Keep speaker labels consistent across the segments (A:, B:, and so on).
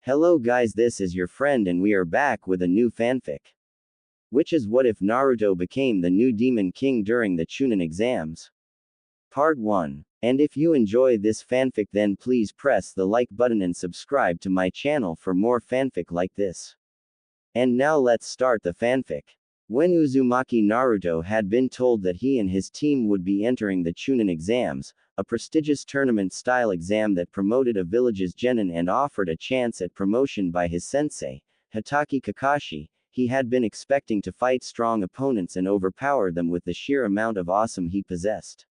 A: Hello guys, this is your friend and we are back with a new fanfic. Which is what if Naruto became the new Demon King during the Chunin exams? Part 1. And if you enjoy this fanfic then please press the like button and subscribe to my channel for more fanfic like this. And now let's start the fanfic. When Uzumaki Naruto had been told that he and his team would be entering the Chunin exams, a prestigious tournament-style exam that promoted a village's genin and offered a chance at promotion by his sensei, Hitaki Kakashi, he had been expecting to fight strong opponents and overpower them with the sheer amount of awesome he possessed.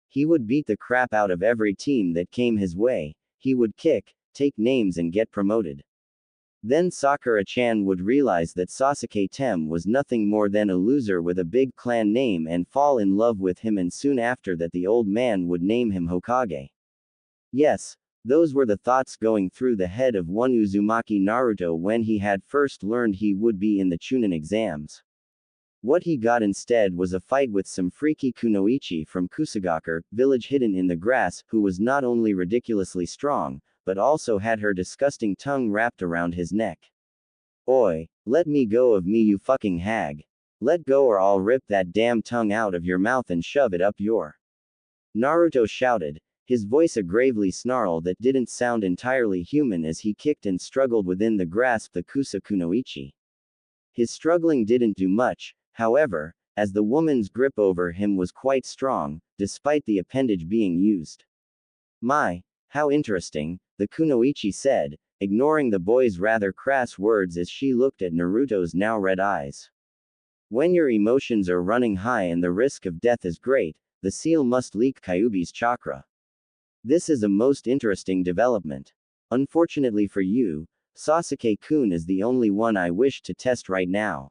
A: He would beat the crap out of every team that came his way, he would kick, take names and get promoted. Then Sakura-chan would realize that Sasuke Tem was nothing more than a loser with a big clan name and fall in love with him, and soon after that the old man would name him Hokage. Yes, those were the thoughts going through the head of one Uzumaki Naruto when he had first learned he would be in the Chunin exams. What he got instead was a fight with some freaky kunoichi from Kusagaku village hidden in the grass, who was not only ridiculously strong, but also had her disgusting tongue wrapped around his neck. Oi, let me go of me, you fucking hag. Let go or I'll rip that damn tongue out of your mouth and shove it up your. Naruto shouted, his voice a gravely snarl that didn't sound entirely human as he kicked and struggled within the grasp the Kusa kunoichi. His struggling didn't do much, however, as the woman's grip over him was quite strong, despite the appendage being used. My, how interesting, the kunoichi said, ignoring the boy's rather crass words as she looked at Naruto's now red eyes. When your emotions are running high and the risk of death is great, the seal must leak Kyuubi's chakra. This is a most interesting development. Unfortunately for you, Sasuke-kun is the only one I wish to test right now.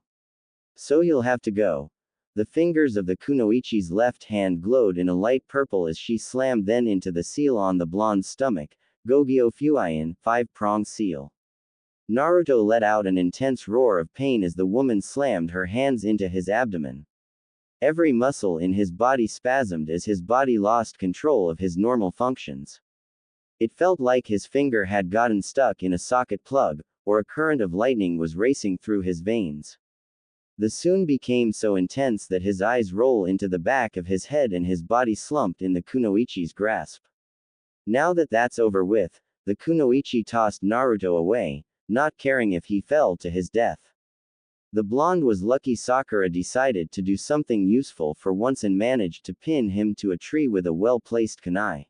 A: So you'll have to go. The fingers of the kunoichi's left hand glowed in a light purple as she slammed then into the seal on the blonde's stomach, Gogyo Fuian, 5-pronged seal. Naruto let out an intense roar of pain as the woman slammed her hands into his abdomen. Every muscle in his body spasmed as his body lost control of his normal functions. It felt like his finger had gotten stuck in a socket plug, or a current of lightning was racing through his veins. The soon became so intense that his eyes rolled into the back of his head and his body slumped in the kunoichi's grasp. Now that that's over with, the kunoichi tossed Naruto away, not caring if he fell to his death. The blonde was lucky Sakura decided to do something useful for once and managed to pin him to a tree with a well-placed kunai.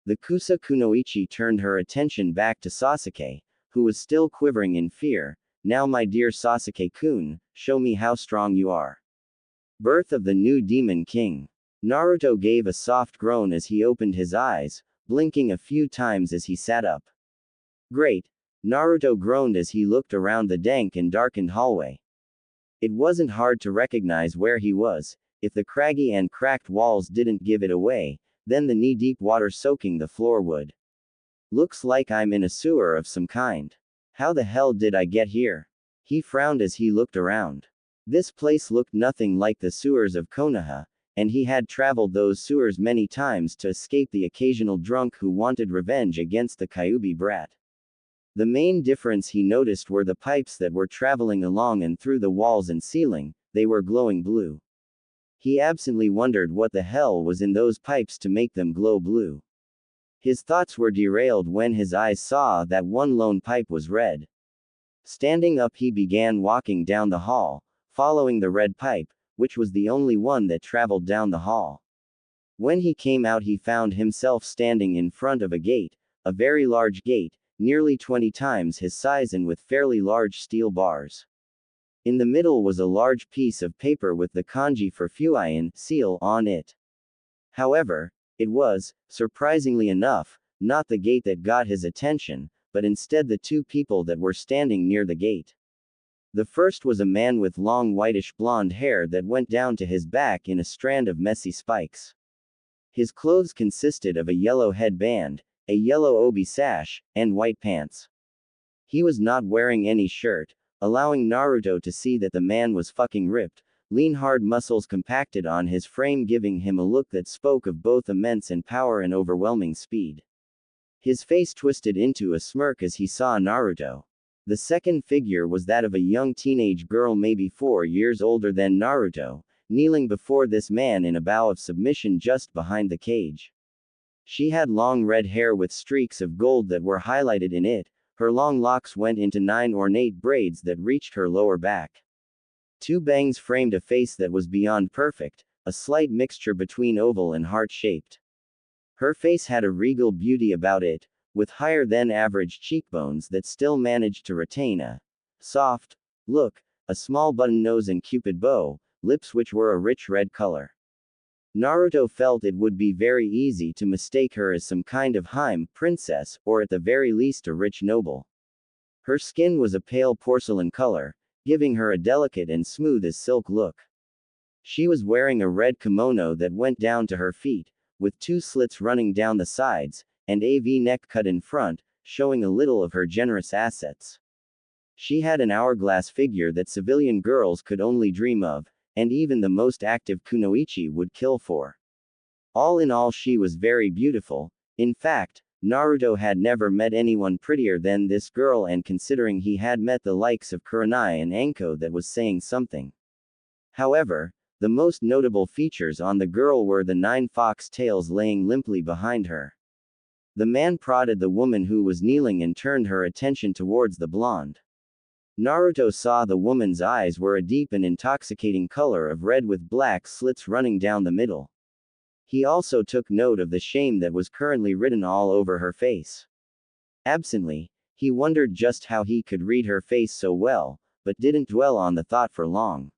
A: The Kusa kunoichi turned her attention back to Sasuke, who was still quivering in fear. Now my dear Sasuke-kun, show me how strong you are. Birth of the new Demon King. Naruto gave a soft groan as he opened his eyes, blinking a few times as he sat up. Great, Naruto groaned as he looked around the dank and darkened hallway. It wasn't hard to recognize where he was. If the craggy and cracked walls didn't give it away, then the knee-deep water soaking the floor would. Looks like I'm in a sewer of some kind. How the hell did I get here? He frowned as he looked around. This place looked nothing like the sewers of Konoha, and he had traveled those sewers many times to escape the occasional drunk who wanted revenge against the Kyuubi brat. The main difference he noticed were the pipes that were traveling along and through the walls and ceiling, they were glowing blue. He absently wondered what the hell was in those pipes to make them glow blue. His thoughts were derailed when his eyes saw that one lone pipe was red. Standing up he began walking down the hall, following the red pipe, which was the only one that traveled down the hall. When he came out he found himself standing in front of a gate, a very large gate, nearly 20 times his size and with fairly large steel bars. In the middle was a large piece of paper with the kanji for Fuian, seal, on it. However, it was, surprisingly enough, not the gate that got his attention, but instead the two people that were standing near the gate. The first was a man with long whitish blonde hair that went down to his back in a strand of messy spikes. His clothes consisted of a yellow headband, a yellow obi sash, and white pants. He was not wearing any shirt, allowing Naruto to see that the man was fucking ripped, lean hard muscles compacted on his frame giving him a look that spoke of both immense and power and overwhelming speed. His face twisted into a smirk as he saw Naruto. The second figure was that of a young teenage girl maybe 4 years older than Naruto, kneeling before this man in a bow of submission just behind the cage. She had long red hair with streaks of gold that were highlighted in it. Her long locks went into 9 ornate braids that reached her lower back. 2 bangs framed a face that was beyond perfect, a slight mixture between oval and heart-shaped. Her face had a regal beauty about it, with higher than average cheekbones that still managed to retain a soft look, a small button nose and cupid bow, lips which were a rich red color. Naruto felt it would be very easy to mistake her as some kind of Haim princess, or at the very least a rich noble. Her skin was a pale porcelain color, giving her a delicate and smooth as silk look. She was wearing a red kimono that went down to her feet, with 2 slits running down the sides, and a V-neck cut in front, showing a little of her generous assets. She had an hourglass figure that civilian girls could only dream of, and even the most active kunoichi would kill for. All in all, she was very beautiful. In fact, Naruto had never met anyone prettier than this girl, and considering he had met the likes of Kurenai and Anko, that was saying something. However, the most notable features on the girl were the 9 fox tails laying limply behind her. The man prodded the woman who was kneeling and turned her attention towards the blonde. Naruto saw the woman's eyes were a deep and intoxicating color of red with black slits running down the middle. He also took note of the shame that was currently written all over her face. Absently, he wondered just how he could read her face so well, but didn't dwell on the thought for long.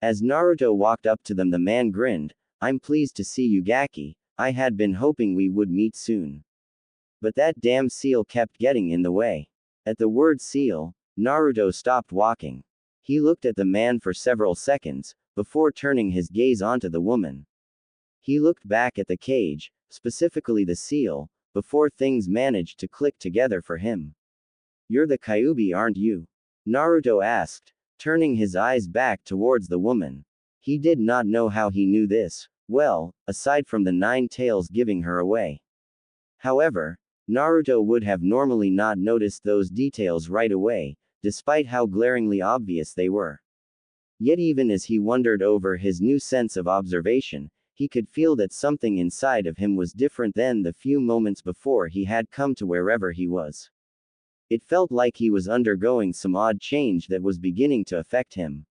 A: As Naruto walked up to them, the man grinned. "I'm pleased to see you, Gaki. I had been hoping we would meet soon. But that damn seal kept getting in the way." At the word seal, Naruto stopped walking. He looked at the man for several seconds, before turning his gaze onto the woman. He looked back at the cage, specifically the seal, before things managed to click together for him. "You're the Kyuubi, aren't you?" Naruto asked, turning his eyes back towards the woman. He did not know how he knew this, well, aside from the 9 tails giving her away. However, Naruto would have normally not noticed those details right away, despite how glaringly obvious they were. Yet even as he wondered over his new sense of observation, he could feel that something inside of him was different than the few moments before he had come to wherever he was. It felt like he was undergoing some odd change that was beginning to affect him.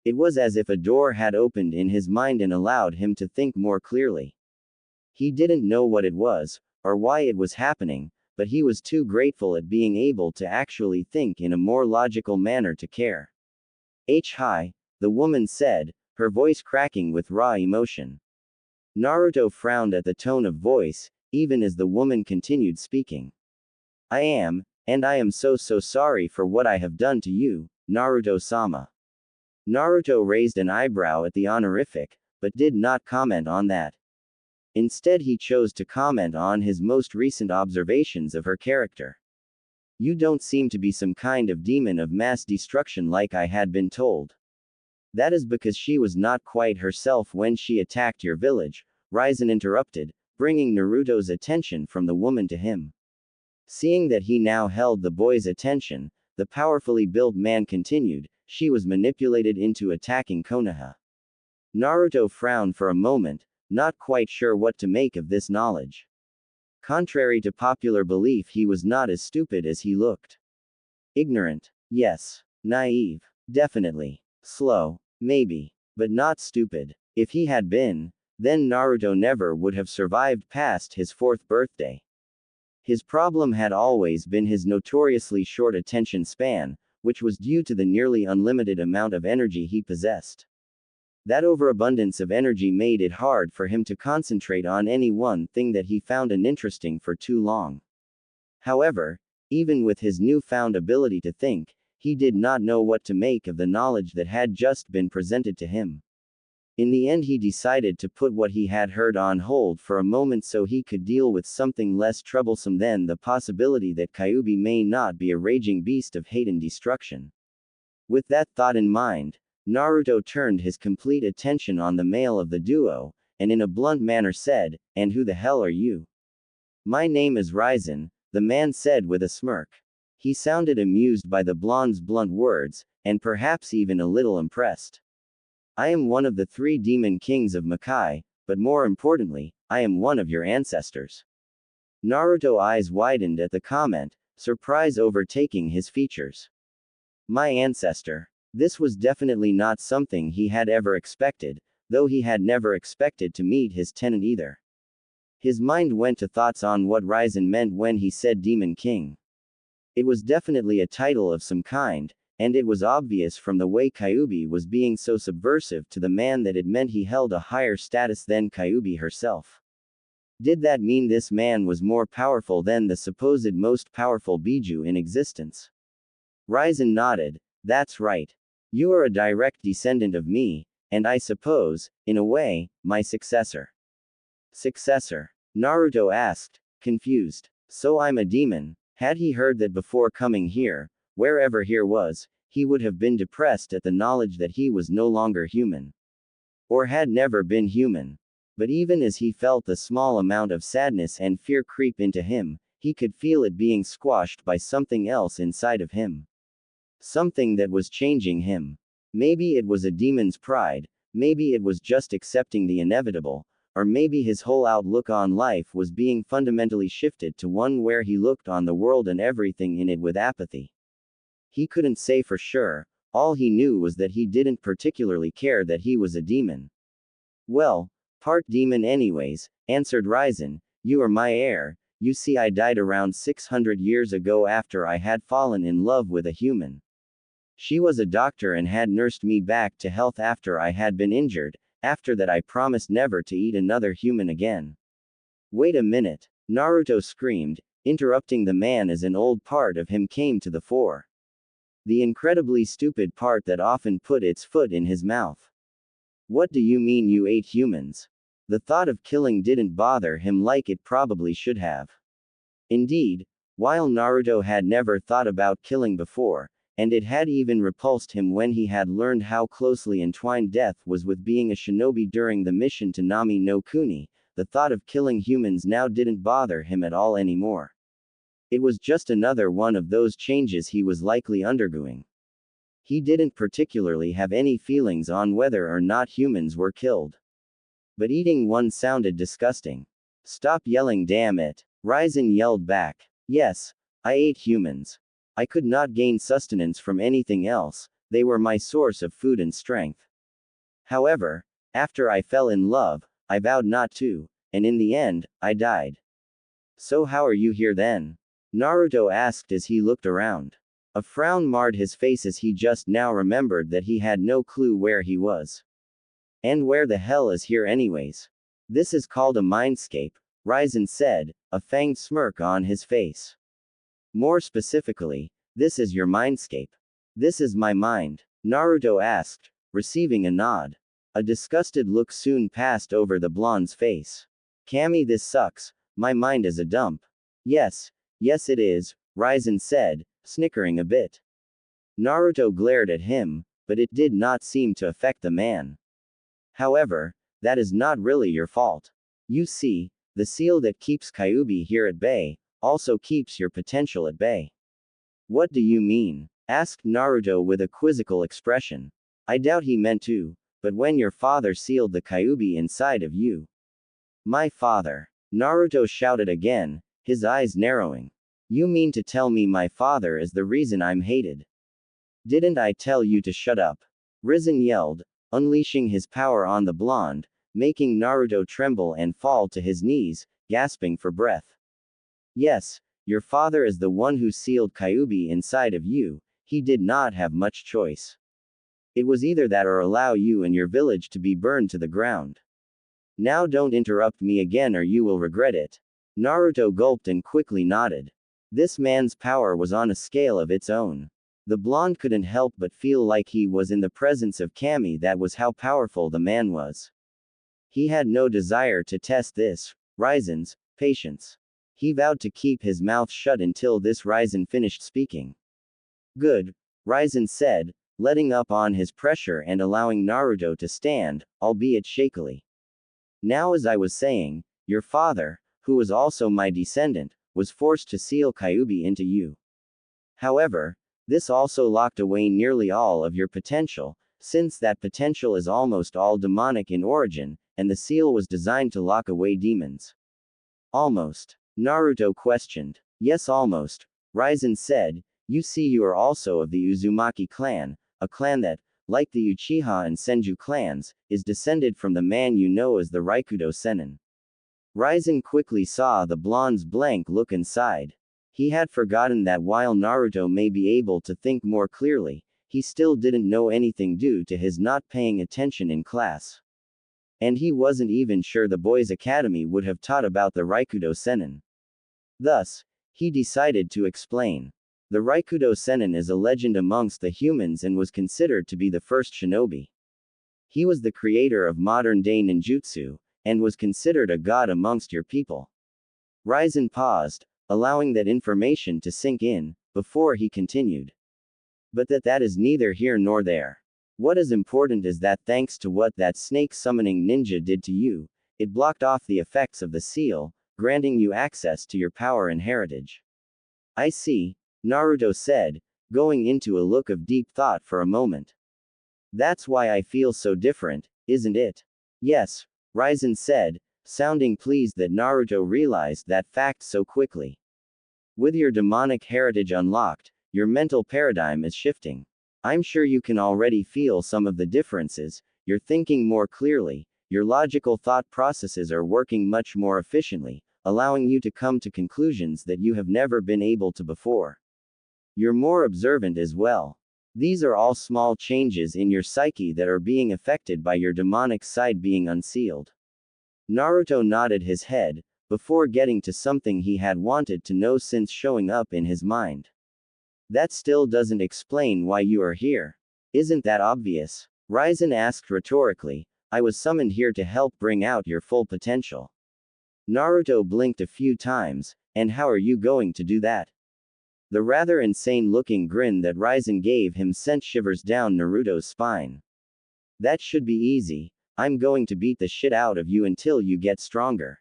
A: It was as if a door had opened in his mind and allowed him to think more clearly. He didn't know what it was, or why it was happening, but he was too grateful at being able to actually think in a more logical manner to care. Hi, the woman said, her voice cracking with raw emotion. Naruto frowned at the tone of voice, even as the woman continued speaking. I am so sorry for what I have done to you, Naruto-sama." Naruto raised an eyebrow at the honorific, but did not comment on that. Instead, he chose to comment on his most recent observations of her character. "You don't seem to be some kind of demon of mass destruction like I had been told. That is because she was not quite herself when she attacked your village," Raizen interrupted, bringing Naruto's attention from the woman to him. Seeing that he now held the boy's attention, the powerfully built man continued, "She was manipulated into attacking Konoha." Naruto frowned for a moment, not quite sure what to make of this knowledge. Contrary to popular belief, he was not as stupid as he looked. Ignorant, yes. Naive, definitely. Slow, maybe. But not stupid. If he had been, then Naruto never would have survived past his 4th birthday. His problem had always been his notoriously short attention span, which was due to the nearly unlimited amount of energy he possessed. That overabundance of energy made it hard for him to concentrate on any one thing that he found interesting for too long. However, even with his newfound ability to think, he did not know what to make of the knowledge that had just been presented to him. In the end, he decided to put what he had heard on hold for a moment so he could deal with something less troublesome than the possibility that Kyuubi may not be a raging beast of hate and destruction. With that thought in mind, Naruto turned his complete attention on the male of the duo, and in a blunt manner said, "And who the hell are you?" My name is Ryzen, the man said with a smirk. He sounded amused by the blonde's blunt words, and perhaps even a little impressed. I am one of the 3 demon kings of Makai, but more importantly, I am one of your ancestors. Naruto's eyes widened at the comment, surprise overtaking his features. My ancestor. This was definitely not something he had ever expected, though he had never expected to meet his tenant either. His mind went to thoughts on what Ryzen meant when he said Demon King. It was definitely a title of some kind, and it was obvious from the way Kyuubi was being so subversive to the man that it meant he held a higher status than Kyuubi herself. Did that mean this man was more powerful than the supposed most powerful Biju in existence? Ryzen nodded. That's right. You are a direct descendant of me, and I suppose, in a way, my successor. Successor? Naruto asked, confused. So I'm a demon. Had he heard that before coming here, wherever here was, he would have been depressed at the knowledge that he was no longer human. Or had never been human. But even as he felt the small amount of sadness and fear creep into him, he could feel it being squashed by something else inside of him. Something that was changing him. Maybe it was a demon's pride, maybe it was just accepting the inevitable, or maybe his whole outlook on life was being fundamentally shifted to one where he looked on the world and everything in it with apathy. He couldn't say for sure, all he knew was that he didn't particularly care that he was a demon. Well, part demon anyways, answered Ryzen, you are my heir. You see, I died around 600 years ago after I had fallen in love with a human. She was a doctor and had nursed me back to health after I had been injured. After that I promised never to eat another human again. Wait a minute, Naruto screamed, interrupting the man as an old part of him came to the fore. The incredibly stupid part that often put its foot in his mouth. What do you mean you ate humans? The thought of killing didn't bother him like it probably should have. Indeed, while Naruto had never thought about killing before, and it had even repulsed him when he had learned how closely entwined death was with being a shinobi during the mission to Nami no Kuni, the thought of killing humans now didn't bother him at all anymore. It was just another one of those changes he was likely undergoing. He didn't particularly have any feelings on whether or not humans were killed. But eating one sounded disgusting. Stop yelling, damn it. Ryzen yelled back. Yes, I ate humans. I could not gain sustenance from anything else, they were my source of food and strength. However, after I fell in love, I vowed not to, and in the end, I died. So how are you here then? Naruto asked as he looked around. A frown marred his face as he just now remembered that he had no clue where he was. And where the hell is here anyways? This is called a mindscape, Ryzen said, a fanged smirk on his face. More specifically, this is your mindscape. This is my mind, Naruto asked, receiving a nod. A disgusted look soon passed over the blonde's face. Kami, this sucks, my mind is a dump. Yes it is, Ryzen said, snickering a bit. Naruto glared at him, but it did not seem to affect the man. However, that is not really your fault. You see, the seal that keeps Kyuubi here at bay, also keeps your potential at bay. What do you mean? Asked Naruto with a quizzical expression. I doubt he meant to, but when your father sealed the Kyuubi inside of you. My father. Naruto shouted again, his eyes narrowing. You mean to tell me my father is the reason I'm hated? Didn't I tell you to shut up? Ryzen yelled, unleashing his power on the blonde, making Naruto tremble and fall to his knees, gasping for breath. Yes, your father is the one who sealed Kyuubi inside of you, he did not have much choice. It was either that or allow you and your village to be burned to the ground. Now don't interrupt me again or you will regret it. Naruto gulped and quickly nodded. This man's power was on a scale of its own. The blonde couldn't help but feel like he was in the presence of Kami, that was how powerful the man was. He had no desire to test this, Ryzen's, patience. He vowed to keep his mouth shut until this Ryzen finished speaking. Good, Ryzen said, letting up on his pressure and allowing Naruto to stand, albeit shakily. Now, as I was saying, your father, who was also my descendant, was forced to seal Kyuubi into you. However, this also locked away nearly all of your potential, since that potential is almost all demonic in origin, and the seal was designed to lock away demons. Almost. Naruto questioned. Yes, almost. Raizen said, you see, you are also of the Uzumaki clan, a clan that, like the Uchiha and Senju clans, is descended from the man you know as the Raikudo Sennin. Raizen quickly saw the blonde's blank look inside. He had forgotten that while Naruto may be able to think more clearly, he still didn't know anything due to his not paying attention in class. And he wasn't even sure the boys' academy would have taught about the Raikudo Sennin. Thus, he decided to explain. The Raikudo Sennin is a legend amongst the humans and was considered to be the first shinobi. He was the creator of modern-day ninjutsu, and was considered a god amongst your people. Raizen paused, allowing that information to sink in, before he continued. But that is neither here nor there. What is important is that thanks to what that snake summoning ninja did to you, it blocked off the effects of the seal, granting you access to your power and heritage. I see, Naruto said, going into a look of deep thought for a moment. That's why I feel so different, isn't it? Yes, Raizen said, sounding pleased that Naruto realized that fact so quickly. With your demonic heritage unlocked, your mental paradigm is shifting. I'm sure you can already feel some of the differences, you're thinking more clearly, your logical thought processes are working much more efficiently, allowing you to come to conclusions that you have never been able to before. You're more observant as well. These are all small changes in your psyche that are being affected by your demonic side being unsealed. Naruto nodded his head, before getting to something he had wanted to know since showing up in his mind. That still doesn't explain why you are here. Isn't that obvious? Raizen asked rhetorically. I was summoned here to help bring out your full potential. Naruto blinked a few times, and how are you going to do that? The rather insane-looking grin that Raizen gave him sent shivers down Naruto's spine. That should be easy. I'm going to beat the shit out of you until you get stronger.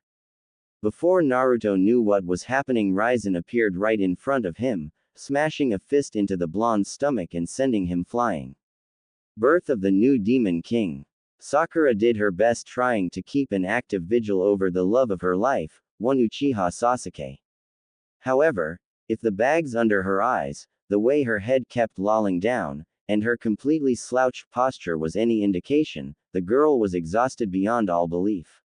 A: Before Naruto knew what was happening, Raizen appeared right in front of him, smashing a fist into the blonde's stomach and sending him flying. Birth of the new Demon King. Sakura did her best trying to keep an active vigil over the love of her life, one Uchiha Sasuke. However, if the bags under her eyes, the way her head kept lolling down, and her completely slouched posture was any indication, the girl was exhausted beyond all belief.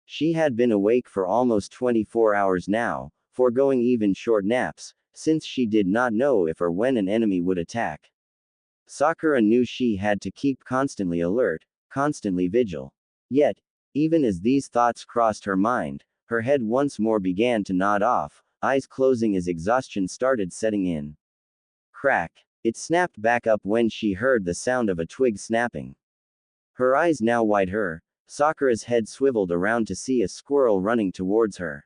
A: She had been awake for almost 24 hours now, foregoing even short naps, since she did not know if or when an enemy would attack. Sakura knew she had to keep constantly alert, constantly vigil. Yet, even as these thoughts crossed her mind, her head once more began to nod off, eyes closing as exhaustion started setting in. Crack. It snapped back up when she heard the sound of a twig snapping. Her eyes now wide, Sakura's head swiveled around to see a squirrel running towards her.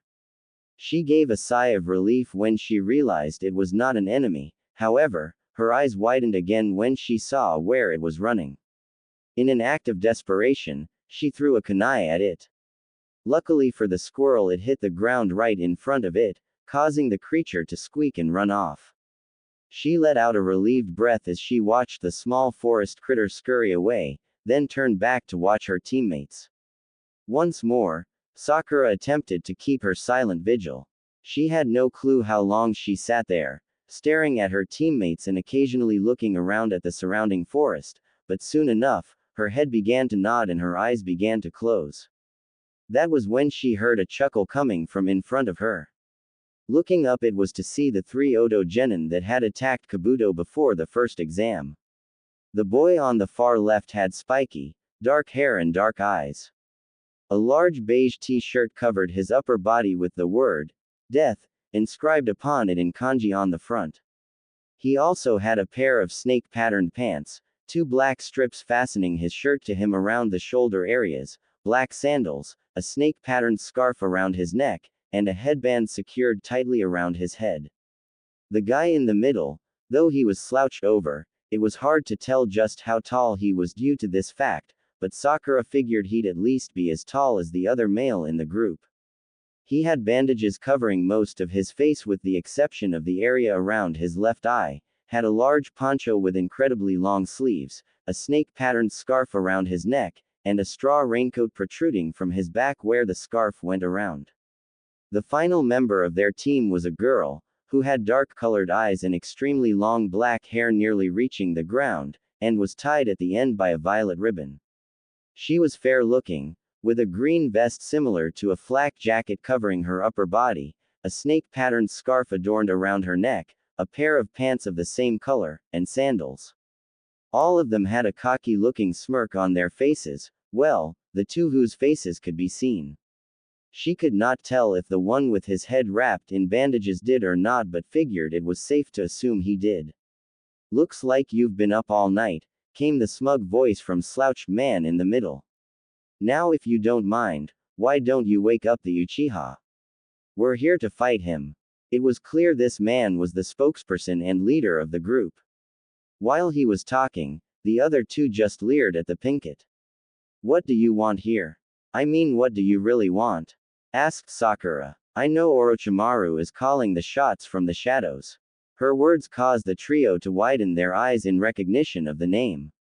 A: She gave a sigh of relief when she realized it was not an enemy, however, her eyes widened again when she saw where it was running. In an act of desperation, she threw a kunai at it. Luckily for the squirrel, it hit the ground right in front of it, causing the creature to squeak and run off. She let out a relieved breath as she watched the small forest critter scurry away, then turned back to watch her teammates. Once more, Sakura attempted to keep her silent vigil. She had no clue how long she sat there, staring at her teammates and occasionally looking around at the surrounding forest, but soon enough, her head began to nod and her eyes began to close. That was when she heard a chuckle coming from in front of her. Looking up, it was to see the 3 Odo genin that had attacked Kabuto before the first exam. The boy on the far left had spiky, dark hair and dark eyes. A large beige t-shirt covered his upper body with the word, death, inscribed upon it in kanji on the front. He also had a pair of snake-patterned pants, 2 black strips fastening his shirt to him around the shoulder areas, black sandals, a snake-patterned scarf around his neck, and a headband secured tightly around his head. The guy in the middle, though he was slouched over, it was hard to tell just how tall he was due to this fact, but Sakura figured he'd at least be as tall as the other male in the group. He had bandages covering most of his face with the exception of the area around his left eye, had a large poncho with incredibly long sleeves, a snake-patterned scarf around his neck, and a straw raincoat protruding from his back where the scarf went around. The final member of their team was a girl, who had dark-colored eyes and extremely long black hair nearly reaching the ground, and was tied at the end by a violet ribbon. She was fair-looking, with a green vest similar to a flak jacket covering her upper body, a snake-patterned scarf adorned around her neck, a pair of pants of the same color, and sandals. All of them had a cocky-looking smirk on their faces, well, the two whose faces could be seen. She could not tell if the one with his head wrapped in bandages did or not but figured it was safe to assume he did. "Looks like you've been up all night," came the smug voice from slouched man in the middle. "Now if you don't mind, why don't you wake up the Uchiha? We're here to fight him." It was clear this man was the spokesperson and leader of the group. While he was talking, the other two just leered at the Pinkett. "What do you want here? I mean, what do you really want?" asked Sakura. "I know Orochimaru is calling the shots from the shadows." Her words caused the trio to widen their eyes in recognition of the name.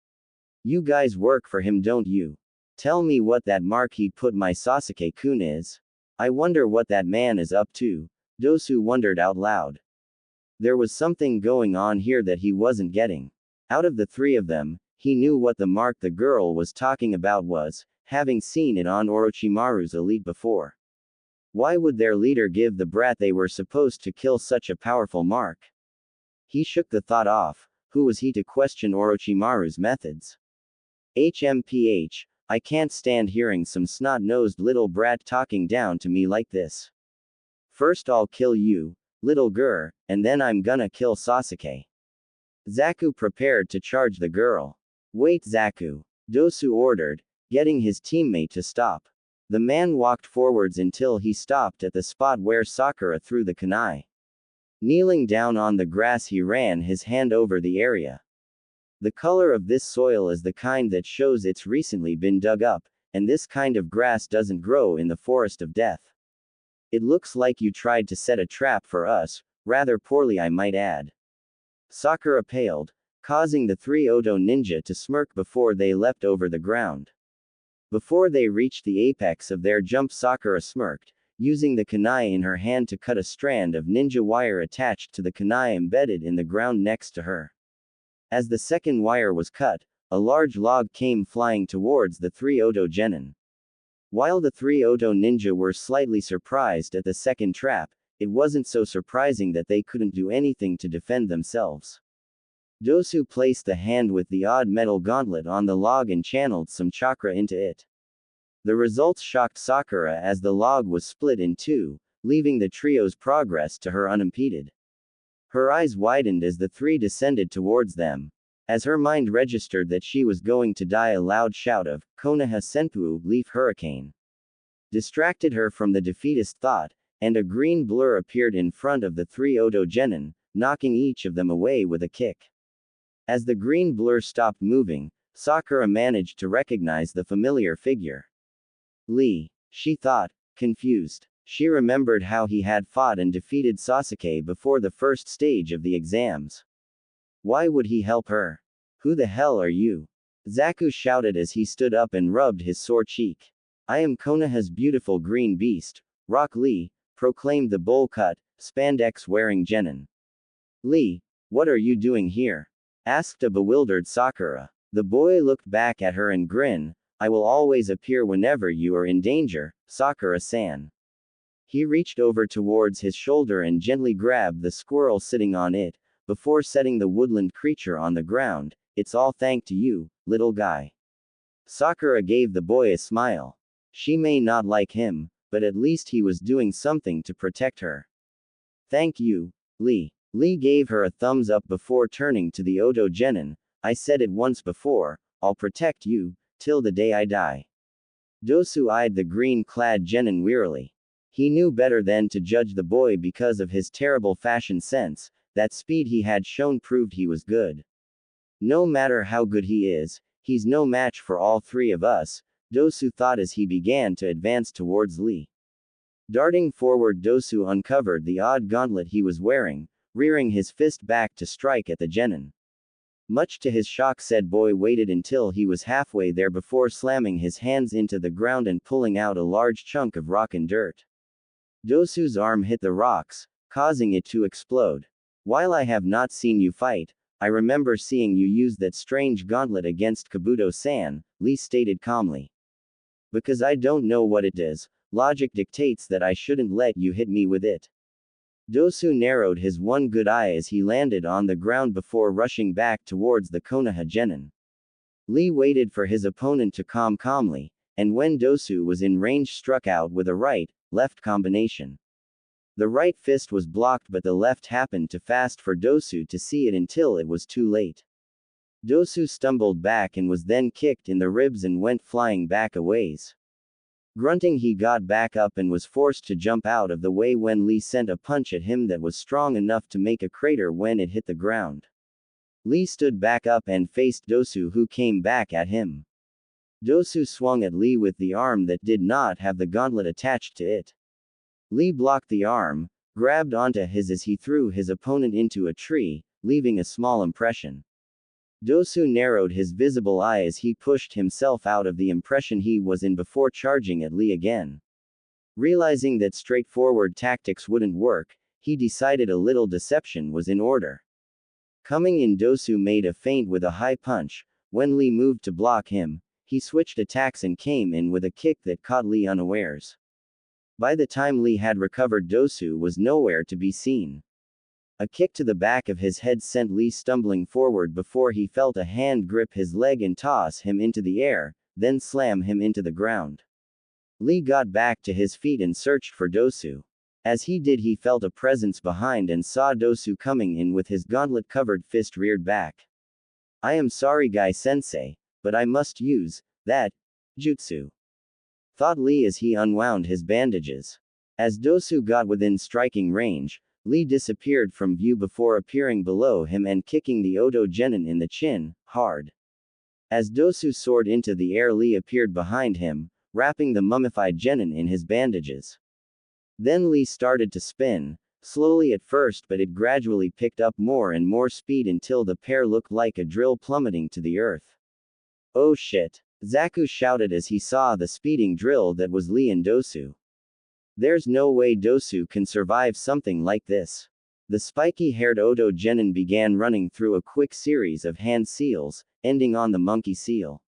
A: "You guys work for him, don't you? Tell me what that mark he put my Sasuke-kun is. I wonder what that man is up to," Dosu wondered out loud. There was something going on here that he wasn't getting. Out of the three of them, he knew what the mark the girl was talking about was, having seen it on Orochimaru's elite before. Why would their leader give the brat they were supposed to kill such a powerful mark? He shook the thought off. Who was he to question Orochimaru's methods? HMPH, I can't stand hearing some snot-nosed little brat talking down to me like this. First I'll kill you, little girl, and then I'm gonna kill Sasuke. Zaku prepared to charge the girl. Wait, Zaku, Dosu ordered, getting his teammate to stop. The man walked forwards until he stopped at the spot where Sakura threw the kunai. Kneeling down on the grass, he ran his hand over the area. The color of this soil is the kind that shows it's recently been dug up, and this kind of grass doesn't grow in the forest of death. It looks like you tried to set a trap for us, rather poorly I might add. Sakura paled, causing the three Oto ninja to smirk before they leapt over the ground. Before they reached the apex of their jump, Sakura smirked, using the kunai in her hand to cut a strand of ninja wire attached to the kunai embedded in the ground next to her. As the second wire was cut, a large log came flying towards the three Oto genin. While the three Oto ninja were slightly surprised at the second trap, it wasn't so surprising that they couldn't do anything to defend themselves. Dosu placed the hand with the odd metal gauntlet on the log and channeled some chakra into it. The results shocked Sakura as the log was split in two, leaving the trio's progress to her unimpeded. Her eyes widened as the three descended towards them. As her mind registered that she was going to die, a loud shout of Konoha Senpu, Leaf Hurricane, distracted her from the defeatist thought, and a green blur appeared in front of the three Oto genin, knocking each of them away with a kick. As the green blur stopped moving, Sakura managed to recognize the familiar figure. Lee, she thought, confused. She remembered how he had fought and defeated Sasuke before the first stage of the exams. Why would he help her? Who the hell are you? Zaku shouted as he stood up and rubbed his sore cheek. I am Konoha's beautiful green beast, Rock Lee, proclaimed the bowl-cut, spandex-wearing genin. Lee, what are you doing here? Asked a bewildered Sakura. The boy looked back at her and grinned. I will always appear whenever you are in danger, Sakura-san. He reached over towards his shoulder and gently grabbed the squirrel sitting on it, before setting the woodland creature on the ground. It's all thanks to you, little guy. Sakura gave the boy a smile. She may not like him, but at least he was doing something to protect her. Thank you, Lee. Lee gave her a thumbs up before turning to the Oto genin. I said it once before, I'll protect you, till the day I die. Dosu eyed the green-clad genin wearily. He knew better than to judge the boy because of his terrible fashion sense. That speed he had shown proved he was good. No matter how good he is, he's no match for all three of us, Dosu thought as he began to advance towards Lee. Darting forward, Dosu uncovered the odd gauntlet he was wearing, rearing his fist back to strike at the genin. Much to his shock, said boy waited until he was halfway there before slamming his hands into the ground and pulling out a large chunk of rock and dirt. Dosu's arm hit the rocks, causing it to explode. While I have not seen you fight, I remember seeing you use that strange gauntlet against Kabuto-san, Lee stated calmly. Because I don't know what it is, logic dictates that I shouldn't let you hit me with it. Dosu narrowed his one good eye as he landed on the ground before rushing back towards the Konoha genin. Lee waited for his opponent to calmly, and when Dosu was in range struck out with a right-left combination. The right fist was blocked, but the left happened too fast for Dosu to see it until it was too late. Dosu stumbled back and was then kicked in the ribs and went flying back a ways. Grunting, he got back up and was forced to jump out of the way when Lee sent a punch at him that was strong enough to make a crater when it hit the ground. Lee stood back up and faced Dosu, who came back at him. Dosu swung at Lee with the arm that did not have the gauntlet attached to it. Lee blocked the arm, grabbed onto his as he threw his opponent into a tree, leaving a small impression. Dosu narrowed his visible eye as he pushed himself out of the impression he was in before charging at Lee again. Realizing that straightforward tactics wouldn't work, he decided a little deception was in order. Coming in, Dosu made a feint with a high punch. When Lee moved to block him, he switched attacks and came in with a kick that caught Lee unawares. By the time Lee had recovered, Dosu was nowhere to be seen. A kick to the back of his head sent Lee stumbling forward before he felt a hand grip his leg and toss him into the air, then slam him into the ground. Lee got back to his feet and searched for Dosu. As he did, he felt a presence behind and saw Dosu coming in with his gauntlet-covered fist reared back. I am sorry, Guy-sensei, but I must use that jutsu, thought Lee as he unwound his bandages. As Dosu got within striking range, Lee disappeared from view before appearing below him and kicking the Oto genin in the chin, hard. As Dosu soared into the air, Lee appeared behind him, wrapping the mummified genin in his bandages. Then Lee started to spin, slowly at first, but it gradually picked up more and more speed until the pair looked like a drill plummeting to the earth. Oh shit! Zaku shouted as he saw the speeding drill that was Lee and Dosu. There's no way Dosu can survive something like this. The spiky-haired Oto genin began running through a quick series of hand seals, ending on the monkey seal.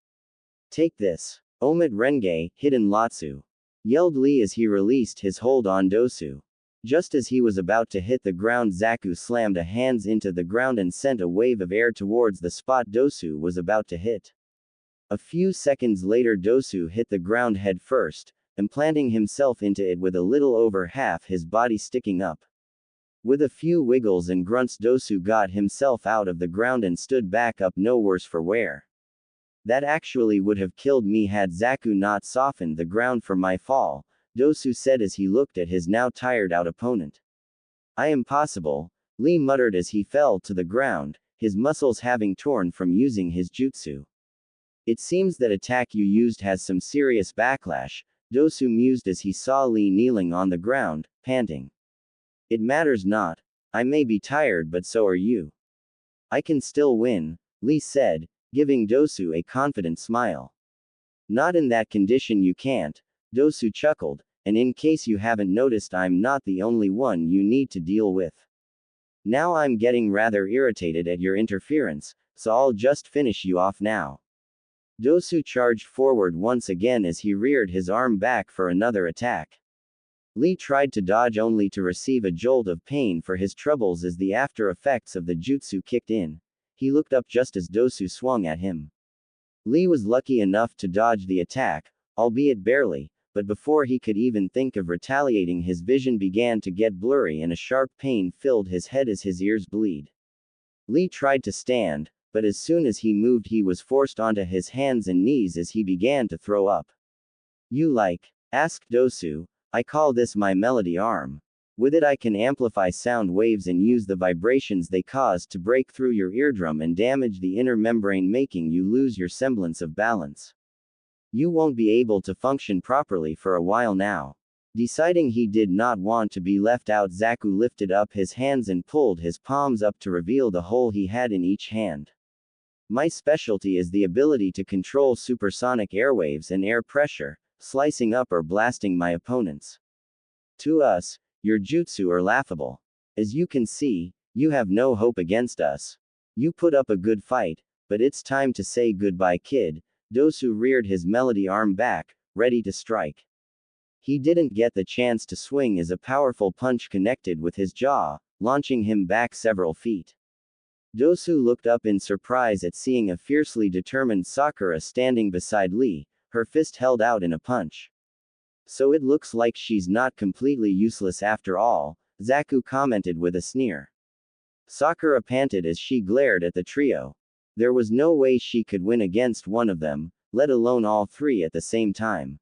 A: Take this. Omit Renge, hidden Latsu, yelled Lee as he released his hold on Dosu. Just as he was about to hit the ground, Zaku slammed a hands into the ground and sent a wave of air towards the spot Dosu was about to hit. A few seconds later, Dosu hit the ground head first, implanting himself into it with a little over half his body sticking up. With a few wiggles and grunts, Dosu got himself out of the ground and stood back up, no worse for wear. That actually would have killed me had Zaku not softened the ground for my fall, Dosu said as he looked at his now tired out opponent. I am possible, Lee muttered as he fell to the ground, his muscles having torn from using his jutsu. It seems that attack you used has some serious backlash, Dosu mused as he saw Lee kneeling on the ground, panting. It matters not. I may be tired, but so are you. I can still win, Lee said, giving Dosu a confident smile. Not in that condition you can't, Dosu chuckled, and in case you haven't noticed, I'm not the only one you need to deal with. Now I'm getting rather irritated at your interference, so I'll just finish you off now. Dosu charged forward once again as he reared his arm back for another attack. Lee tried to dodge only to receive a jolt of pain for his troubles as the after effects of the jutsu kicked in. He looked up just as Dosu swung at him. Lee was lucky enough to dodge the attack, albeit barely, but before he could even think of retaliating, his vision began to get blurry and a sharp pain filled his head as his ears bleed. Lee tried to stand, but as soon as he moved, he was forced onto his hands and knees as he began to throw up. You like? Asked Dosu. I call this my melody arm. With it I can amplify sound waves and use the vibrations they cause to break through your eardrum and damage the inner membrane, making you lose your semblance of balance. You won't be able to function properly for a while now. Deciding he did not want to be left out, Zaku lifted up his hands and pulled his palms up to reveal the hole he had in each hand. My specialty is the ability to control supersonic airwaves and air pressure, slicing up or blasting my opponents. To us, your jutsu are laughable. As you can see, you have no hope against us. You put up a good fight, but it's time to say goodbye, kid. Dosu reared his melody arm back, ready to strike. He didn't get the chance to swing as a powerful punch connected with his jaw, launching him back several feet. Dosu looked up in surprise at seeing a fiercely determined Sakura standing beside Lee, her fist held out in a punch. So it looks like she's not completely useless after all, Zaku commented with a sneer. Sakura panted as she glared at the trio. There was no way she could win against one of them, let alone all three at the same time.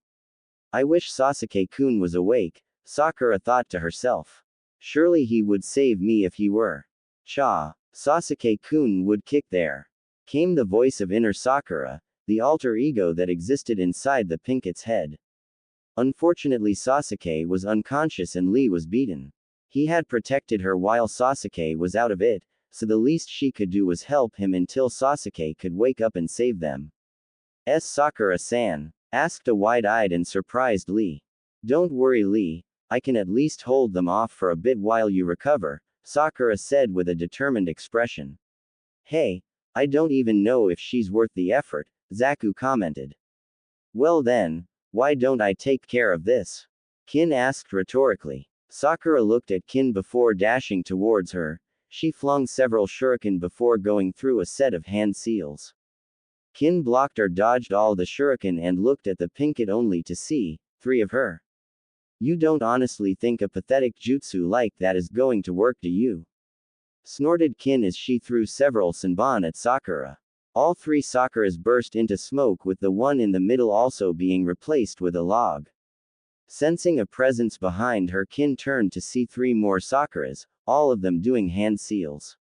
A: I wish Sasuke-kun was awake, Sakura thought to herself. Surely he would save me if he were. Cha. Sasuke-kun would kick there. Came the voice of inner Sakura, the alter ego that existed inside the Pinket's head. Unfortunately, Sasuke was unconscious and Lee was beaten. He had protected her while Sasuke was out of it, so the least she could do was help him until Sasuke could wake up and save them. Sakura-san? Asked a wide-eyed and surprised Lee. Don't worry, Lee, I can at least hold them off for a bit while you recover, Sakura said with a determined expression. Hey, I don't even know if she's worth the effort, Zaku commented. Well then, why don't I take care of this? Kin asked rhetorically. Sakura looked at Kin before dashing towards her. She flung several shuriken before going through a set of hand seals. Kin blocked or dodged all the shuriken and looked at the Pinket only to see 3 of her. You don't honestly think a pathetic jutsu like that is going to work, do you? Snorted Kin as she threw several Senbon at Sakura. All 3 Sakuras burst into smoke, with the one in the middle also being replaced with a log. Sensing a presence behind her, Kin turned to see 3 more Sakuras, all of them doing hand seals.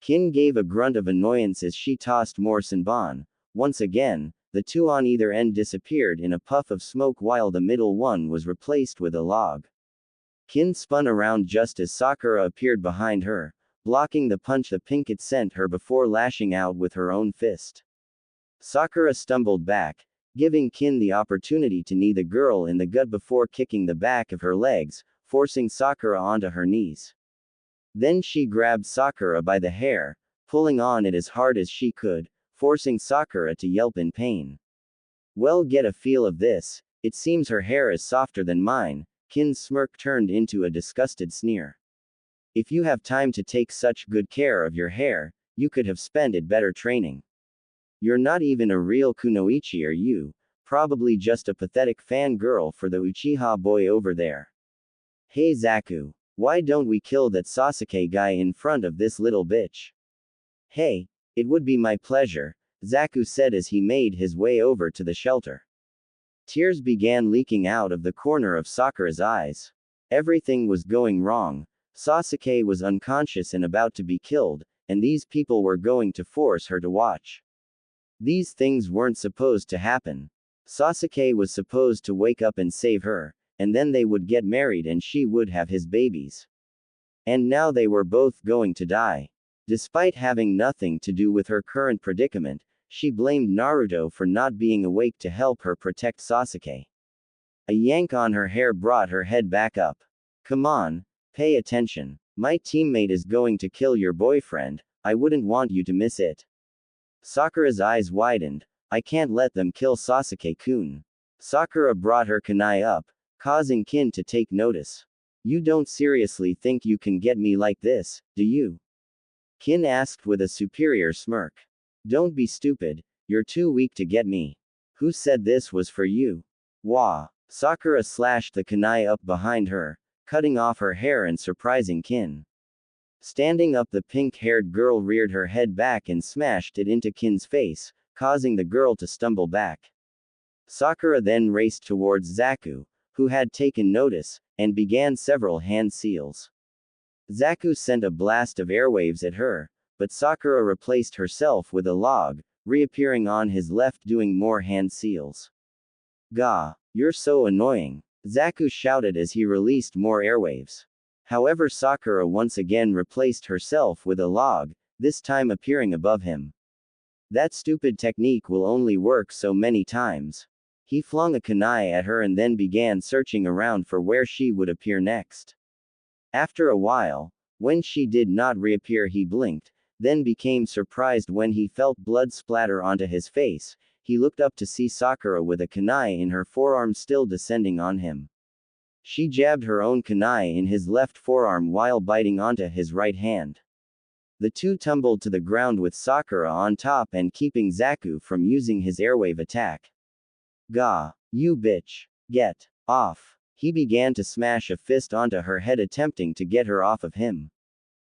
A: Kin gave a grunt of annoyance as she tossed more Senbon. Once again, the 2 on either end disappeared in a puff of smoke while the middle one was replaced with a log. Kin spun around just as Sakura appeared behind her, blocking the punch the Pinket sent her before lashing out with her own fist. Sakura stumbled back, giving Kin the opportunity to knee the girl in the gut before kicking the back of her legs, forcing Sakura onto her knees. Then she grabbed Sakura by the hair, pulling on it as hard as she could, forcing Sakura to yelp in pain. Well, get a feel of this, it seems her hair is softer than mine, Kin's smirk turned into a disgusted sneer. If you have time to take such good care of your hair, you could have spent it better training. You're not even a real kunoichi, are you? Probably just a pathetic fangirl for the Uchiha boy over there. Hey Zaku, why don't we kill that Sasuke guy in front of this little bitch? Hey, it would be my pleasure, Zaku said as he made his way over to the shelter. Tears began leaking out of the corner of Sakura's eyes. Everything was going wrong. Sasuke was unconscious and about to be killed, and these people were going to force her to watch. These things weren't supposed to happen. Sasuke was supposed to wake up and save her, and then they would get married and she would have his babies. And now they were both going to die. Despite having nothing to do with her current predicament, she blamed Naruto for not being awake to help her protect Sasuke. A yank on her hair brought her head back up. Come on, pay attention. My teammate is going to kill your boyfriend, I wouldn't want you to miss it. Sakura's eyes widened. I can't let them kill Sasuke-kun. Sakura brought her kunai up, causing Kin to take notice. You don't seriously think you can get me like this, do you? Kin asked with a superior smirk. Don't be stupid, you're too weak to get me. Who said this was for you? Wah. Sakura slashed the kunai up behind her, cutting off her hair and surprising Kin. Standing up, the pink-haired girl reared her head back and smashed it into Kin's face, causing the girl to stumble back. Sakura then raced towards Zaku, who had taken notice, and began several hand seals. Zaku sent a blast of airwaves at her, but Sakura replaced herself with a log, reappearing on his left doing more hand seals. Gah, you're so annoying. Zaku shouted as he released more airwaves. However, Sakura once again replaced herself with a log, this time appearing above him. That stupid technique will only work so many times. He flung a kunai at her and then began searching around for where she would appear next. After a while, when she did not reappear, he blinked, then became surprised when he felt blood splatter onto his face. He looked up to see Sakura with a kunai in her forearm still descending on him. She jabbed her own kunai in his left forearm while biting onto his right hand. The two tumbled to the ground with Sakura on top and keeping Zaku from using his airwave attack. Gah! You bitch! Get off! He began to smash a fist onto her head attempting to get her off of him.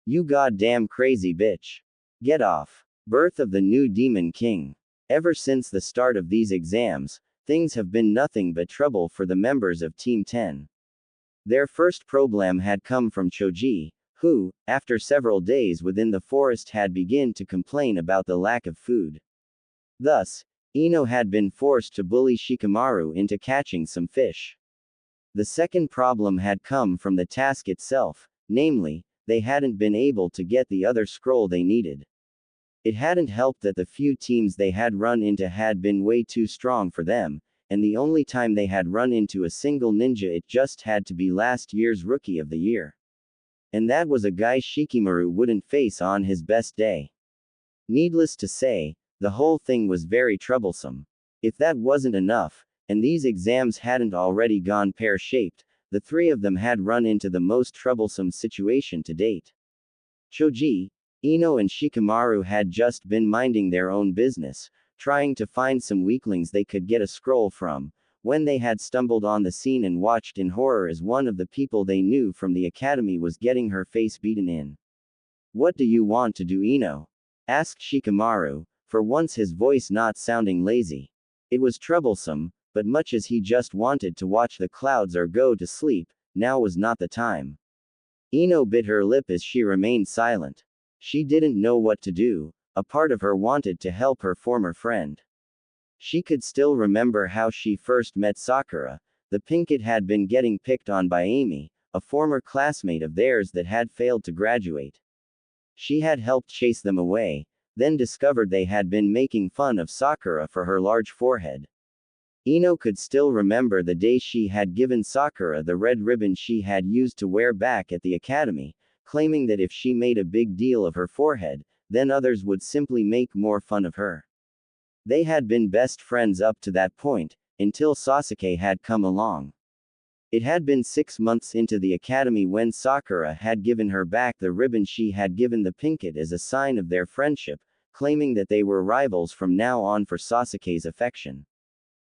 A: You goddamn crazy bitch! Get off! Birth of the new Demon King. Ever since the start of these exams, things have been nothing but trouble for the members of Team 10. Their first problem had come from Choji, who, after several days within the forest, had begun to complain about the lack of food. Thus, Ino had been forced to bully Shikamaru into catching some fish. The second problem had come from the task itself, namely, they hadn't been able to get the other scroll they needed. It hadn't helped that the few teams they had run into had been way too strong for them, and the only time they had run into a single ninja, it just had to be last year's Rookie of the Year. And that was a guy Shikamaru wouldn't face on his best day. Needless to say, the whole thing was very troublesome. If that wasn't enough, and these exams hadn't already gone pear-shaped, the three of them had run into the most troublesome situation to date. Choji, Ino and Shikamaru had just been minding their own business, trying to find some weaklings they could get a scroll from, when they had stumbled on the scene and watched in horror as one of the people they knew from the academy was getting her face beaten in. What do you want to do, Ino? Asked Shikamaru, for once his voice not sounding lazy. It was troublesome, but much as he just wanted to watch the clouds or go to sleep, now was not the time. Ino bit her lip as she remained silent. She didn't know what to do. A part of her wanted to help her former friend. She could still remember how she first met Sakura. The pink kid had been getting picked on by Amy, a former classmate of theirs that had failed to graduate. She had helped chase them away, then discovered they had been making fun of Sakura for her large forehead. Ino could still remember the day she had given Sakura the red ribbon she had used to wear back at the academy, claiming that if she made a big deal of her forehead, then others would simply make more fun of her. They had been best friends up to that point, until Sasuke had come along. It had been 6 months into the academy when Sakura had given her back the ribbon she had given the Pinkett as a sign of their friendship, claiming that they were rivals from now on for Sasuke's affection.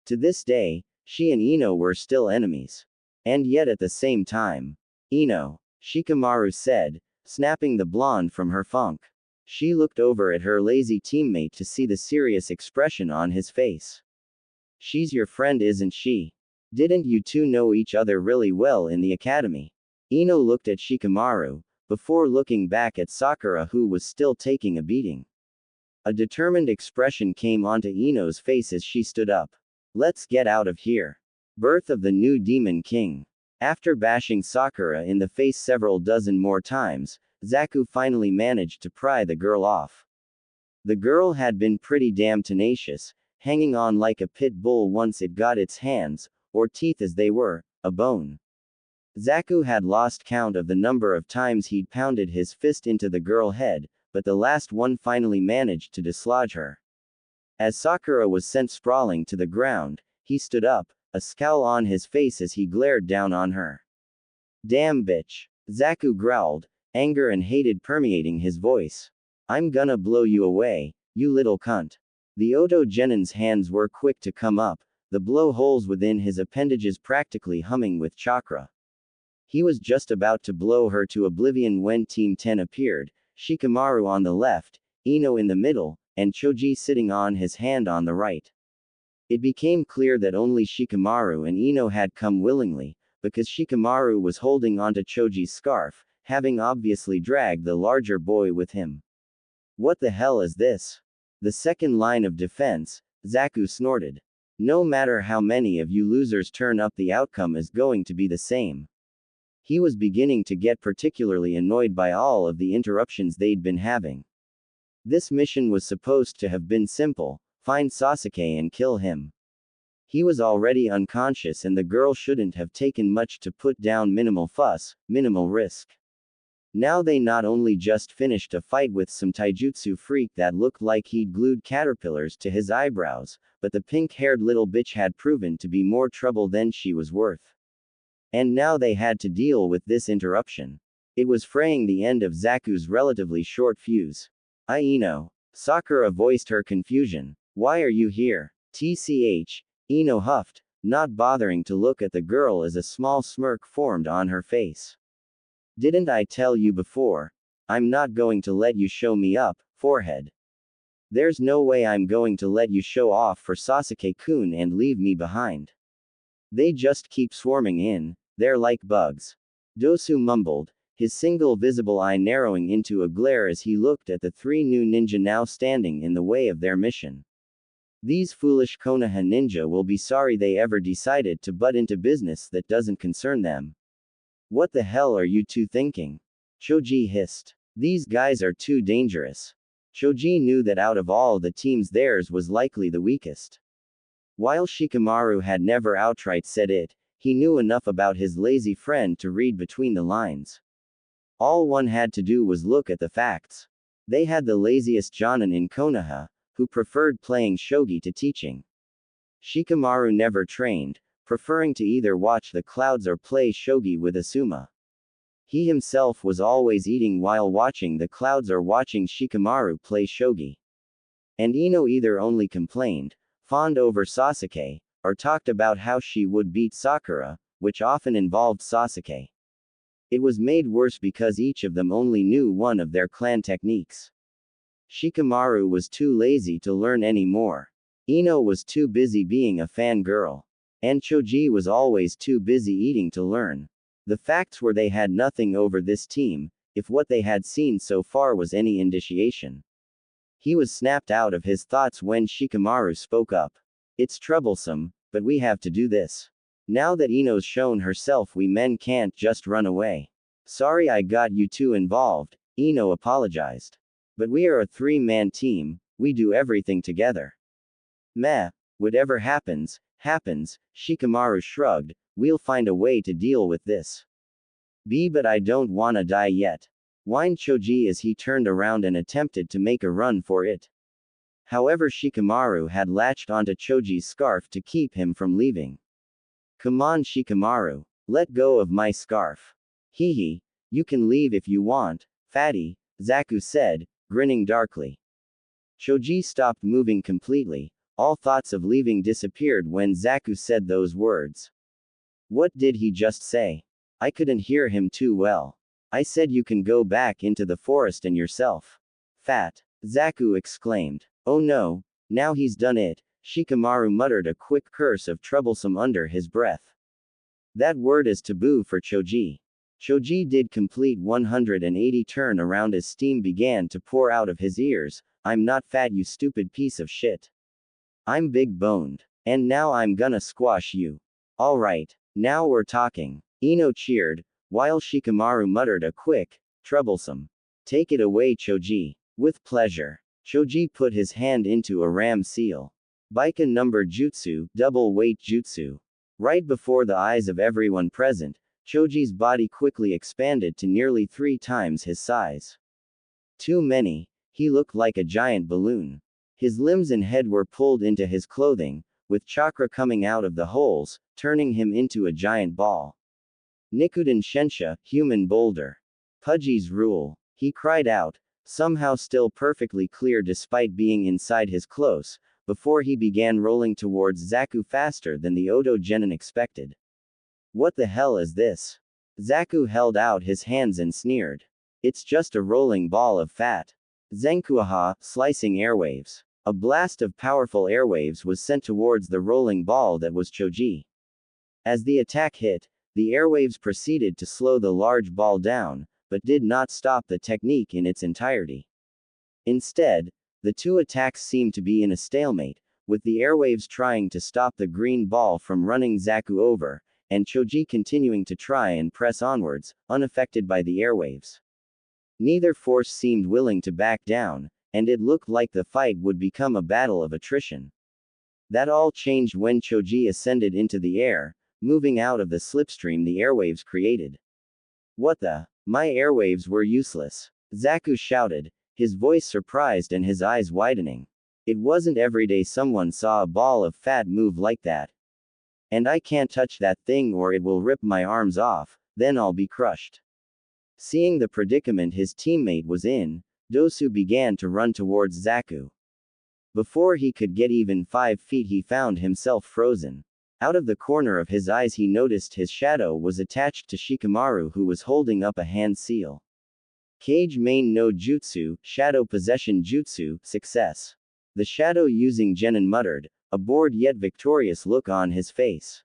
A: To this day, she and Ino were still enemies. And yet at the same time, Ino, Shikamaru said, snapping the blonde from her funk. She looked over at her lazy teammate to see the serious expression on his face. She's your friend, isn't she? Didn't you two know each other really well in the academy? Ino looked at Shikamaru, before looking back at Sakura, who was still taking a beating. A determined expression came onto Ino's face as she stood up. Let's get out of here. Birth of the new Demon King. After bashing Sakura in the face several dozen more times, Zaku finally managed to pry the girl off. The girl had been pretty damn tenacious, hanging on like a pit bull once it got its hands, or teeth as they were, a bone. Zaku had lost count of the number of times he'd pounded his fist into the girl's head, but the last one finally managed to dislodge her. As Sakura was sent sprawling to the ground, he stood up, a scowl on his face as he glared down on her. Damn bitch! Zaku growled, anger and hatred permeating his voice. I'm gonna blow you away, you little cunt. The Oto Genin's hands were quick to come up, the blow holes within his appendages practically humming with chakra. He was just about to blow her to oblivion when Team 10 appeared, Shikamaru on the left, Ino in the middle, and Choji sitting on his hand on the right. It became clear that only Shikamaru and Ino had come willingly, because Shikamaru was holding onto Choji's scarf, having obviously dragged the larger boy with him. What the hell is this? The second line of defense, Zaku snorted. No matter how many of you losers turn up, the outcome is going to be the same. He was beginning to get particularly annoyed by all of the interruptions they'd been having. This mission was supposed to have been simple: find Sasuke and kill him. He was already unconscious and the girl shouldn't have taken much to put down. Minimal fuss, minimal risk. Now they not only just finished a fight with some taijutsu freak that looked like he'd glued caterpillars to his eyebrows, but the pink-haired little bitch had proven to be more trouble than she was worth. And now they had to deal with this interruption. It was fraying the end of Zaku's relatively short fuse. Ino. Sakura voiced her confusion. Why are you here? TCH. Ino huffed, not bothering to look at the girl as a small smirk formed on her face. Didn't I tell you before? I'm not going to let you show me up, forehead. There's no way I'm going to let you show off for Sasuke-kun and leave me behind. They just keep swarming in, they're like bugs. Dosu mumbled, his single visible eye narrowing into a glare as he looked at the three new ninja now standing in the way of their mission. These foolish Konoha ninja will be sorry they ever decided to butt into business that doesn't concern them. What the hell are you two thinking? Choji hissed. These guys are too dangerous. Choji knew that out of all the teams theirs was likely the weakest. While Shikamaru had never outright said it, he knew enough about his lazy friend to read between the lines. All one had to do was look at the facts. They had the laziest jonin in Konoha, who preferred playing shogi to teaching. Shikamaru never trained, preferring to either watch the clouds or play shogi with Asuma. He himself was always eating while watching the clouds or watching Shikamaru play shogi. And Ino either only complained, fawned over Sasuke, or talked about how she would beat Sakura, which often involved Sasuke. It was made worse because each of them only knew one of their clan techniques. Shikamaru was too lazy to learn any more. Ino was too busy being a fangirl. And Choji was always too busy eating to learn. The facts were they had nothing over this team, if what they had seen so far was any indication. He was snapped out of his thoughts when Shikamaru spoke up. It's troublesome, but we have to do this. Now that Ino's shown herself, we men can't just run away. Sorry I got you two involved, Ino apologized. But we are a three-man team, we do everything together. Meh, whatever happens, Shikamaru shrugged, we'll find a way to deal with this. But I don't wanna die yet. Whined Choji as he turned around and attempted to make a run for it. However, Shikamaru had latched onto Choji's scarf to keep him from leaving. Come on Shikamaru, let go of my scarf. Hehe, you can leave if you want, fatty, Zaku said, grinning darkly. Choji stopped moving completely. All thoughts of leaving disappeared when Zaku said those words. What did he just say? I couldn't hear him too well. I said you can go back into the forest and yourself. Fat. Zaku exclaimed. Oh no, now he's done it. Shikamaru muttered a quick curse of troublesome under his breath. That word is taboo for Choji. Choji did complete 180 turn around as steam began to pour out of his ears. I'm not fat, you stupid piece of shit. I'm big boned. And now I'm gonna squash you. Alright, now we're talking. Ino cheered, while Shikamaru muttered a quick, troublesome. Take it away Choji. With pleasure. Choji put his hand into a ram seal. Baika number jutsu, double weight jutsu. Right before the eyes of everyone present, Choji's body quickly expanded to nearly 3 times his size. Too many, he looked like a giant balloon. His limbs and head were pulled into his clothing, with chakra coming out of the holes, turning him into a giant ball. Nikuden Shensha, human boulder. Pudgy's rule. He cried out, somehow still perfectly clear despite being inside his clothes, before he began rolling towards Zaku faster than the Oto Genin expected. What the hell is this? Zaku held out his hands and sneered. It's just a rolling ball of fat. Zenkuaha, slicing airwaves. A blast of powerful airwaves was sent towards the rolling ball that was Choji. As the attack hit, the airwaves proceeded to slow the large ball down, but did not stop the technique in its entirety. Instead, the two attacks seemed to be in a stalemate, with the airwaves trying to stop the green ball from running Zaku over, and Choji continuing to try and press onwards, unaffected by the airwaves. Neither force seemed willing to back down, and it looked like the fight would become a battle of attrition. That all changed when Choji ascended into the air, moving out of the slipstream the airwaves created. What the? My airwaves were useless. Zaku shouted, his voice surprised and his eyes widening. It wasn't every day someone saw a ball of fat move like that. And I can't touch that thing or it will rip my arms off, then I'll be crushed. Seeing the predicament his teammate was in, Dosu began to run towards Zaku. Before he could get even 5 feet he found himself frozen. Out of the corner of his eyes he noticed his shadow was attached to Shikamaru who was holding up a hand seal. Kage main no jutsu, shadow possession jutsu, success. The shadow using Genin muttered, a bored yet victorious look on his face.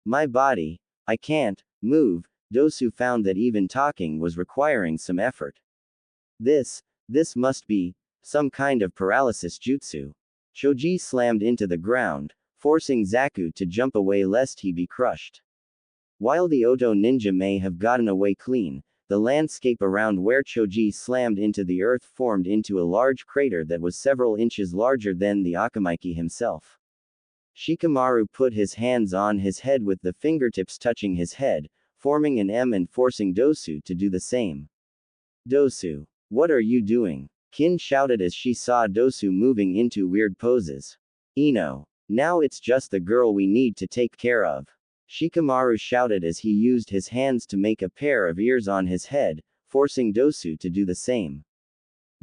A: My body, I can't move. Dosu found that even talking was requiring some effort. This must be some kind of paralysis jutsu. Choji slammed into the ground, forcing Zaku to jump away lest he be crushed. While the Oto ninja may have gotten away clean, the landscape around where Choji slammed into the earth formed into a large crater that was several inches larger than the Akamaiki himself. Shikamaru put his hands on his head with the fingertips touching his head, forming an M and forcing Dosu to do the same. Dosu, what are you doing? Kin shouted as she saw Dosu moving into weird poses. Ino, now it's just the girl we need to take care of. Shikamaru shouted as he used his hands to make a pair of ears on his head, forcing Dosu to do the same.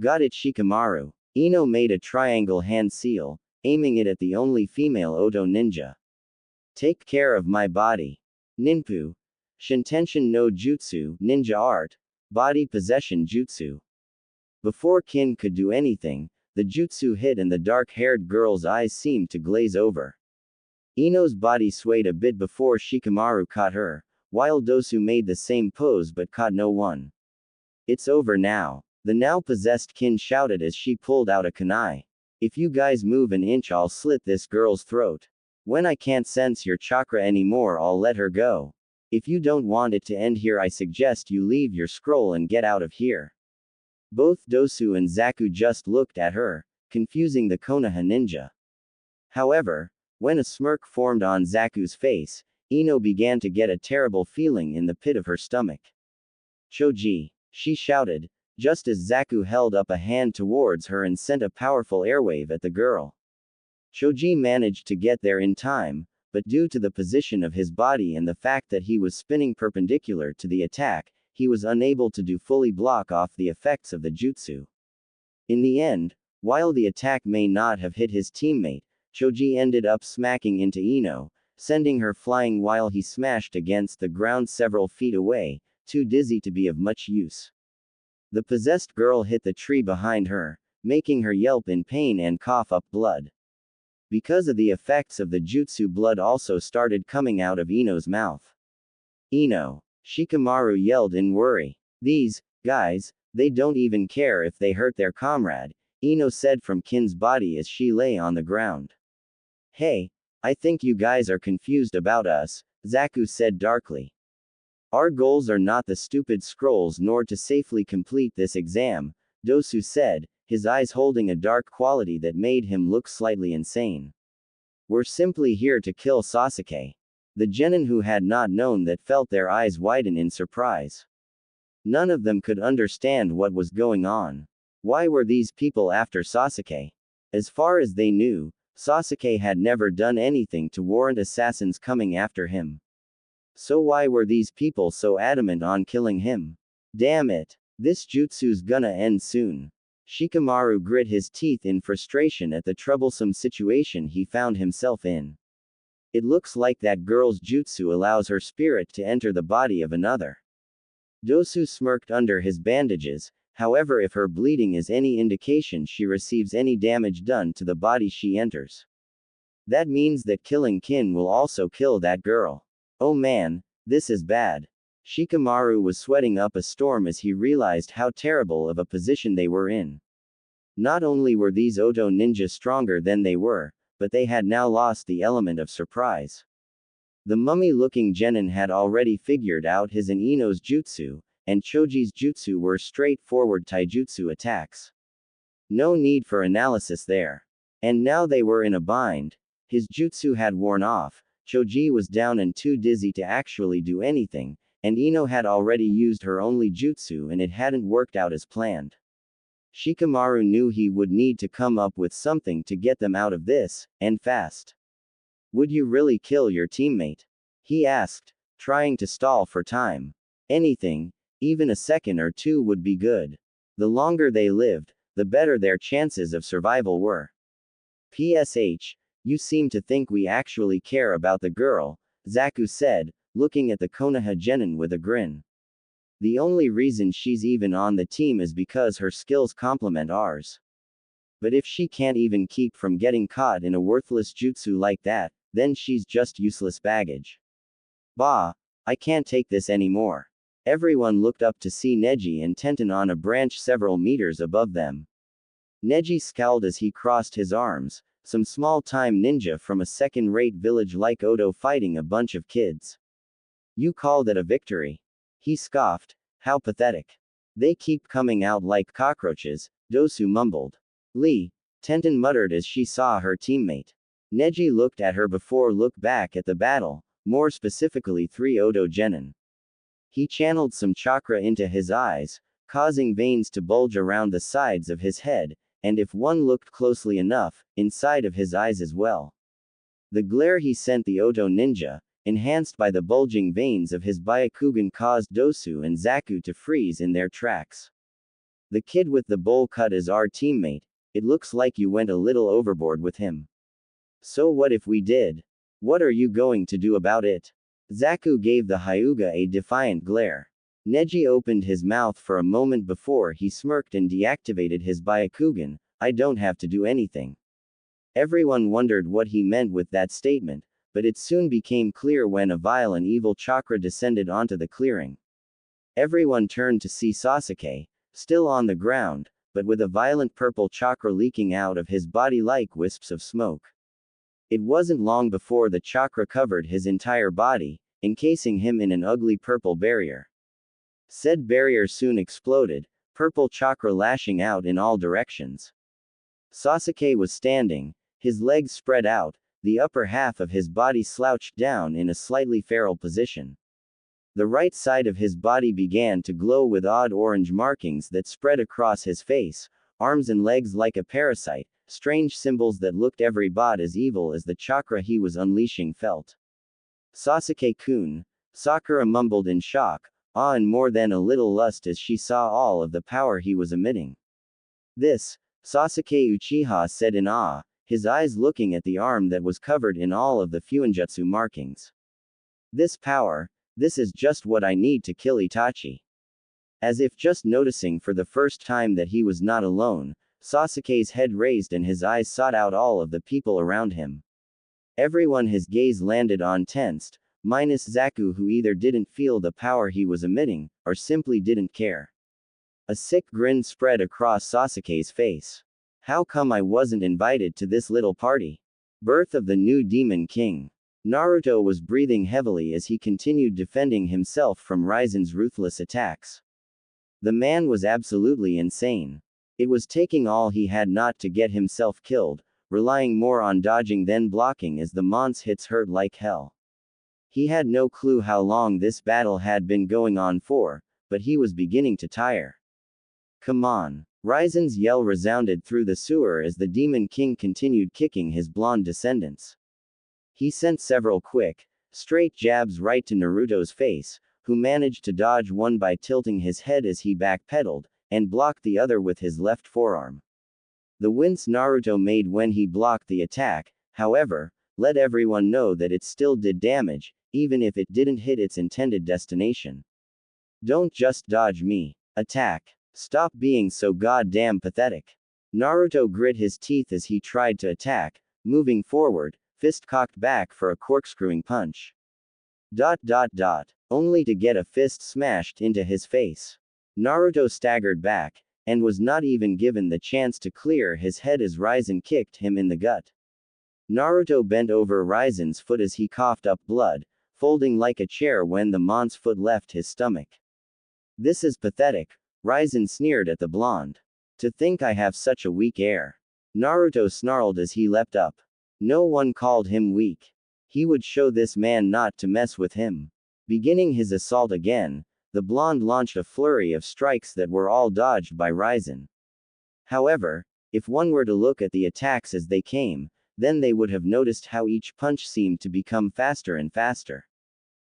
A: Got it, Shikamaru. Ino made a triangle hand seal, aiming it at the only female Oto ninja. Take care of my body. Ninpu. Shintenshin no Jutsu, ninja art, body possession jutsu. Before Kin could do anything, the jutsu hit and the dark-haired girl's eyes seemed to glaze over. Ino's body swayed a bit before Shikamaru caught her, while Dosu made the same pose but caught no one. It's over now. The now-possessed Kin shouted as she pulled out a kunai. If you guys move an inch I'll slit this girl's throat. When I can't sense your chakra anymore I'll let her go. If you don't want it to end here I suggest you leave your scroll and get out of here. Both Dosu and Zaku just looked at her, confusing the Konoha ninja. However, when a smirk formed on Zaku's face, Ino began to get a terrible feeling in the pit of her stomach. Choji, she shouted, just as Zaku held up a hand towards her and sent a powerful airwave at the girl. Choji managed to get there in time, but due to the position of his body and the fact that he was spinning perpendicular to the attack, he was unable to fully block off the effects of the jutsu. In the end, while the attack may not have hit his teammate, Choji ended up smacking into Ino, sending her flying while he smashed against the ground several feet away, too dizzy to be of much use. The possessed girl hit the tree behind her, making her yelp in pain and cough up blood. Because of the effects of the jutsu, blood also started coming out of Ino's mouth. Ino, Shikamaru yelled in worry. These guys, they don't even care if they hurt their comrade, Ino said from Kin's body as she lay on the ground. Hey, I think you guys are confused about us, Zaku said darkly. Our goals are not the stupid scrolls nor to safely complete this exam, Dosu said, his eyes holding a dark quality that made him look slightly insane. We're simply here to kill Sasuke. The genin who had not known that felt their eyes widen in surprise. None of them could understand what was going on. Why were these people after Sasuke? As far as they knew, Sasuke had never done anything to warrant assassins coming after him. So why were these people so adamant on killing him? Damn it. This jutsu's gonna end soon. Shikamaru grit his teeth in frustration at the troublesome situation he found himself in. It looks like that girl's jutsu allows her spirit to enter the body of another. Dosu smirked under his bandages, however if her bleeding is any indication she receives any damage done to the body she enters. That means that killing Kin will also kill that girl. Oh man, this is bad. Shikamaru was sweating up a storm as he realized how terrible of a position they were in. Not only were these Oto ninjas stronger than they were, but they had now lost the element of surprise. The mummy-looking genin had already figured out his and Ino's jutsu, and Choji's jutsu were straightforward taijutsu attacks. No need for analysis there. And now they were in a bind. His jutsu had worn off, Choji was down and too dizzy to actually do anything, and Ino had already used her only jutsu and it hadn't worked out as planned. Shikamaru knew he would need to come up with something to get them out of this, and fast. Would you really kill your teammate? He asked, trying to stall for time. Anything, even a second or two would be good. The longer they lived, the better their chances of survival were. PSH, you seem to think we actually care about the girl, Zaku said, looking at the Konoha genin with a grin. The only reason she's even on the team is because her skills complement ours. But if she can't even keep from getting caught in a worthless jutsu like that, then she's just useless baggage. Bah, I can't take this anymore. Everyone looked up to see Neji and Tenten on a branch several meters above them. Neji scowled as he crossed his arms, some small-time ninja from a second-rate village like Odo fighting a bunch of kids. You call that a victory? He scoffed, how pathetic. They keep coming out like cockroaches, Dosu mumbled. Lee, Tenten muttered as she saw her teammate. Neji looked at her before look back at the battle, more specifically 3 Odo genin. He channeled some chakra into his eyes, causing veins to bulge around the sides of his head, and if one looked closely enough, inside of his eyes as well. The glare he sent the Odo ninja, enhanced by the bulging veins of his Byakugan, caused Dosu and Zaku to freeze in their tracks. The kid with the bowl cut is our teammate, it looks like you went a little overboard with him. So what if we did? What are you going to do about it? Zaku gave the Hyuga a defiant glare. Neji opened his mouth for a moment before he smirked and deactivated his Byakugan, I don't have to do anything. Everyone wondered what he meant with that statement, but it soon became clear when a vile and evil chakra descended onto the clearing. Everyone turned to see Sasuke, still on the ground, but with a violent purple chakra leaking out of his body like wisps of smoke. It wasn't long before the chakra covered his entire body, encasing him in an ugly purple barrier. Said barrier soon exploded, purple chakra lashing out in all directions. Sasuke was standing, his legs spread out, the upper half of his body slouched down in a slightly feral position. The right side of his body began to glow with odd orange markings that spread across his face, arms and legs like a parasite, strange symbols that looked every bit as evil as the chakra he was unleashing felt. Sasuke-kun, Sakura mumbled in shock, awe and more than a little lust as she saw all of the power he was emitting. This, Sasuke Uchiha said in awe, his eyes looking at the arm that was covered in all of the Fuinjutsu markings. This power, this is just what I need to kill Itachi. As if just noticing for the first time that he was not alone, Sasuke's head raised and his eyes sought out all of the people around him. Everyone his gaze landed on tensed, minus Zaku who either didn't feel the power he was emitting, or simply didn't care. A sick grin spread across Sasuke's face. How come I wasn't invited to this little party? Birth of the new Demon King. Naruto was breathing heavily as he continued defending himself from Raizen's ruthless attacks. The man was absolutely insane. It was taking all he had not to get himself killed, relying more on dodging than blocking as the Mons hits hurt like hell. He had no clue how long this battle had been going on for, but he was beginning to tire. Come on. Raizen's yell resounded through the sewer as the Demon King continued kicking his blonde descendants. He sent several quick, straight jabs right to Naruto's face, who managed to dodge one by tilting his head as he backpedaled, and blocked the other with his left forearm. The wince Naruto made when he blocked the attack, however, let everyone know that it still did damage, even if it didn't hit its intended destination. Don't just dodge me. Attack. Stop being so goddamn pathetic. Naruto grit his teeth as he tried to attack, moving forward, fist cocked back for a corkscrewing punch. Only to get a fist smashed into his face. Naruto staggered back, and was not even given the chance to clear his head as Raizen kicked him in the gut. Naruto bent over Raizen's foot as he coughed up blood, folding like a chair when the mon's foot left his stomach. This is pathetic, Raizen sneered at the blonde. To think I have such a weak air. Naruto snarled as he leapt up. No one called him weak. He would show this man not to mess with him. Beginning his assault again, the blonde launched a flurry of strikes that were all dodged by Raizen. However, if one were to look at the attacks as they came, then they would have noticed how each punch seemed to become faster and faster.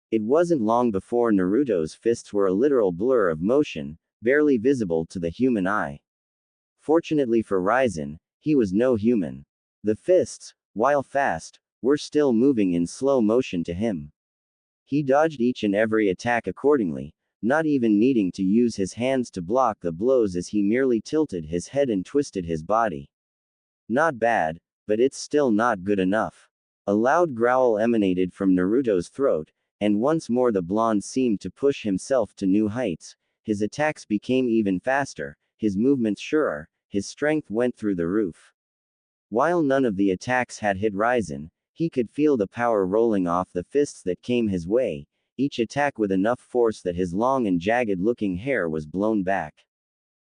A: It wasn't long before Naruto's fists were a literal blur of motion, barely visible to the human eye. Fortunately for Raizen, he was no human. The fists, while fast, were still moving in slow motion to him. He dodged each and every attack accordingly, not even needing to use his hands to block the blows as he merely tilted his head and twisted his body. Not bad, but it's still not good enough. A loud growl emanated from Naruto's throat, and once more the blonde seemed to push himself to new heights. His attacks became even faster, his movements surer, his strength went through the roof. While none of the attacks had hit Raizen, he could feel the power rolling off the fists that came his way, each attack with enough force that his long and jagged-looking hair was blown back.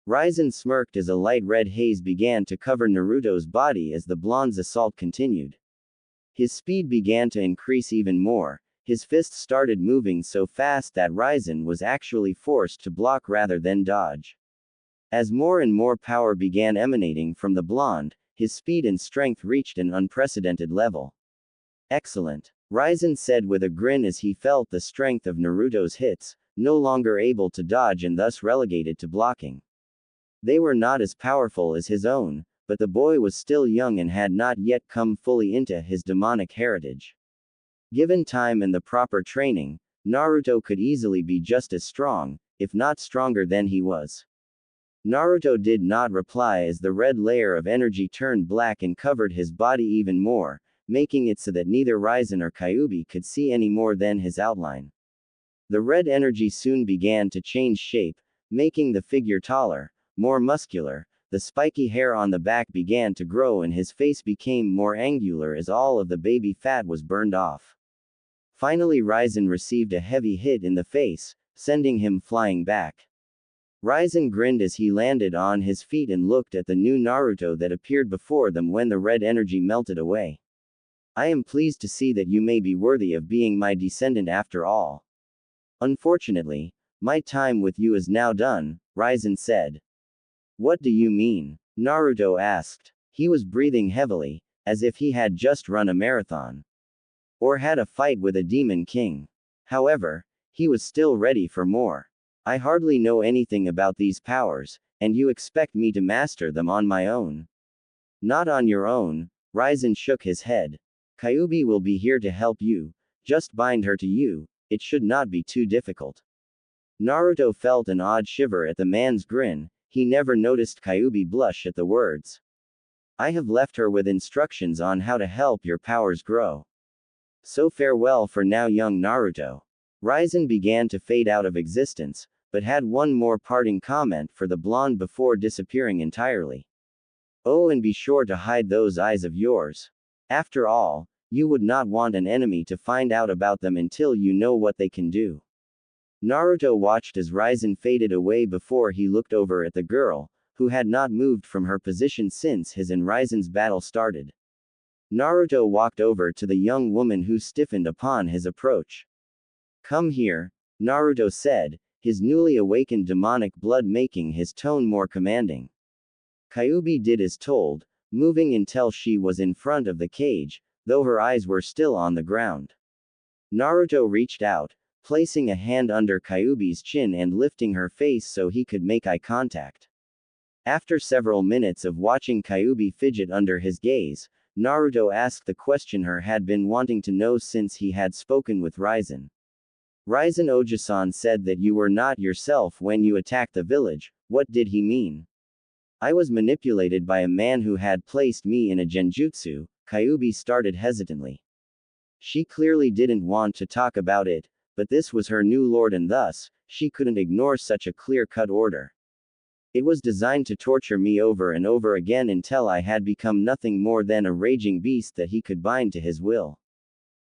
A: Raizen smirked as a light red haze began to cover Naruto's body as the blonde's assault continued. His speed began to increase even more, his fists started moving so fast that Raizen was actually forced to block rather than dodge. As more and more power began emanating from the blonde, his speed and strength reached an unprecedented level. Excellent, Raizen said with a grin as he felt the strength of Naruto's hits, no longer able to dodge and thus relegated to blocking. They were not as powerful as his own, but the boy was still young and had not yet come fully into his demonic heritage. Given time and the proper training, Naruto could easily be just as strong, if not stronger than he was. Naruto did not reply as the red layer of energy turned black and covered his body even more, making it so that neither Raizen or Kyuubi could see any more than his outline. The red energy soon began to change shape, making the figure taller, more muscular, the spiky hair on the back began to grow and his face became more angular as all of the baby fat was burned off. Finally Raizen received a heavy hit in the face, sending him flying back. Raizen grinned as he landed on his feet and looked at the new Naruto that appeared before them when the red energy melted away. I am pleased to see that you may be worthy of being my descendant after all. Unfortunately, my time with you is now done, Raizen said. What do you mean? Naruto asked. He was breathing heavily, as if he had just run a marathon. Or had a fight with a demon king. However, he was still ready for more. I hardly know anything about these powers, and you expect me to master them on my own. Not on your own, Raizen shook his head. Kyuubi will be here to help you, just bind her to you, it should not be too difficult. Naruto felt an odd shiver at the man's grin, he never noticed Kyuubi blush at the words. I have left her with instructions on how to help your powers grow. So farewell for now young Naruto. Raizen began to fade out of existence, but had one more parting comment for the blonde before disappearing entirely. Oh, and be sure to hide those eyes of yours. After all, you would not want an enemy to find out about them until you know what they can do. Naruto watched as Raizen faded away before he looked over at the girl, who had not moved from her position since his and Raizen's battle started. Naruto walked over to the young woman who stiffened upon his approach. Come here, Naruto said, his newly awakened demonic blood making his tone more commanding. Kyuubi did as told, moving until she was in front of the cage, though her eyes were still on the ground. Naruto reached out, placing a hand under Kyuubi's chin and lifting her face so he could make eye contact. After several minutes of watching Kyuubi fidget under his gaze, Naruto asked the question he had been wanting to know since he had spoken with Raizen. Raizen Ojisan said that you were not yourself when you attacked the village, what did he mean? I was manipulated by a man who had placed me in a genjutsu, Kyuubi started hesitantly. She clearly didn't want to talk about it, but this was her new lord and thus, she couldn't ignore such a clear-cut order. It was designed to torture me over and over again until I had become nothing more than a raging beast that he could bind to his will.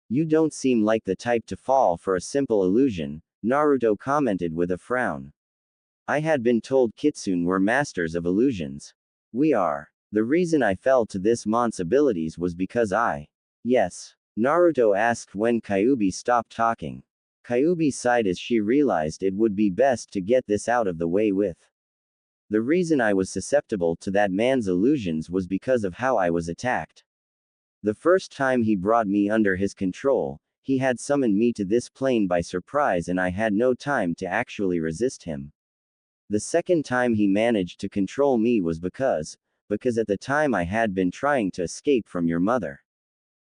A: You don't seem like the type to fall for a simple illusion, Naruto commented with a frown. I had been told Kitsune were masters of illusions. We are. The reason I fell to this mon's abilities was because I. Yes. Naruto asked when Kyuubi stopped talking. Kyuubi sighed as she realized it would be best to get this out of the way with. The reason I was susceptible to that man's illusions was because of how I was attacked. The first time he brought me under his control, he had summoned me to this plane by surprise and I had no time to actually resist him. The second time he managed to control me was because at the time I had been trying to escape from your mother.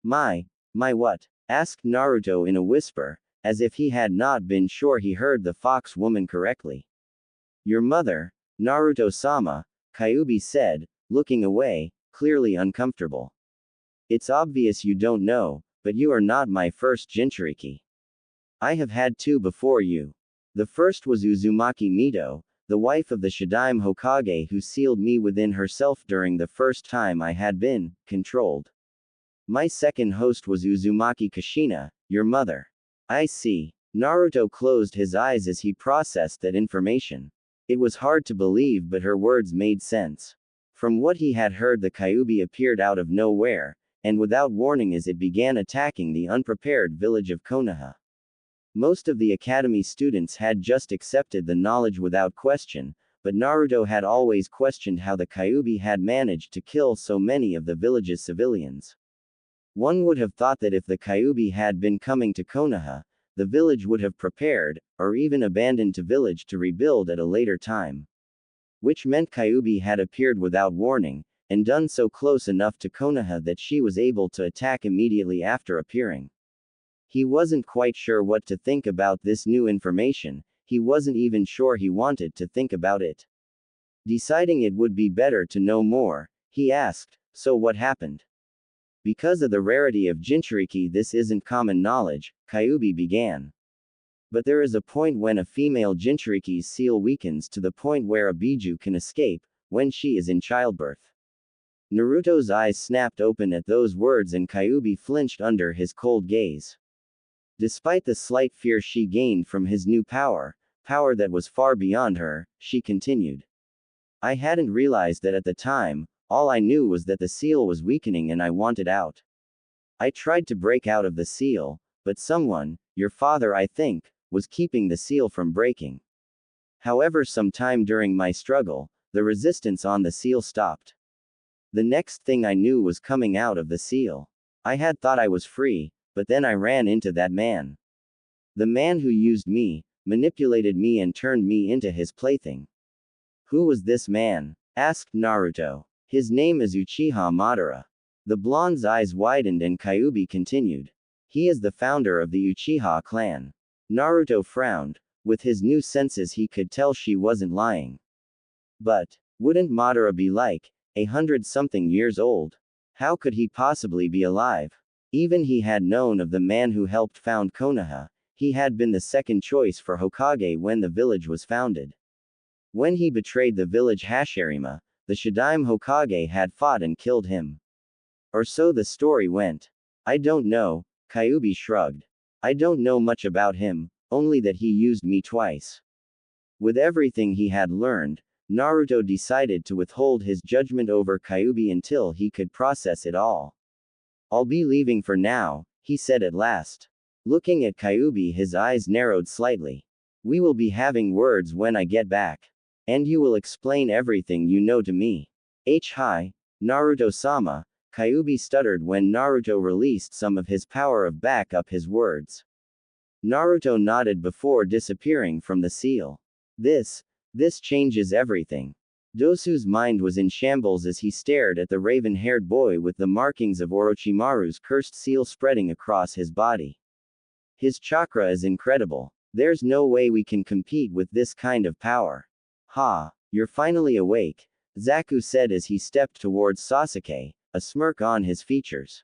A: My what? Asked Naruto in a whisper, as if he had not been sure he heard the fox woman correctly. Your mother, Naruto-sama, Kyuubi said, looking away, clearly uncomfortable. It's obvious you don't know, but you are not my first Jinchuriki. I have had two before you. The first was Uzumaki Mito, the wife of the Shadaime Hokage who sealed me within herself during the first time I had been controlled. My second host was Uzumaki Kushina, your mother. I see. Naruto closed his eyes as he processed that information. It was hard to believe, but her words made sense. From what he had heard, the Kyuubi appeared out of nowhere, and without warning as it began attacking the unprepared village of Konoha. Most of the academy students had just accepted the knowledge without question, but Naruto had always questioned how the Kyuubi had managed to kill so many of the village's civilians. One would have thought that if the Kyuubi had been coming to Konoha, the village would have prepared, or even abandoned the village to rebuild at a later time. Which meant Kyuubi had appeared without warning, and done so close enough to Konoha that she was able to attack immediately after appearing. He wasn't quite sure what to think about this new information, he wasn't even sure he wanted to think about it. Deciding it would be better to know more, he asked, so what happened? Because of the rarity of Jinchuriki, this isn't common knowledge, Kyuubi began. But there is a point when a female Jinchuriki's seal weakens to the point where a Biju can escape, when she is in childbirth. Naruto's eyes snapped open at those words and Kyuubi flinched under his cold gaze. Despite the slight fear she gained from his new power that was far beyond her, she continued. I hadn't realized that at the time, all I knew was that the seal was weakening and I wanted out. I tried to break out of the seal, but someone, your father I think, was keeping the seal from breaking. However, sometime during my struggle, the resistance on the seal stopped. The next thing I knew was coming out of the seal. I had thought I was free, but then I ran into that man. The man who used me, manipulated me and turned me into his plaything. Who was this man? Asked Naruto. His name is Uchiha Madara. The blonde's eyes widened and Kyuubi continued. He is the founder of the Uchiha clan. Naruto frowned. With his new senses he could tell she wasn't lying. But, wouldn't Madara be like 100-something years old? How could he possibly be alive? Even he had known of the man who helped found Konoha. He had been the second choice for Hokage when the village was founded. When he betrayed the village Hashirama, the Shadaime Hokage had fought and killed him. Or so the story went. I don't know, Kyuubi shrugged. I don't know much about him, only that he used me twice. With everything he had learned, Naruto decided to withhold his judgment over Kyuubi until he could process it all. I'll be leaving for now, he said at last. Looking at Kyuubi, his eyes narrowed slightly. We will be having words when I get back. And you will explain everything you know to me. Hi, Naruto-sama, Kyuubi stuttered when Naruto released some of his power of back up his words. Naruto nodded before disappearing from the seal. This changes everything. Dosu's mind was in shambles as he stared at the raven-haired boy with the markings of Orochimaru's cursed seal spreading across his body. His chakra is incredible. There's no way we can compete with this kind of power. Ha, you're finally awake, Zaku said as he stepped towards Sasuke, a smirk on his features.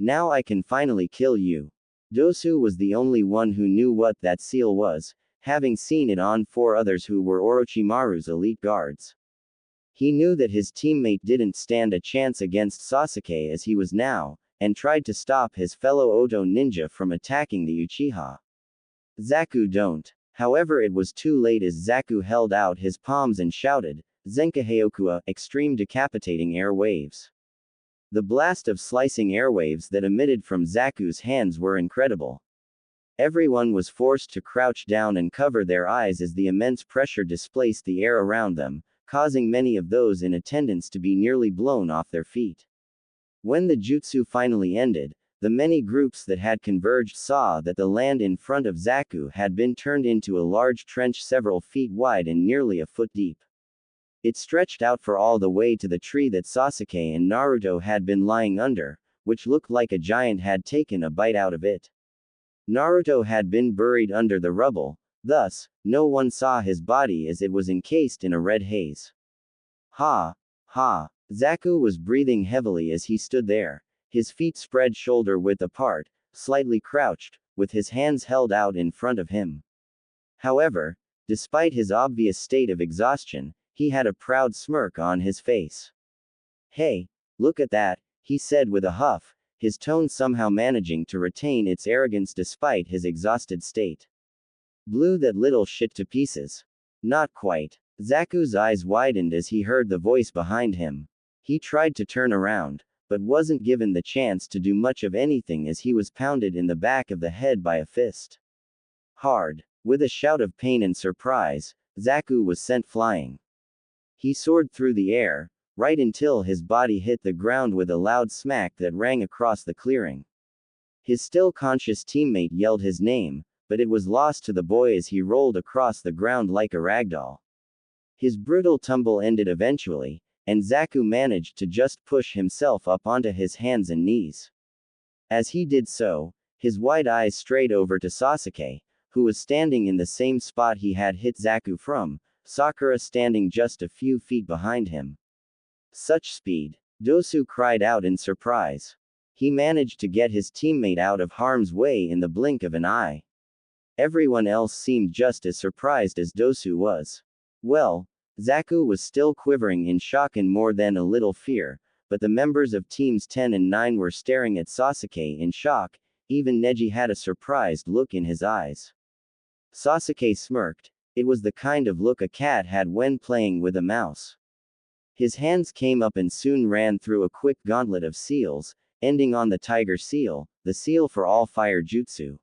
A: Now I can finally kill you. Dosu was the only one who knew what that seal was, having seen it on 4 others who were Orochimaru's elite guards. He knew that his teammate didn't stand a chance against Sasuke as he was now, and tried to stop his fellow Oto ninja from attacking the Uchiha. Zaku don't. However, it was too late as Zaku held out his palms and shouted, Zenkaheokua, extreme decapitating air waves. The blast of slicing airwaves that emitted from Zaku's hands were incredible. Everyone was forced to crouch down and cover their eyes as the immense pressure displaced the air around them, causing many of those in attendance to be nearly blown off their feet. When the jutsu finally ended, the many groups that had converged saw that the land in front of Zaku had been turned into a large trench several feet wide and nearly a foot deep. It stretched out for all the way to the tree that Sasuke and Naruto had been lying under, which looked like a giant had taken a bite out of it. Naruto had been buried under the rubble, thus, no one saw his body as it was encased in a red haze. Ha! Ha! Zaku was breathing heavily as he stood there, his feet spread shoulder-width apart, slightly crouched, with his hands held out in front of him. However, despite his obvious state of exhaustion, he had a proud smirk on his face. Hey, look at that, he said with a huff, his tone somehow managing to retain its arrogance despite his exhausted state. Blew that little shit to pieces. Not quite. Zaku's eyes widened as he heard the voice behind him. He tried to turn around, but wasn't given the chance to do much of anything as he was pounded in the back of the head by a fist. Hard. With a shout of pain and surprise, Zaku was sent flying. He soared through the air, right until his body hit the ground with a loud smack that rang across the clearing. His still conscious teammate yelled his name, but it was lost to the boy as he rolled across the ground like a ragdoll. His brutal tumble ended eventually, and Zaku managed to just push himself up onto his hands and knees. As he did so, his wide eyes strayed over to Sasuke, who was standing in the same spot he had hit Zaku from, Sakura standing just a few feet behind him. Such speed! Dosu cried out in surprise. He managed to get his teammate out of harm's way in the blink of an eye. Everyone else seemed just as surprised as Dosu was. Well, Zaku was still quivering in shock and more than a little fear, but the members of teams 10 and 9 were staring at Sasuke in shock, even Neji had a surprised look in his eyes. Sasuke smirked. It was the kind of look a cat had when playing with a mouse. His hands came up and soon ran through a quick gauntlet of seals, ending on the Tiger Seal, the seal for all fire jutsu.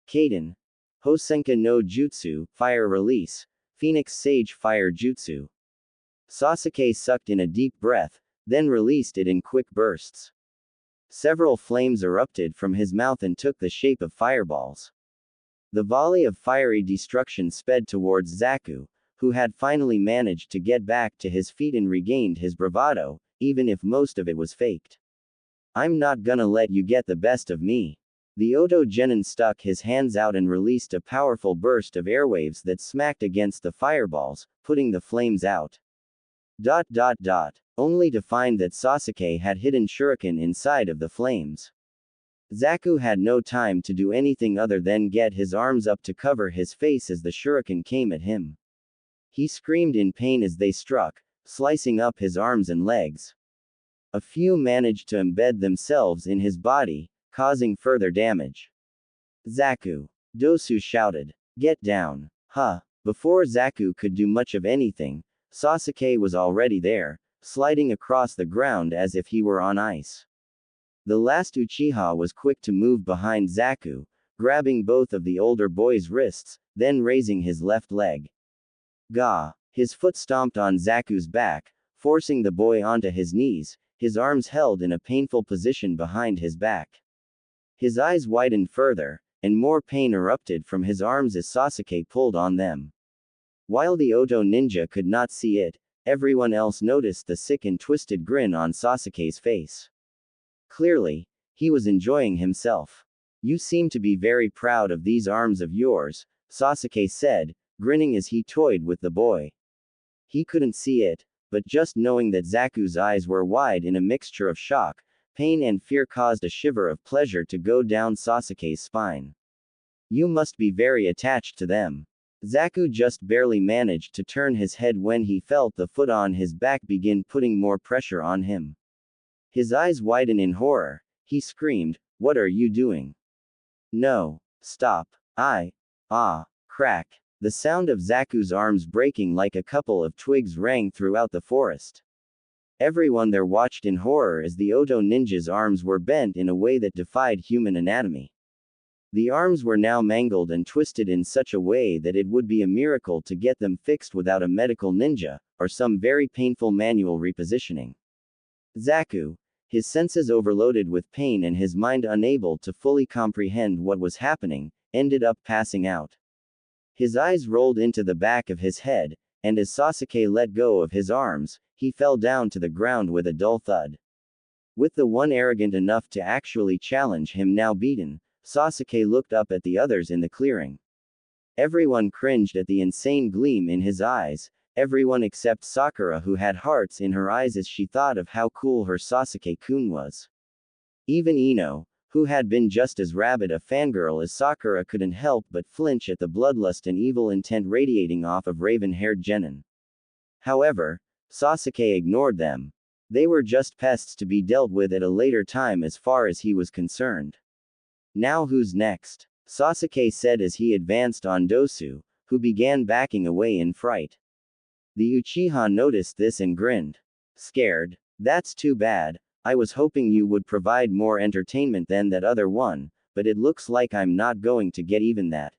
A: Kaden. Hosenka no Jutsu, Fire Release, Phoenix Sage Fire Jutsu. Sasuke sucked in a deep breath, then released it in quick bursts. Several flames erupted from his mouth and took the shape of fireballs. The volley of fiery destruction sped towards Zaku, who had finally managed to get back to his feet and regained his bravado, even if most of it was faked. I'm not gonna let you get the best of me. The Oto Genin stuck his hands out and released a powerful burst of airwaves that smacked against the fireballs, putting the flames out. Only to find that Sasuke had hidden shuriken inside of the flames. Zaku had no time to do anything other than get his arms up to cover his face as the shuriken came at him. He screamed in pain as they struck, slicing up his arms and legs. A few managed to embed themselves in his body, causing further damage. Zaku! Dosu shouted. Get down. Huh. Before Zaku could do much of anything, Sasuke was already there, sliding across the ground as if he were on ice. The last Uchiha was quick to move behind Zaku, grabbing both of the older boy's wrists, then raising his left leg. Gah! His foot stomped on Zaku's back, forcing the boy onto his knees, his arms held in a painful position behind his back. His eyes widened further, and more pain erupted from his arms as Sasuke pulled on them. While the Oto ninja could not see it, everyone else noticed the sick and twisted grin on Sasuke's face. Clearly, he was enjoying himself. You seem to be very proud of these arms of yours, Sasuke said, grinning as he toyed with the boy. He couldn't see it, but just knowing that Zaku's eyes were wide in a mixture of shock, pain and fear caused a shiver of pleasure to go down Sasuke's spine. You must be very attached to them. Zaku just barely managed to turn his head when he felt the foot on his back begin putting more pressure on him. His eyes widened in horror. He screamed, "What are you doing? No. Stop. Crack. The sound of Zaku's arms breaking like a couple of twigs rang throughout the forest. Everyone there watched in horror as the Oto ninja's arms were bent in a way that defied human anatomy. The arms were now mangled and twisted in such a way that it would be a miracle to get them fixed without a medical ninja, or some very painful manual repositioning. Zaku, his senses overloaded with pain and his mind unable to fully comprehend what was happening, ended up passing out. His eyes rolled into the back of his head, and as Sasuke let go of his arms, he fell down to the ground with a dull thud. With the one arrogant enough to actually challenge him now beaten, Sasuke looked up at the others in the clearing. Everyone cringed at the insane gleam in his eyes, everyone except Sakura, who had hearts in her eyes as she thought of how cool her Sasuke-kun was. Even Ino, who had been just as rabid a fangirl as Sakura, couldn't help but flinch at the bloodlust and evil intent radiating off of raven-haired genin. However, Sasuke ignored them. They were just pests to be dealt with at a later time as far as he was concerned. Now who's next? Sasuke said as he advanced on Dosu, who began backing away in fright. The Uchiha noticed this and grinned. Scared? That's too bad. I was hoping you would provide more entertainment than that other one, but it looks like I'm not going to get even that.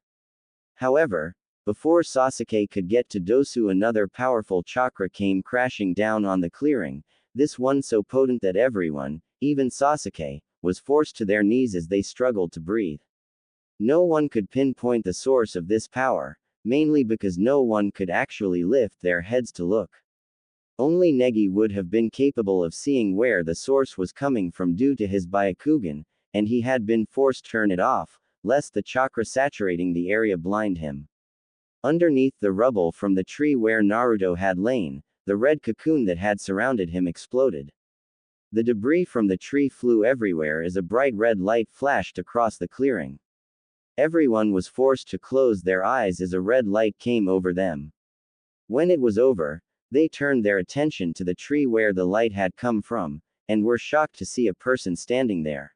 A: However, before Sasuke could get to Dosu, another powerful chakra came crashing down on the clearing, this one so potent that everyone, even Sasuke, was forced to their knees as they struggled to breathe. No one could pinpoint the source of this power, mainly because no one could actually lift their heads to look. Only Negi would have been capable of seeing where the source was coming from due to his Byakugan, and he had been forced to turn it off, lest the chakra saturating the area blind him. Underneath the rubble from the tree where Naruto had lain, the red cocoon that had surrounded him exploded. The debris from the tree flew everywhere as a bright red light flashed across the clearing. Everyone was forced to close their eyes as a red light came over them. When it was over, they turned their attention to the tree where the light had come from, and were shocked to see a person standing there.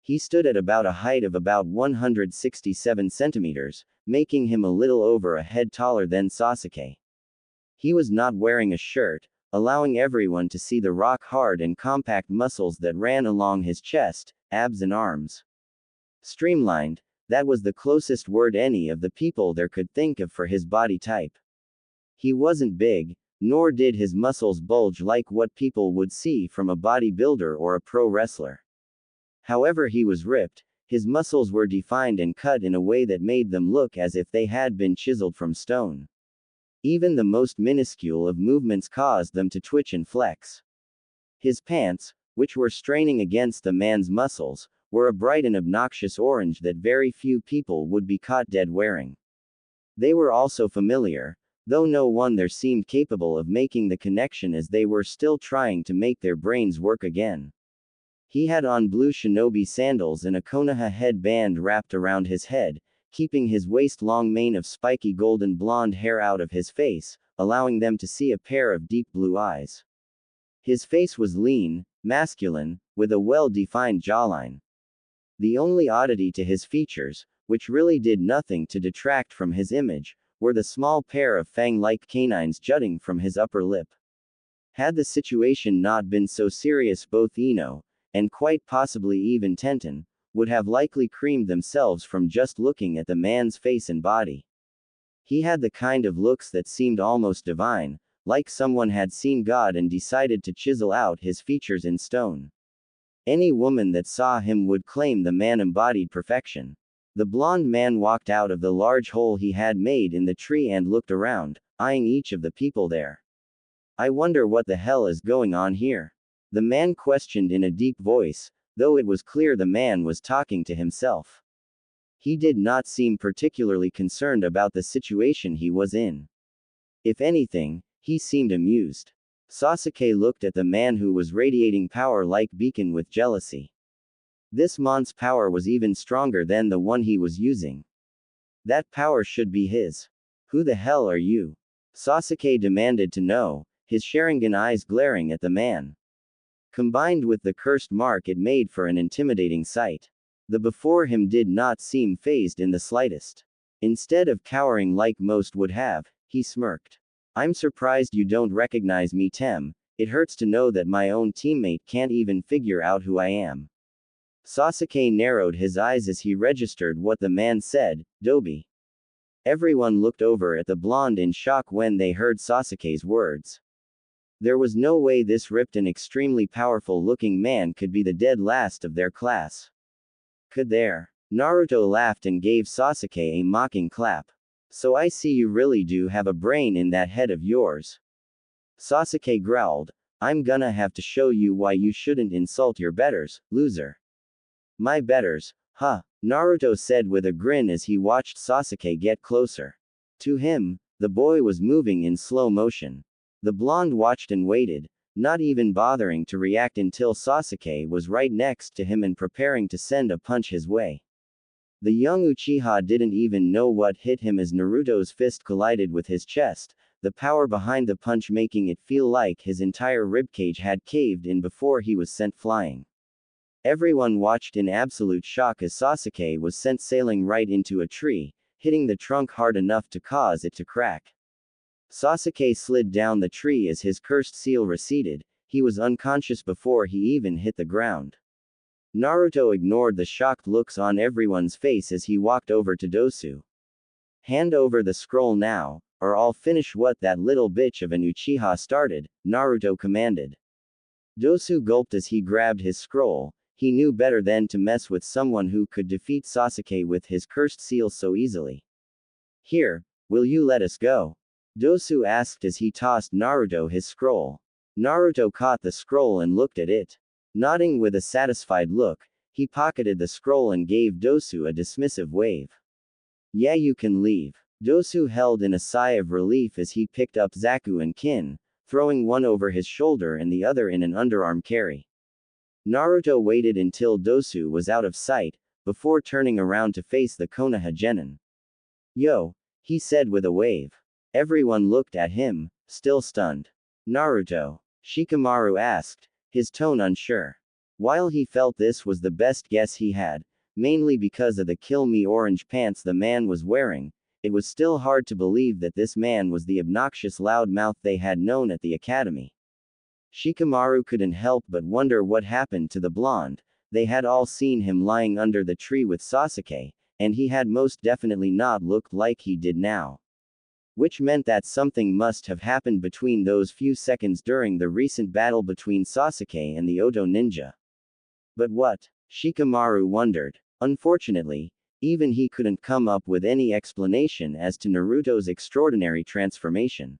A: He stood at about a height of about 167 centimeters, making him a little over a head taller than Sasuke. He was not wearing a shirt, allowing everyone to see the rock-hard and compact muscles that ran along his chest, abs and arms. Streamlined, that was the closest word any of the people there could think of for his body type. He wasn't big, nor did his muscles bulge like what people would see from a bodybuilder or a pro wrestler. However, he was ripped, his muscles were defined and cut in a way that made them look as if they had been chiseled from stone. Even the most minuscule of movements caused them to twitch and flex. His pants, which were straining against the man's muscles, were a bright and obnoxious orange that very few people would be caught dead wearing. They were also familiar, though no one there seemed capable of making the connection as they were still trying to make their brains work again. He had on blue shinobi sandals and a Konoha headband wrapped around his head, keeping his waist-long mane of spiky golden blonde hair out of his face, allowing them to see a pair of deep blue eyes. His face was lean, masculine, with a well-defined jawline. The only oddity to his features, which really did nothing to detract from his image, were the small pair of fang-like canines jutting from his upper lip. Had the situation not been so serious, both Ino, and quite possibly even Tenten, would have likely creamed themselves from just looking at the man's face and body. He had the kind of looks that seemed almost divine, like someone had seen God and decided to chisel out his features in stone. Any woman that saw him would claim the man embodied perfection. The blonde man walked out of the large hole he had made in the tree and looked around, eyeing each of the people there. I wonder what the hell is going on here? The man questioned in a deep voice, though it was clear the man was talking to himself. He did not seem particularly concerned about the situation he was in. If anything, he seemed amused. Sasuke looked at the man who was radiating power like beacon with jealousy. This man's power was even stronger than the one he was using. That power should be his. Who the hell are you? Sasuke demanded to know, his Sharingan eyes glaring at the man. Combined with the cursed mark, it made for an intimidating sight. The before him did not seem fazed in the slightest. Instead of cowering like most would have, he smirked. I'm surprised you don't recognize me, Tem. It hurts to know that my own teammate can't even figure out who I am. Sasuke narrowed his eyes as he registered what the man said, Dobi. Everyone looked over at the blonde in shock when they heard Sasuke's words. There was no way this ripped and extremely powerful-looking man could be the dead last of their class. Could there? Naruto laughed and gave Sasuke a mocking clap. So I see you really do have a brain in that head of yours. Sasuke growled, I'm gonna have to show you why you shouldn't insult your betters, loser. My betters, huh? Naruto said with a grin as he watched Sasuke get closer. To him, the boy was moving in slow motion. The blonde watched and waited, not even bothering to react until Sasuke was right next to him and preparing to send a punch his way. The young Uchiha didn't even know what hit him as Naruto's fist collided with his chest, the power behind the punch making it feel like his entire ribcage had caved in before he was sent flying. Everyone watched in absolute shock as Sasuke was sent sailing right into a tree, hitting the trunk hard enough to cause it to crack. Sasuke slid down the tree as his cursed seal receded. He was unconscious before he even hit the ground. Naruto ignored the shocked looks on everyone's face as he walked over to Dosu. Hand over the scroll now, or I'll finish what that little bitch of an Uchiha started, Naruto commanded. Dosu gulped as he grabbed his scroll. He knew better than to mess with someone who could defeat Sasuke with his cursed seal so easily. Here, will you let us go? Dosu asked as he tossed Naruto his scroll. Naruto caught the scroll and looked at it. Nodding with a satisfied look, he pocketed the scroll and gave Dosu a dismissive wave. Yeah, you can leave. Dosu held in a sigh of relief as he picked up Zaku and Kin, throwing one over his shoulder and the other in an underarm carry. Naruto waited until Dosu was out of sight, before turning around to face the Konoha genin. Yo, he said with a wave. Everyone looked at him, still stunned. Naruto? Shikamaru asked, his tone unsure. While he felt this was the best guess he had, mainly because of the kill me orange pants the man was wearing, it was still hard to believe that this man was the obnoxious loudmouth they had known at the academy. Shikamaru couldn't help but wonder what happened to the blonde. They had all seen him lying under the tree with Sasuke, and he had most definitely not looked like he did now. Which meant that something must have happened between those few seconds during the recent battle between Sasuke and the Oto ninja. But what? Shikamaru wondered. Unfortunately, even he couldn't come up with any explanation as to Naruto's extraordinary transformation.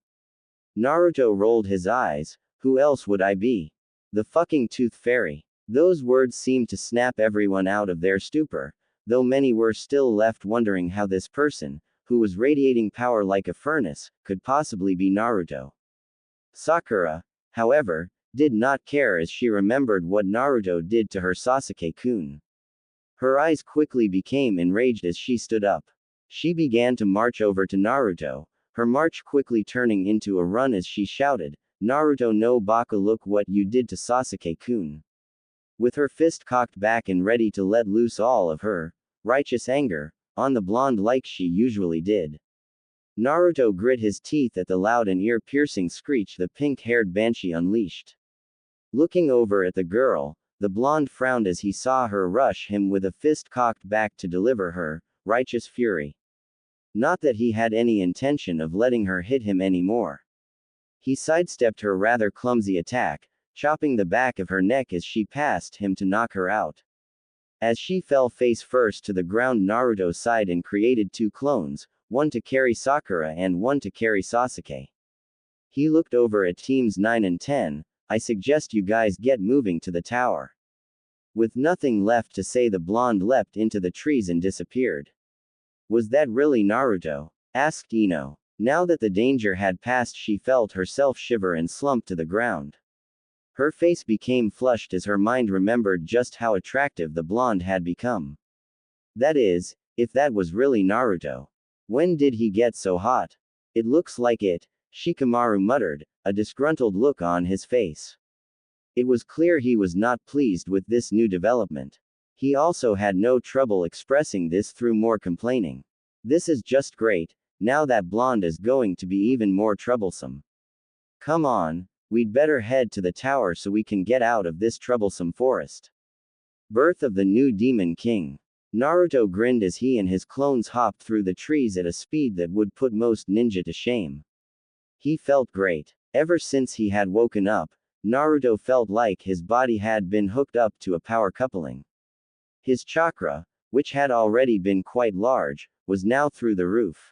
A: Naruto rolled his eyes. Who else would I be? The fucking Tooth Fairy. Those words seemed to snap everyone out of their stupor, though many were still left wondering how this person, who was radiating power like a furnace, could possibly be Naruto. Sakura, however, did not care as she remembered what Naruto did to her Sasuke-kun. Her eyes quickly became enraged as she stood up. She began to march over to Naruto, her march quickly turning into a run as she shouted, Naruto no baka, look what you did to Sasuke-kun. With her fist cocked back and ready to let loose all of her righteous anger on the blonde like she usually did. Naruto grit his teeth at the loud and ear-piercing screech the pink-haired banshee unleashed. Looking over at the girl, the blonde frowned as he saw her rush him with a fist cocked back to deliver her righteous fury. Not that he had any intention of letting her hit him anymore. He sidestepped her rather clumsy attack, chopping the back of her neck as she passed him to knock her out. As she fell face first to the ground, Naruto sighed and created two clones, one to carry Sakura and one to carry Sasuke. He looked over at teams 9 and 10, I suggest you guys get moving to the tower. With nothing left to say, the blonde leapt into the trees and disappeared. Was that really Naruto? Asked Ino. Now that the danger had passed, she felt herself shiver and slump to the ground. Her face became flushed as her mind remembered just how attractive the blonde had become. That is, if that was really Naruto. When did he get so hot? It looks like it, Shikamaru muttered, a disgruntled look on his face. It was clear he was not pleased with this new development. He also had no trouble expressing this through more complaining. This is just great, now that blonde is going to be even more troublesome. Come on, we'd better head to the tower so we can get out of this troublesome forest. Birth of the new Demon King. Naruto grinned as he and his clones hopped through the trees at a speed that would put most ninja to shame. He felt great. Ever since he had woken up, Naruto felt like his body had been hooked up to a power coupling. His chakra, which had already been quite large, was now through the roof.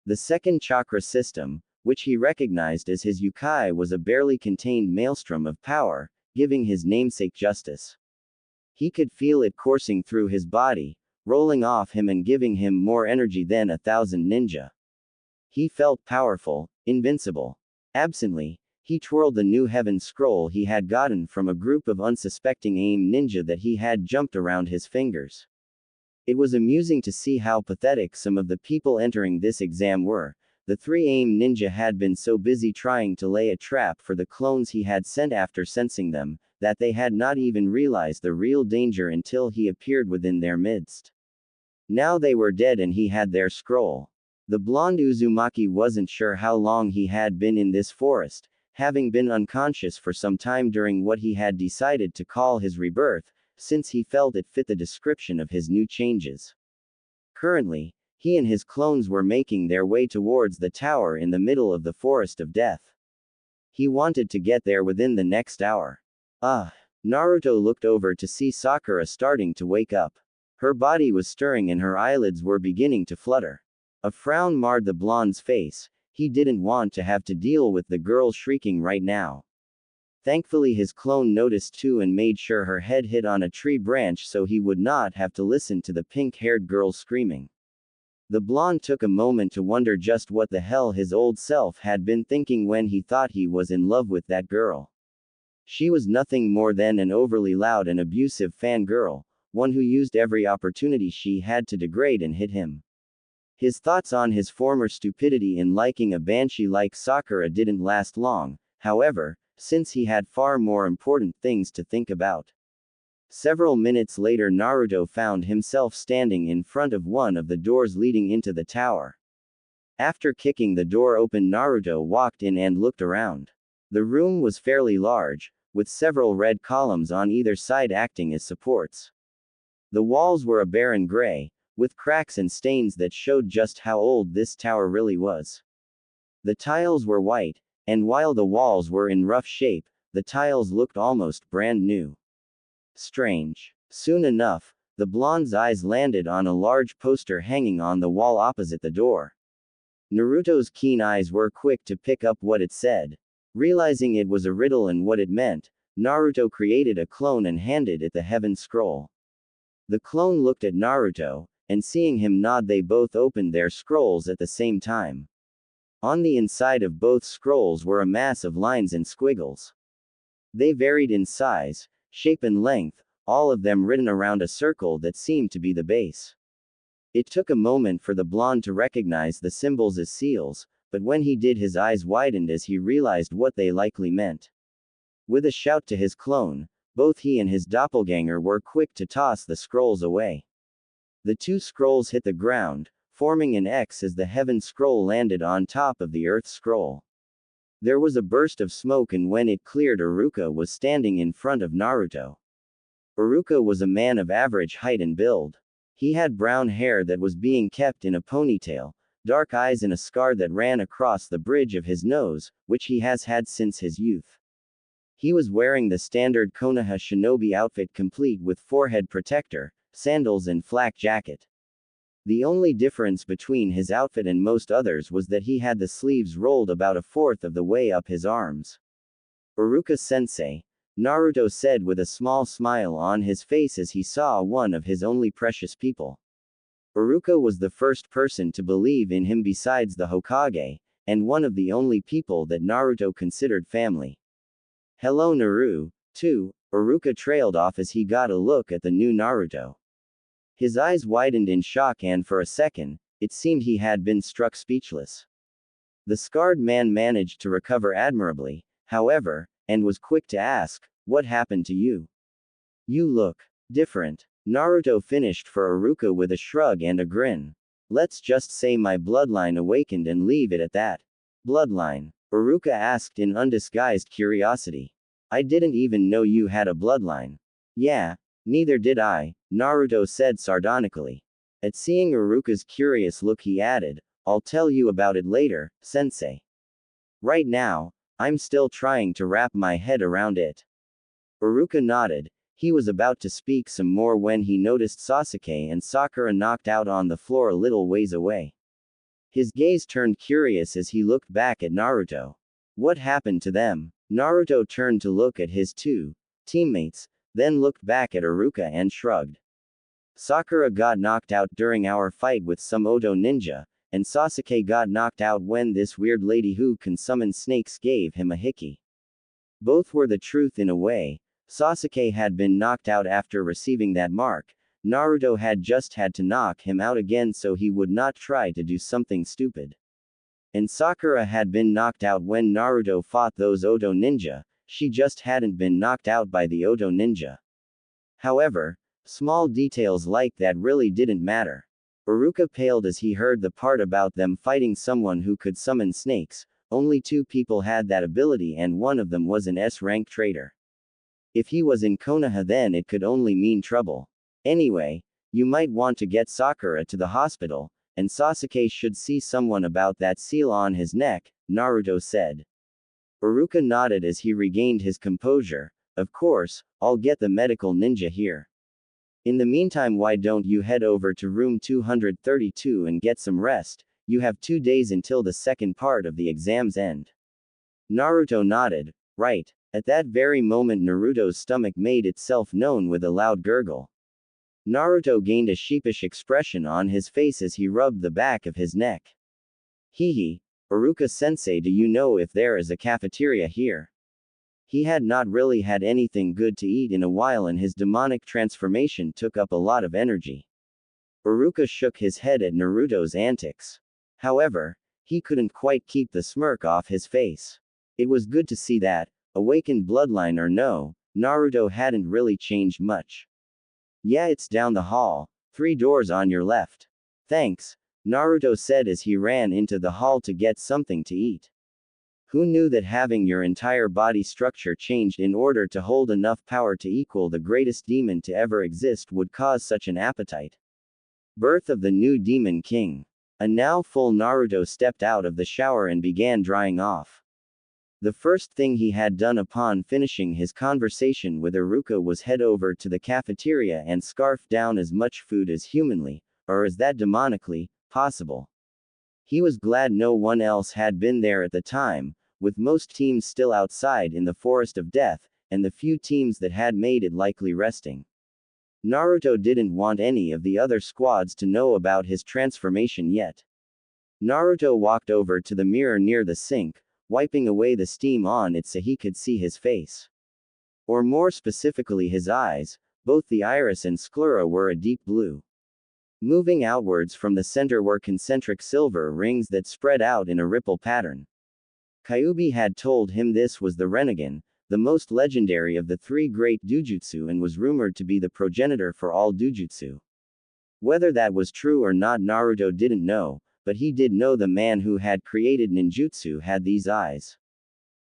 A: The second chakra system, which he recognized as his Yukai, was a barely contained maelstrom of power, giving his namesake justice. He could feel it coursing through his body, rolling off him and giving him more energy than 1,000 ninja. He felt powerful, invincible. Absently, he twirled the new heaven scroll he had gotten from a group of unsuspecting AIM ninja that he had jumped around his fingers. It was amusing to see how pathetic some of the people entering this exam were. The 3 AIM ninja had been so busy trying to lay a trap for the clones he had sent after sensing them, that they had not even realized the real danger until he appeared within their midst. Now they were dead and he had their scroll. The blonde Uzumaki wasn't sure how long he had been in this forest, having been unconscious for some time during what he had decided to call his rebirth, since he felt it fit the description of his new changes. Currently, he and his clones were making their way towards the tower in the middle of the forest of death. He wanted to get there within the next hour. Naruto looked over to see Sakura starting to wake up. Her body was stirring and her eyelids were beginning to flutter. A frown marred the blonde's face. He didn't want to have to deal with the girl shrieking right now. Thankfully his clone noticed too and made sure her head hit on a tree branch so he would not have to listen to the pink-haired girl screaming. The blonde took a moment to wonder just what the hell his old self had been thinking when he thought he was in love with that girl. She was nothing more than an overly loud and abusive fangirl, one who used every opportunity she had to degrade and hit him. His thoughts on his former stupidity in liking a banshee like Sakura didn't last long, however, since he had far more important things to think about. Several minutes later Naruto found himself standing in front of one of the doors leading into the tower. After kicking the door open, Naruto walked in and looked around. The room was fairly large, with several red columns on either side acting as supports. The walls were a barren gray, with cracks and stains that showed just how old this tower really was. The tiles were white, and while the walls were in rough shape, the tiles looked almost brand new. Strange. Soon enough, the blonde's eyes landed on a large poster hanging on the wall opposite the door. Naruto's keen eyes were quick to pick up what it said. Realizing it was a riddle and what it meant, Naruto created a clone and handed it the heaven scroll. The clone looked at Naruto, and seeing him nod, they both opened their scrolls at the same time. On the inside of both scrolls were a mass of lines and squiggles. They varied in size, shape and length, all of them written around a circle that seemed to be the base. It took a moment for the blonde to recognize the symbols as seals, but when he did his eyes widened as he realized what they likely meant. With a shout to his clone, both he and his doppelganger were quick to toss the scrolls away. The 2 scrolls hit the ground, forming an X as the heaven scroll landed on top of the earth scroll. There was a burst of smoke, and when it cleared, Iruka was standing in front of Naruto. Iruka was a man of average height and build. He had brown hair that was being kept in a ponytail, dark eyes and a scar that ran across the bridge of his nose, which he has had since his youth. He was wearing the standard Konoha shinobi outfit complete with forehead protector, sandals and flak jacket. The only difference between his outfit and most others was that he had the sleeves rolled about a fourth of the way up his arms. Iruka-sensei, Naruto said with a small smile on his face as he saw one of his only precious people. Iruka was the first person to believe in him besides the Hokage, and one of the only people that Naruto considered family. Hello Naru, too, Iruka trailed off as he got a look at the new Naruto. His eyes widened in shock and for a second, It seemed he had been struck speechless. The scarred man managed to recover admirably, however, and was quick to ask, "What happened to you? You look different." Naruto finished for Iruka with a shrug and a grin. "Let's just say my bloodline awakened and leave it at that." "Bloodline?" Iruka asked in undisguised curiosity. "I didn't even know you had a bloodline." "Yeah, neither did I," Naruto said sardonically. At seeing Iruka's curious look he added, "I'll tell you about it later, sensei. Right now, I'm still trying to wrap my head around it." Iruka nodded. He was about to speak some more when he noticed Sasuke and Sakura knocked out on the floor a little ways away. His gaze turned curious as he looked back at Naruto. What happened to them? Naruto turned to look at his two teammates, then looked back at Iruka and shrugged. "Sakura got knocked out during our fight with some Odo ninja, and Sasuke got knocked out when this weird lady who can summon snakes gave him a hickey. Both were the truth in a way. Sasuke had been knocked out after receiving that mark. Naruto had just had to knock him out again so he would not try to do something stupid. And Sakura had been knocked out when Naruto fought those Odo ninja, she just hadn't been knocked out by the Odo ninja. However, small details like that really didn't matter." Iruka paled as he heard the part about them fighting someone who could summon snakes. Only 2 people had that ability and one of them was an S-rank traitor. If he was in Konoha then it could only mean trouble. "Anyway, you might want to get Sakura to the hospital, and Sasuke should see someone about that seal on his neck," Naruto said. Iruka nodded as he regained his composure. "Of course, I'll get the medical ninja here. In the meantime, why don't you head over to room 232 and get some rest? You have 2 days until the second part of the exam's end." Naruto nodded. "Right." At that very moment Naruto's stomach made itself known with a loud gurgle. Naruto gained a sheepish expression on his face as he rubbed the back of his neck. "Hehe. Iruka-sensei, do you know if there is a cafeteria here?" He had not really had anything good to eat in a while and his demonic transformation took up a lot of energy. Iruka shook his head at Naruto's antics. However, he couldn't quite keep the smirk off his face. It was good to see that, awakened bloodline or no, Naruto hadn't really changed much. "Yeah, it's down the hall, 3 doors on your left." "Thanks," Naruto said as he ran into the hall to get something to eat. Who knew that having your entire body structure changed in order to hold enough power to equal the greatest demon to ever exist would cause such an appetite? Birth of the new demon king. A now full Naruto stepped out of the shower and began drying off. The first thing he had done upon finishing his conversation with Iruka was head over to the cafeteria and scarf down as much food as humanly, or as that demonically, possible. He was glad no one else had been there at the time, with most teams still outside in the forest of death, and the few teams that had made it likely resting. Naruto didn't want any of the other squads to know about his transformation yet. Naruto walked over to the mirror near the sink, wiping away the steam on it so he could see his face. Or more specifically his eyes, both the iris and sclera were a deep blue. Moving outwards from the center were concentric silver rings that spread out in a ripple pattern. Kyuubi had told him this was the Rinnegan, the most legendary of the 3 great Dujutsu and was rumored to be the progenitor for all Dujutsu. Whether that was true or not Naruto didn't know, but he did know the man who had created ninjutsu had these eyes.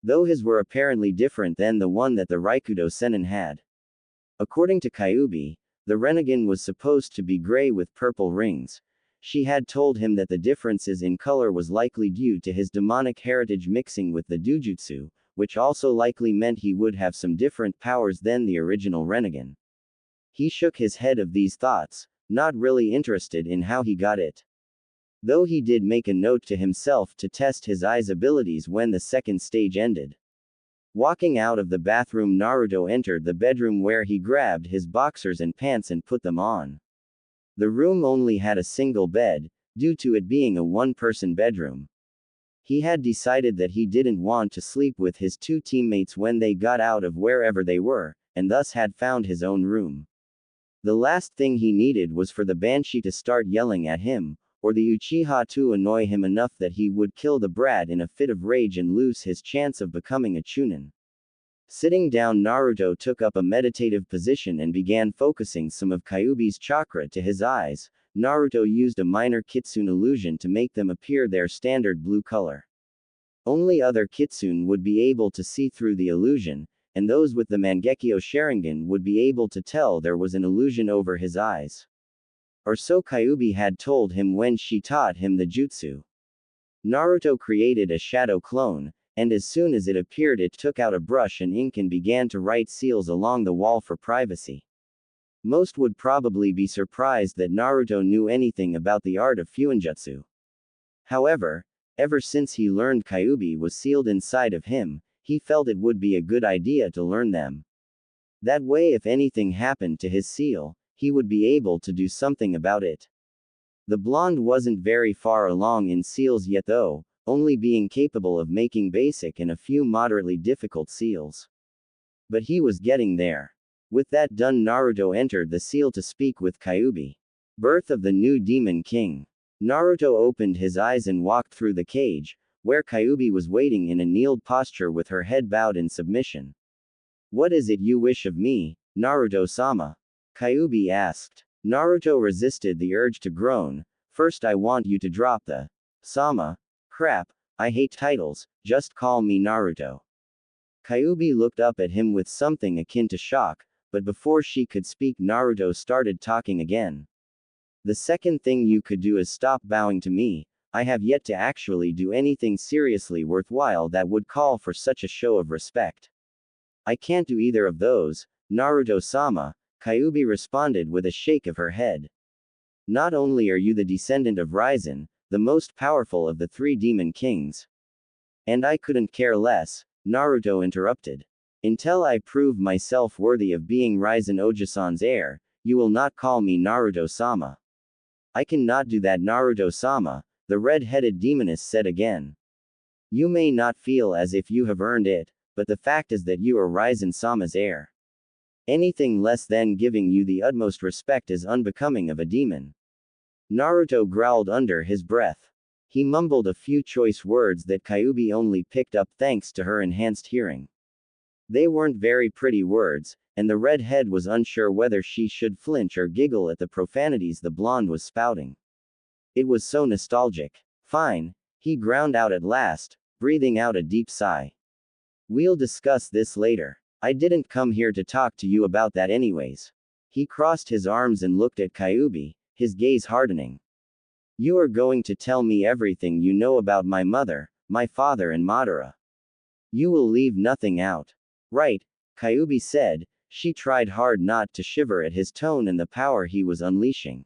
A: Though his were apparently different than the one that the Raikudo Sennin had. According to Kyuubi, the Rinnegan was supposed to be gray with purple rings. She had told him that the differences in color was likely due to his demonic heritage mixing with the Dujutsu, which also likely meant he would have some different powers than the original Rinnegan. He shook his head of these thoughts, not really interested in how he got it. Though he did make a note to himself to test his eye's abilities when the second stage ended. Walking out of the bathroom, Naruto entered the bedroom where he grabbed his boxers and pants and put them on. The room only had a single bed, due to it being a one-person bedroom. He had decided that he didn't want to sleep with his 2 teammates when they got out of wherever they were, and thus had found his own room. The last thing he needed was for the Banshee to start yelling at him, or the Uchiha to annoy him enough that he would kill the brat in a fit of rage and lose his chance of becoming a Chunin. Sitting down, Naruto took up a meditative position and began focusing some of Kyuubi's chakra to his eyes. Naruto used a minor kitsune illusion to make them appear their standard blue color. Only other kitsune would be able to see through the illusion, and those with the Mangekyo Sharingan would be able to tell there was an illusion over his eyes. Or so Kyuubi had told him when she taught him the jutsu. Naruto created a shadow clone, and as soon as it appeared it took out a brush and ink and began to write seals along the wall for privacy. Most would probably be surprised that Naruto knew anything about the art of fuinjutsu. However, ever since he learned Kyuubi was sealed inside of him, he felt it would be a good idea to learn them. That way, if anything happened to his seal, he would be able to do something about it. The blonde wasn't very far along in seals yet though, only being capable of making basic and a few moderately difficult seals. But he was getting there. With that done, Naruto entered the seal to speak with Kyuubi. Birth of the new Demon King. Naruto opened his eyes and walked through the cage, where Kyuubi was waiting in a kneeled posture with her head bowed in submission. What is it you wish of me, Naruto-sama? Kyuubi asked. Naruto resisted the urge to groan. First, I want you to drop the sama. Crap, I hate titles, just call me Naruto. Kyuubi looked up at him with something akin to shock, but before she could speak, Naruto started talking again. The second thing you could do is stop bowing to me. I have yet to actually do anything seriously worthwhile that would call for such a show of respect. I can't do either of those, Naruto-sama, Kyuubi responded with a shake of her head. Not only are you the descendant of Raizen, the most powerful of the three demon kings. And I couldn't care less, Naruto interrupted. Until I prove myself worthy of being Raizen Ojisan's heir, you will not call me Naruto-sama. I cannot do that, Naruto-sama, the red-headed demoness said again. You may not feel as if you have earned it, but the fact is that you are Raizen-sama's heir. Anything less than giving you the utmost respect is unbecoming of a demon. Naruto growled under his breath. He mumbled a few choice words that Kyuubi only picked up thanks to her enhanced hearing. They weren't very pretty words, and the redhead was unsure whether she should flinch or giggle at the profanities the blonde was spouting. It was so nostalgic. Fine, he ground out at last, breathing out a deep sigh. We'll discuss this later. I didn't come here to talk to you about that anyways. He crossed his arms and looked at Kyuubi, his gaze hardening. You are going to tell me everything you know about my mother, my father and Madara. You will leave nothing out. Right, Kyuubi said. She tried hard not to shiver at his tone and the power he was unleashing.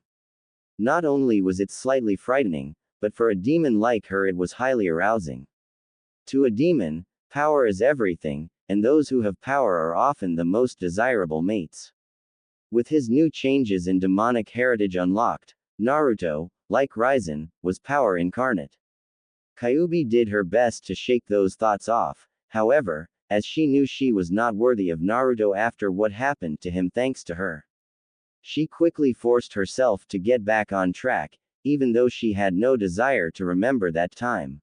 A: Not only was it slightly frightening, but for a demon like her it was highly arousing. To a demon, power is everything, and those who have power are often the most desirable mates. With his new changes in demonic heritage unlocked, Naruto, like Raizen, was power incarnate. Kyuubi did her best to shake those thoughts off, however, as she knew she was not worthy of Naruto after what happened to him thanks to her. She quickly forced herself to get back on track, even though she had no desire to remember that time.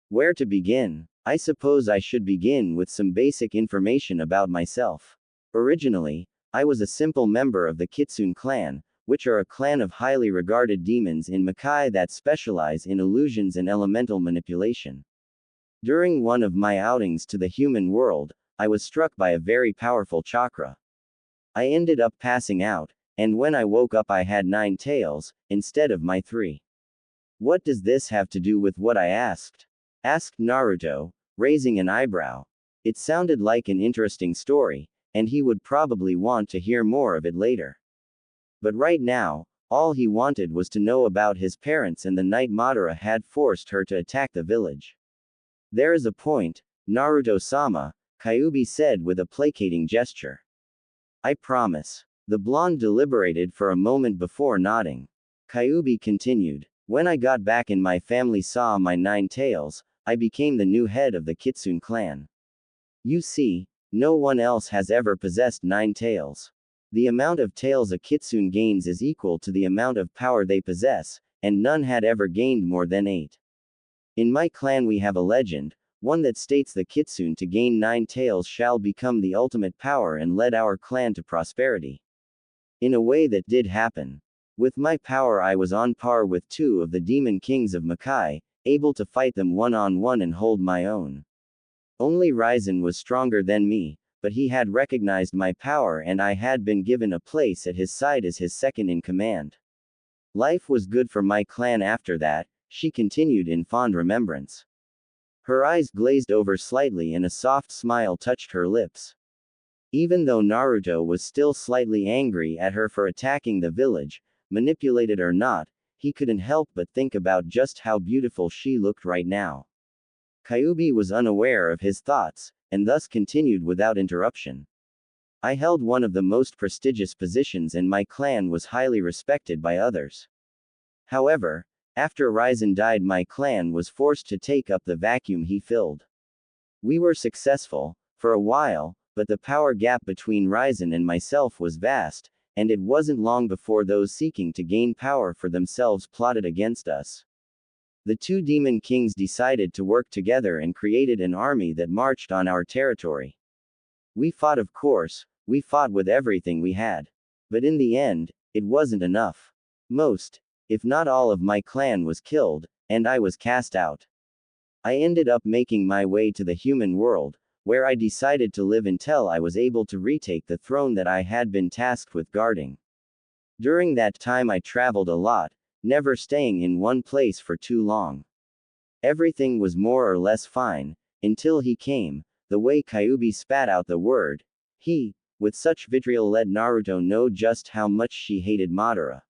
A: Where to begin? I suppose I should begin with some basic information about myself. Originally, I was a simple member of the Kitsune clan, which are a clan of highly regarded demons in Makai that specialize in illusions and elemental manipulation. During one of my outings to the human world, I was struck by a very powerful chakra. I ended up passing out, and when I woke up I had 9 tails, instead of my 3. What does this have to do with what I asked? Asked Naruto, raising an eyebrow. It sounded like an interesting story, and he would probably want to hear more of it later. But right now, all he wanted was to know about his parents and the night Madara had forced her to attack the village. There is a point, Naruto-sama, Kyuubi said with a placating gesture. I promise. The blonde deliberated for a moment before nodding. Kyuubi continued. When I got back and my family saw my 9 tails, I became the new head of the Kitsune clan. You see, no one else has ever possessed 9 tails. The amount of tails a Kitsune gains is equal to the amount of power they possess, and none had ever gained more than 8. In my clan we have a legend, one that states the kitsune to gain 9 tails shall become the ultimate power and lead our clan to prosperity. In a way that did happen. With my power I was on par with 2 of the demon kings of Makai, able to fight them one-on-one and hold my own. Only Ryzen was stronger than me, but he had recognized my power and I had been given a place at his side as his second in command. Life was good for my clan after that, she continued in fond remembrance. Her eyes glazed over slightly and a soft smile touched her lips. Even though Naruto was still slightly angry at her for attacking the village, manipulated or not, he couldn't help but think about just how beautiful she looked right now. Kyuubi was unaware of his thoughts, and thus continued without interruption. I held one of the most prestigious positions and my clan was highly respected by others. However, after Ryzen died my clan was forced to take up the vacuum he filled. We were successful, for a while, but the power gap between Ryzen and myself was vast, and it wasn't long before those seeking to gain power for themselves plotted against us. The 2 demon kings decided to work together and created an army that marched on our territory. We fought, of course, we fought with everything we had. But in the end, it wasn't enough. Most, if not all of my clan was killed, and I was cast out. I ended up making my way to the human world, where I decided to live until I was able to retake the throne that I had been tasked with guarding. During that time I traveled a lot, never staying in one place for too long. Everything was more or less fine, until he came. The way Kyuubi spat out the word, he, with such vitriol let Naruto know just how much she hated Madara.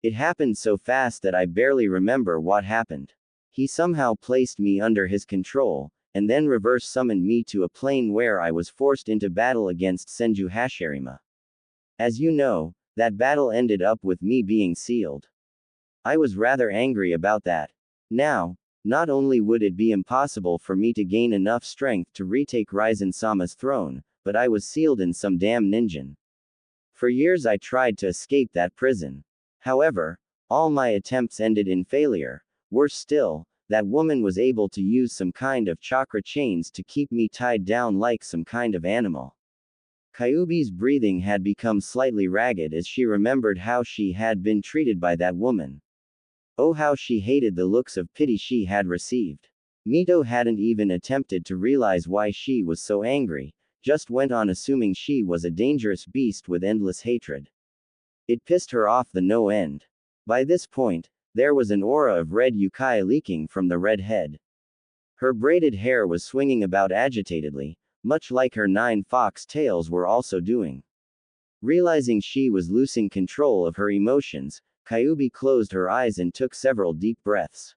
A: It happened so fast that I barely remember what happened. He somehow placed me under his control, and then reverse summoned me to a plane where I was forced into battle against Senju Hashirama. As you know, that battle ended up with me being sealed. I was rather angry about that. Now, not only would it be impossible for me to gain enough strength to retake Ryzen-sama's throne, but I was sealed in some damn ninja. For years I tried to escape that prison. However, all my attempts ended in failure. Worse still, that woman was able to use some kind of chakra chains to keep me tied down like some kind of animal. Kyuubi's breathing had become slightly ragged as she remembered how she had been treated by that woman. Oh, how she hated the looks of pity she had received. Mito hadn't even attempted to realize why she was so angry, just went on assuming she was a dangerous beast with endless hatred. It pissed her off the no end. By this point, there was an aura of red yukai leaking from the red head. Her braided hair was swinging about agitatedly, much like her 9 fox tails were also doing. Realizing she was losing control of her emotions, Kyuubi closed her eyes and took several deep breaths.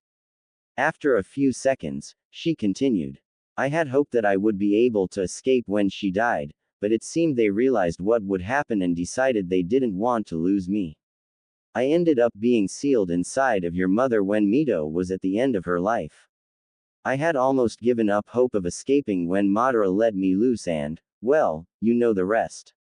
A: After a few seconds, she continued. I had hoped that I would be able to escape when she died, but it seemed they realized what would happen and decided they didn't want to lose me. I ended up being sealed inside of your mother when Mito was at the end of her life. I had almost given up hope of escaping when Madara let me loose and, well, you know the rest.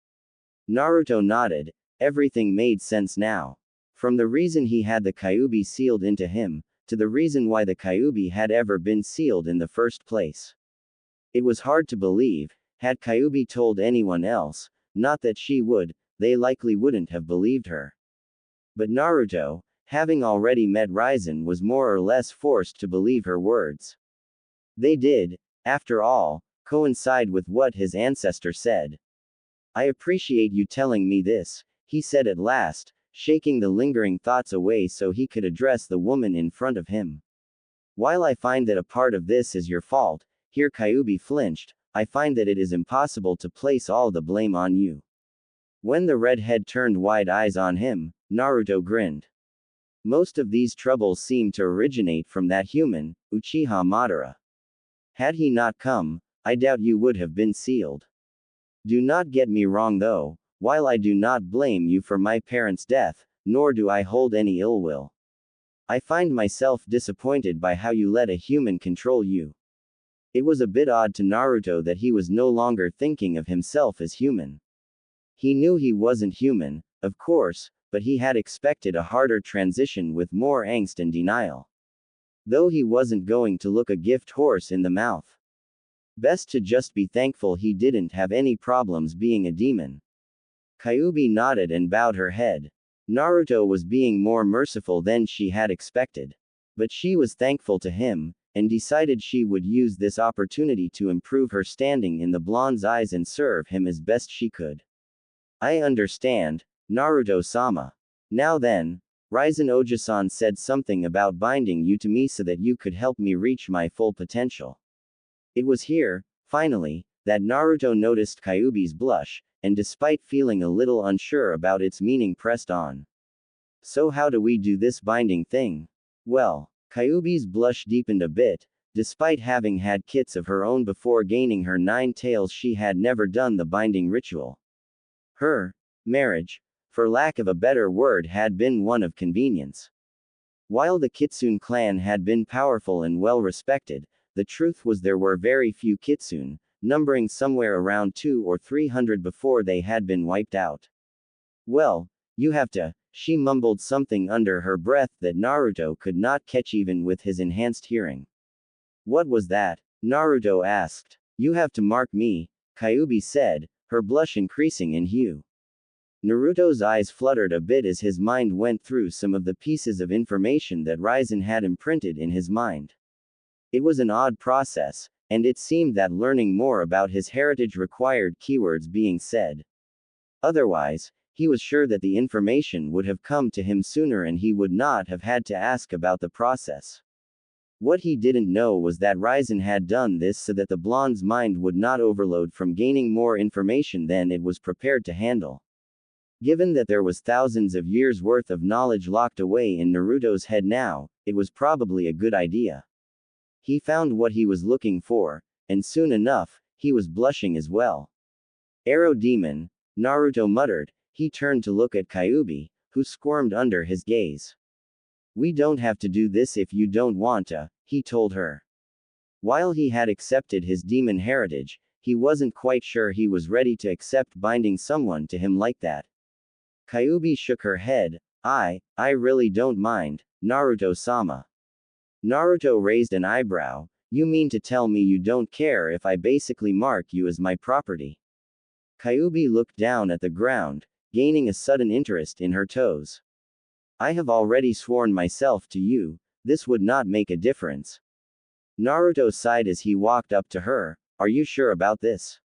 A: Naruto nodded. Everything made sense now. From the reason he had the Kyuubi sealed into him, to the reason why the Kyuubi had ever been sealed in the first place. It was hard to believe. Had Kyuubi told anyone else, not that she would, they likely wouldn't have believed her. But Naruto, having already met Ryzen, was more or less forced to believe her words. They did, after all, coincide with what his ancestor said. I appreciate you telling me this, he said at last, shaking the lingering thoughts away so he could address the woman in front of him. While I find that a part of this is your fault, here Kyuubi flinched, I find that it is impossible to place all the blame on you. When the redhead turned wide eyes on him, Naruto grinned. Most of these troubles seem to originate from that human, Uchiha Madara. Had he not come, I doubt you would have been sealed. Do not get me wrong though, while I do not blame you for my parents' death, nor do I hold any ill will. I find myself disappointed by how you let a human control you. It was a bit odd to Naruto that he was no longer thinking of himself as human. He knew he wasn't human, of course, but he had expected a harder transition with more angst and denial. Though he wasn't going to look a gift horse in the mouth. Best to just be thankful he didn't have any problems being a demon. Kyuubi nodded and bowed her head. Naruto was being more merciful than she had expected. But she was thankful to him, and decided she would use this opportunity to improve her standing in the blonde's eyes and serve him as best she could. I understand, Naruto-sama. Now then, Raizen Oji-san said something about binding you to me so that you could help me reach my full potential. It was here, finally, that Naruto noticed Kyuubi's blush, and despite feeling a little unsure about its meaning pressed on. So how do we do this binding thing? Well, Kyuubi's blush deepened a bit. Despite having had kits of her own before gaining her 9 tails, she had never done the binding ritual. Her marriage, for lack of a better word, had been one of convenience. While the Kitsune clan had been powerful and well respected, the truth was there were very few Kitsune, numbering somewhere around 200 or 300 before they had been wiped out. Well, you have to, she mumbled something under her breath that Naruto could not catch even with his enhanced hearing. What was that? Naruto asked. You have to mark me, Kyuubi said, her blush increasing in hue. Naruto's eyes fluttered a bit as his mind went through some of the pieces of information that Raizen had imprinted in his mind. It was an odd process, and it seemed that learning more about his heritage required keywords being said. Otherwise, he was sure that the information would have come to him sooner and he would not have had to ask about the process. What he didn't know was that Raizen had done this so that the blonde's mind would not overload from gaining more information than it was prepared to handle. Given that there was thousands of years' worth of knowledge locked away in Naruto's head now, it was probably a good idea. He found what he was looking for, and soon enough, he was blushing as well. Arrow Demon, Naruto muttered. He turned to look at Kyuubi, who squirmed under his gaze. We don't have to do this if you don't want to, he told her. While he had accepted his demon heritage, he wasn't quite sure he was ready to accept binding someone to him like that. Kyuubi shook her head. I really don't mind, Naruto-sama. Naruto raised an eyebrow. You mean to tell me you don't care if I basically mark you as my property? Kyuubi looked down at the ground, gaining a sudden interest in her toes. I have already sworn myself to you, this would not make a difference. Naruto sighed as he walked up to her. Are you sure about this?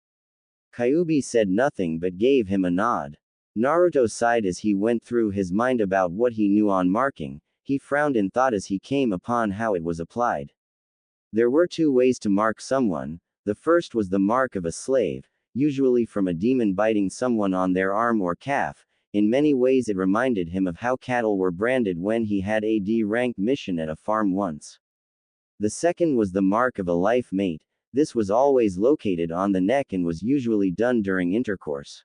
A: Kyuubi said nothing but gave him a nod. Naruto sighed as he went through his mind about what he knew on marking. He frowned in thought as he came upon how it was applied. There were 2 ways to mark someone. The first was the mark of a slave, usually from a demon biting someone on their arm or calf. In many ways it reminded him of how cattle were branded when he had a D-rank mission at a farm once. The second was the mark of a life mate. This was always located on the neck and was usually done during intercourse.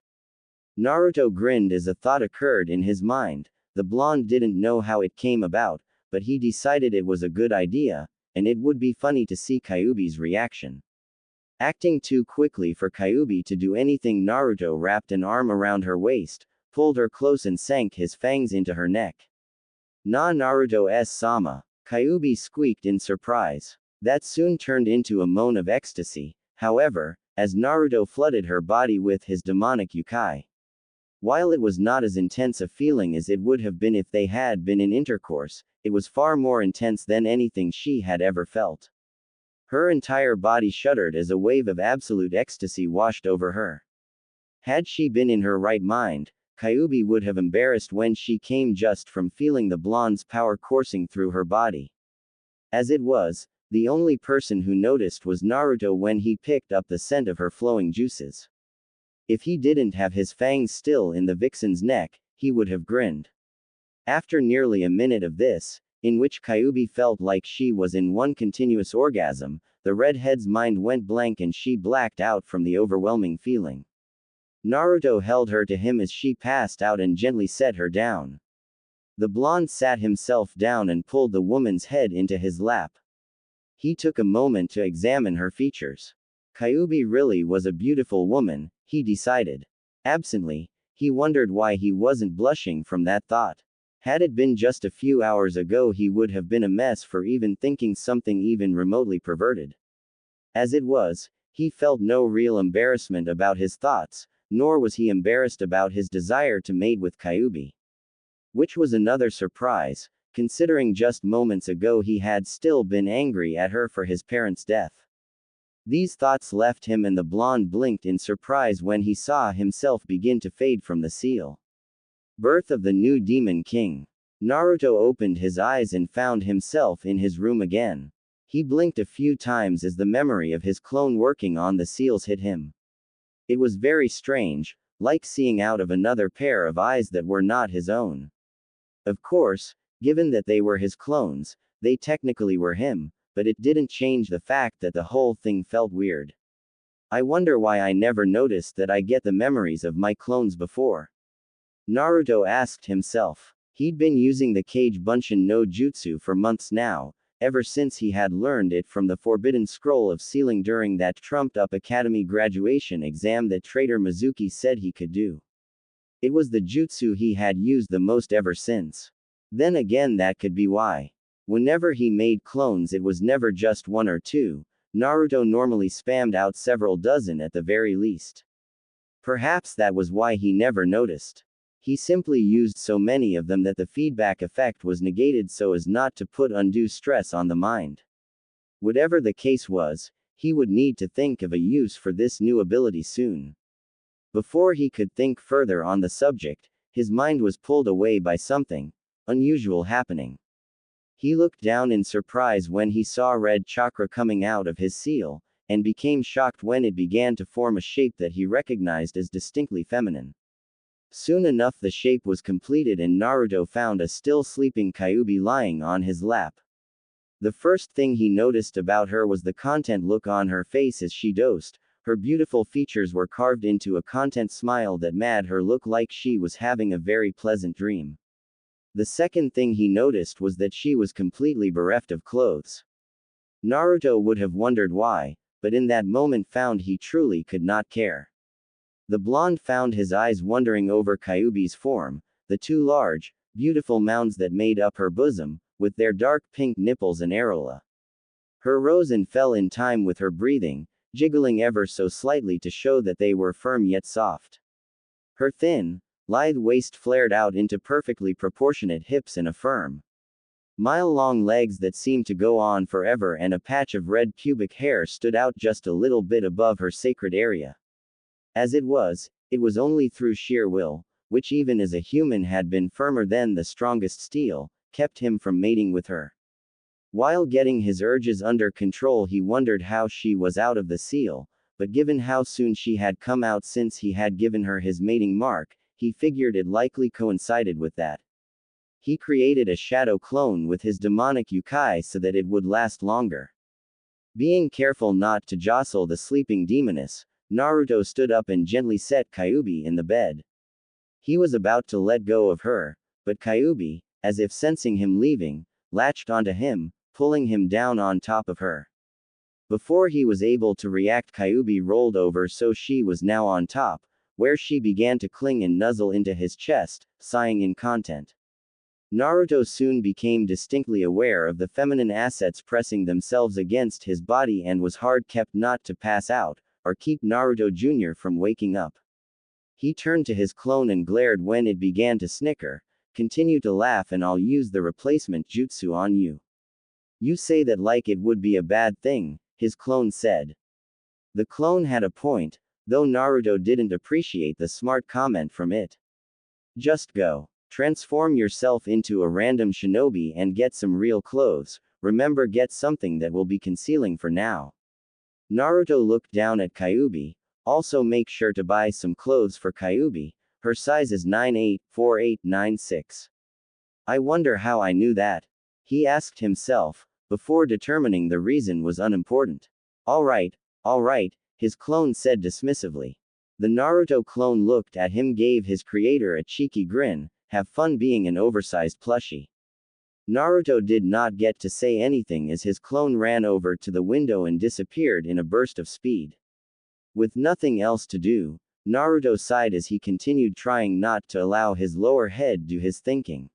A: Naruto grinned as a thought occurred in his mind. The blonde didn't know how it came about, but he decided it was a good idea, and it would be funny to see Kyuubi's reaction. Acting too quickly for Kyuubi to do anything, Naruto wrapped an arm around her waist, pulled her close and sank his fangs into her neck. Na Naruto-sama, Kyuubi squeaked in surprise. That soon turned into a moan of ecstasy, however, as Naruto flooded her body with his demonic yukai. While it was not as intense a feeling as it would have been if they had been in intercourse, it was far more intense than anything she had ever felt. Her entire body shuddered as a wave of absolute ecstasy washed over her. Had she been in her right mind, Kyuubi would have embarrassed when she came just from feeling the blonde's power coursing through her body. As it was, the only person who noticed was Naruto when he picked up the scent of her flowing juices. If he didn't have his fangs still in the vixen's neck, he would have grinned. After nearly a minute of this, in which Kyuubi felt like she was in one continuous orgasm, the redhead's mind went blank and she blacked out from the overwhelming feeling. Naruto held her to him as she passed out and gently set her down. The blonde sat himself down and pulled the woman's head into his lap. He took a moment to examine her features. Kyuubi really was a beautiful woman, he decided. Absently, He wondered why he wasn't blushing from that thought. Had it been just a few hours ago, he would have been a mess for even thinking something even remotely perverted. As it was, he felt no real embarrassment about his thoughts, nor was he embarrassed about his desire to mate with Kyubi. Which was another surprise, considering just moments ago he had still been angry at her for his parents' death. These thoughts left him, and the blonde blinked in surprise when he saw himself begin to fade from the seal. Birth of the new Demon King. Naruto opened his eyes and found himself in his room again. He blinked a few times as the memory of his clone working on the seals hit him. It was very strange, like seeing out of another pair of eyes that were not his own. Of course, given that they were his clones, they technically were him, but it didn't change the fact that the whole thing felt weird. I wonder why I never noticed that I get the memories of my clones before. Naruto asked himself. He'd been using the Kage Bunshin no Jutsu for months now, ever since he had learned it from the Forbidden Scroll of Sealing during that trumped-up academy graduation exam that Traitor Mizuki said he could do. It was the jutsu he had used the most ever since. Then again, that could be why. Whenever he made clones, it was never just one or two. Naruto normally spammed out several dozen at the very least. Perhaps that was why he never noticed. He simply used so many of them that the feedback effect was negated so as not to put undue stress on the mind. Whatever the case was, he would need to think of a use for this new ability soon. Before he could think further on the subject, his mind was pulled away by something unusual happening. He looked down in surprise when he saw red chakra coming out of his seal, and became shocked when it began to form a shape that he recognized as distinctly feminine. Soon enough the shape was completed and Naruto found a still sleeping Kyubi lying on his lap. The first thing he noticed about her was the content look on her face as she dozed. Her beautiful features were carved into a content smile that made her look like she was having a very pleasant dream. The second thing he noticed was that she was completely bereft of clothes. Naruto would have wondered why, but in that moment found he truly could not care. The blonde found his eyes wandering over Kyubi's form, the two large, beautiful mounds that made up her bosom, with their dark pink nipples and areola. Her rose and fell in time with her breathing, jiggling ever so slightly to show that they were firm yet soft. Her thin, lithe waist flared out into perfectly proportionate hips and a firm, mile-long legs that seemed to go on forever, and a patch of red pubic hair stood out just a little bit above her sacred area. As it was only through sheer will, which even as a human had been firmer than the strongest steel, kept him from mating with her. While getting his urges under control, he wondered how she was out of the seal, but given how soon she had come out since he had given her his mating mark, he figured it likely coincided with that. He created a shadow clone with his demonic yukai so that it would last longer. Being careful not to jostle the sleeping demoness, Naruto stood up and gently set Kyubi in the bed. He was about to let go of her, but Kyubi, as if sensing him leaving, latched onto him, pulling him down on top of her. Before he was able to react, Kyubi rolled over so she was now on top, where she began to cling and nuzzle into his chest, sighing in content. Naruto soon became distinctly aware of the feminine assets pressing themselves against his body and was hard-kept not to pass out, or keep Naruto Jr. from waking up. He turned to his clone and glared when it began to snicker. Continue to laugh and I'll use the replacement jutsu on you. You say that like it would be a bad thing, his clone said. The clone had a point, though Naruto didn't appreciate the smart comment from it. Just go. Transform yourself into a random shinobi and get some real clothes. Remember, get something that will be concealing for now. Naruto looked down at Kyubi. Also make sure to buy some clothes for Kyubi. Her size is 9'8", 4'8", 9'6". I wonder how I knew that. He asked himself, before determining the reason was unimportant. Alright, his clone said dismissively. The Naruto clone looked at him, gave his creator a cheeky grin. Have fun being an oversized plushie. Naruto did not get to say anything as his clone ran over to the window and disappeared in a burst of speed. With nothing else to do, Naruto sighed as he continued trying not to allow his lower head do his thinking.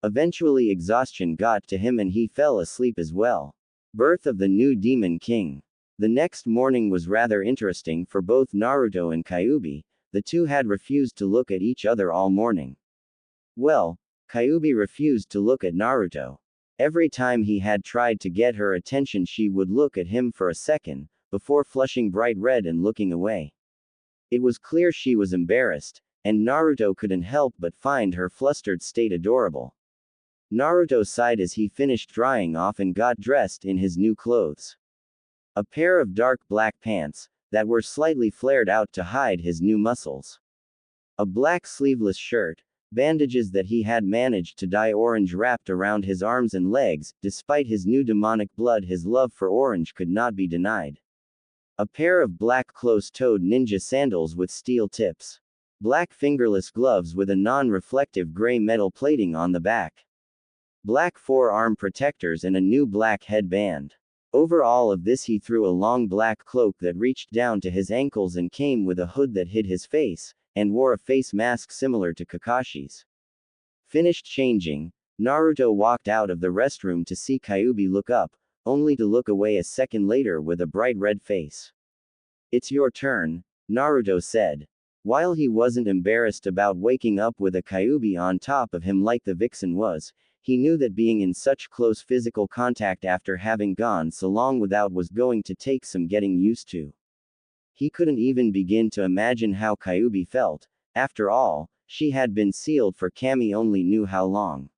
A: Eventually exhaustion got to him and he fell asleep as well. Birth of the new Demon King. The next morning was rather interesting for both Naruto and Kyuubi. The two had refused to look at each other all morning. Well, Kyuubi refused to look at Naruto. Every time he had tried to get her attention she would look at him for a second, before flushing bright red and looking away. It was clear she was embarrassed, and Naruto couldn't help but find her flustered state adorable. Naruto sighed as he finished drying off and got dressed in his new clothes. A pair of dark black pants, that were slightly flared out to hide his new muscles. A black sleeveless shirt, bandages that he had managed to dye orange wrapped around his arms and legs. Despite his new demonic blood, his love for orange could not be denied. A pair of black close-toed ninja sandals with steel tips. Black fingerless gloves with a non-reflective gray metal plating on the back. Black forearm protectors and a new black headband. Over all of this he threw a long black cloak that reached down to his ankles and came with a hood that hid his face, and wore a face mask similar to Kakashi's. Finished changing, Naruto walked out of the restroom to see Kyuubi look up, only to look away a second later with a bright red face. "It's your turn," Naruto said. While he wasn't embarrassed about waking up with a Kyuubi on top of him like the vixen was, he knew that being in such close physical contact after having gone so long without was going to take some getting used to. He couldn't even begin to imagine how Kyuubi felt. After all, she had been sealed for Kami only knew how long.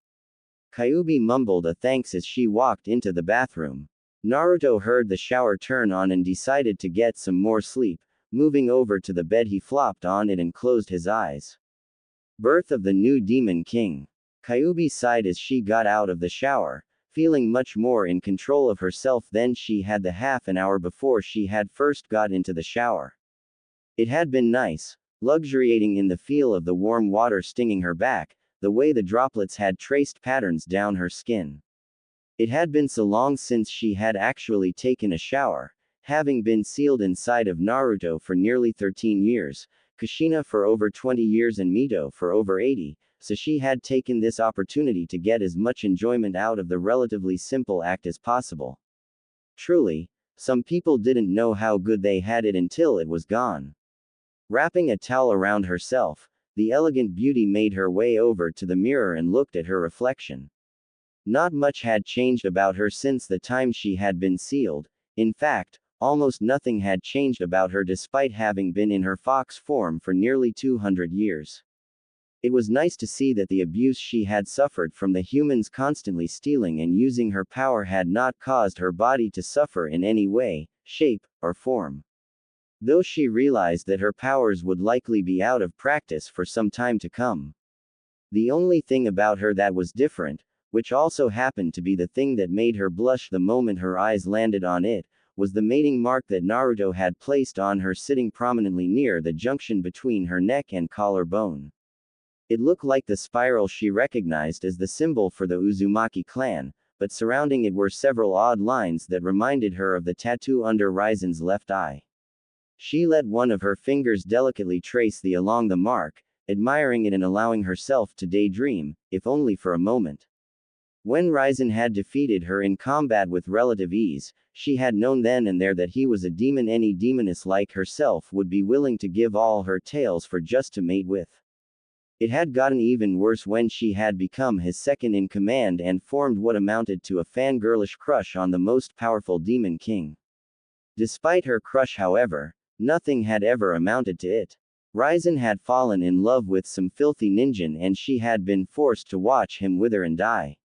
A: Kyuubi mumbled a thanks as she walked into the bathroom. Naruto heard the shower turn on and decided to get some more sleep. Moving over to the bed he flopped on it and closed his eyes. Birth of the new Demon King. Kyuubi sighed as she got out of the shower, feeling much more in control of herself than she had the half an hour before she had first got into the shower. It had been nice, luxuriating in the feel of the warm water stinging her back, the way the droplets had traced patterns down her skin. It had been so long since she had actually taken a shower, having been sealed inside of Naruto for nearly 13 years, Kushina for over 20 years and Mito for over 80, so she had taken this opportunity to get as much enjoyment out of the relatively simple act as possible. Truly, some people didn't know how good they had it until it was gone. Wrapping a towel around herself, the elegant beauty made her way over to the mirror and looked at her reflection. Not much had changed about her since the time she had been sealed. In fact, almost nothing had changed about her despite having been in her fox form for nearly 200 years. It was nice to see that the abuse she had suffered from the humans constantly stealing and using her power had not caused her body to suffer in any way, shape, or form. Though she realized that her powers would likely be out of practice for some time to come. The only thing about her that was different, which also happened to be the thing that made her blush the moment her eyes landed on it, was the mating mark that Naruto had placed on her sitting prominently near the junction between her neck and collarbone. It looked like the spiral she recognized as the symbol for the Uzumaki clan, but surrounding it were several odd lines that reminded her of the tattoo under Raizen's left eye. She let one of her fingers delicately trace along the mark, admiring it and allowing herself to daydream, if only for a moment. When Raizen had defeated her in combat with relative ease, she had known then and there that he was a demon any demoness like herself would be willing to give all her tails for just to mate with. It had gotten even worse when she had become his second in command and formed what amounted to a fangirlish crush on the most powerful demon king. Despite her crush, however, nothing had ever amounted to it. Raizen had fallen in love with some filthy ninja and she had been forced to watch him wither and die.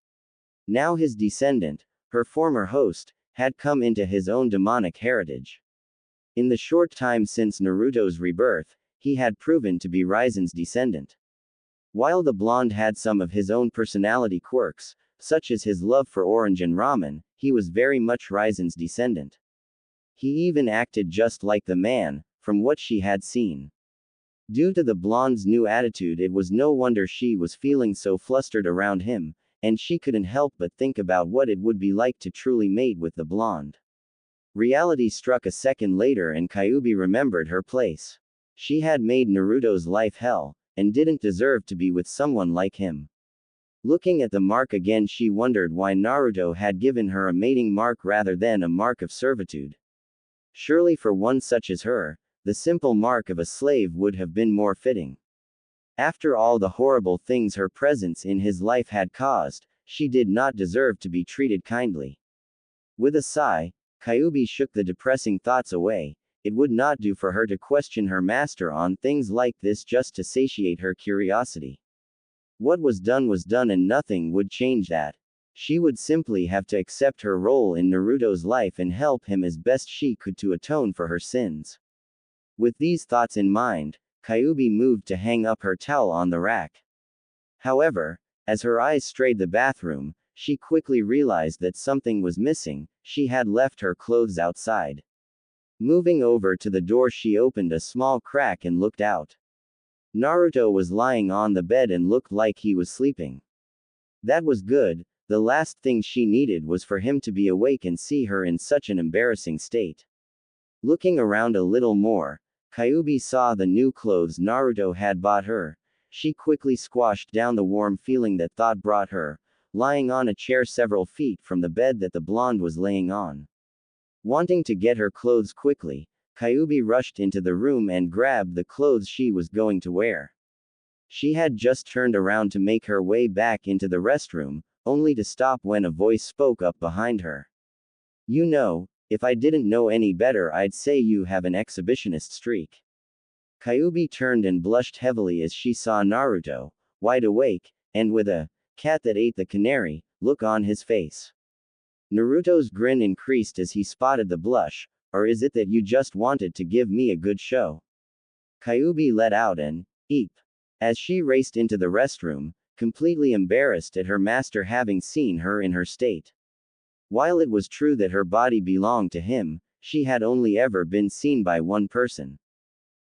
A: Now his descendant, her former host, had come into his own demonic heritage. In the short time since Naruto's rebirth, he had proven to be Raizen's descendant. While the blonde had some of his own personality quirks, such as his love for orange and ramen, he was very much Raizen's descendant. He even acted just like the man, from what she had seen. Due to the blonde's new attitude, it was no wonder she was feeling so flustered around him, and she couldn't help but think about what it would be like to truly mate with the blonde. Reality struck a second later and Kyuubi remembered her place. She had made Naruto's life hell, and didn't deserve to be with someone like him. Looking at the mark again, she wondered why Naruto had given her a mating mark rather than a mark of servitude. Surely for one such as her, the simple mark of a slave would have been more fitting. After all the horrible things her presence in his life had caused, she did not deserve to be treated kindly. With a sigh, Kyuubi shook the depressing thoughts away. It would not do for her to question her master on things like this just to satiate her curiosity. What was done and nothing would change that. She would simply have to accept her role in Naruto's life and help him as best she could to atone for her sins. With these thoughts in mind, Kyuubi moved to hang up her towel on the rack. However, as her eyes strayed the bathroom, she quickly realized that something was missing. She had left her clothes outside. Moving over to the door, she opened a small crack and looked out. Naruto was lying on the bed and looked like he was sleeping. That was good. The last thing she needed was for him to be awake and see her in such an embarrassing state. Looking around a little more, Kyuubi saw the new clothes Naruto had bought her. She quickly squashed down the warm feeling that thought brought her, lying on a chair several feet from the bed that the blonde was laying on. Wanting to get her clothes quickly, Kyuubi rushed into the room and grabbed the clothes she was going to wear. She had just turned around to make her way back into the restroom, only to stop when a voice spoke up behind her. "You know, if I didn't know any better, I'd say you have an exhibitionist streak." Kyuubi turned and blushed heavily as she saw Naruto, wide awake, and with a "cat that ate the canary" look on his face. Naruto's grin increased as he spotted the blush. "Or is it that you just wanted to give me a good show?" Kyuubi let out an eep as she raced into the restroom, completely embarrassed at her master having seen her in her state. While it was true that her body belonged to him, she had only ever been seen by one person.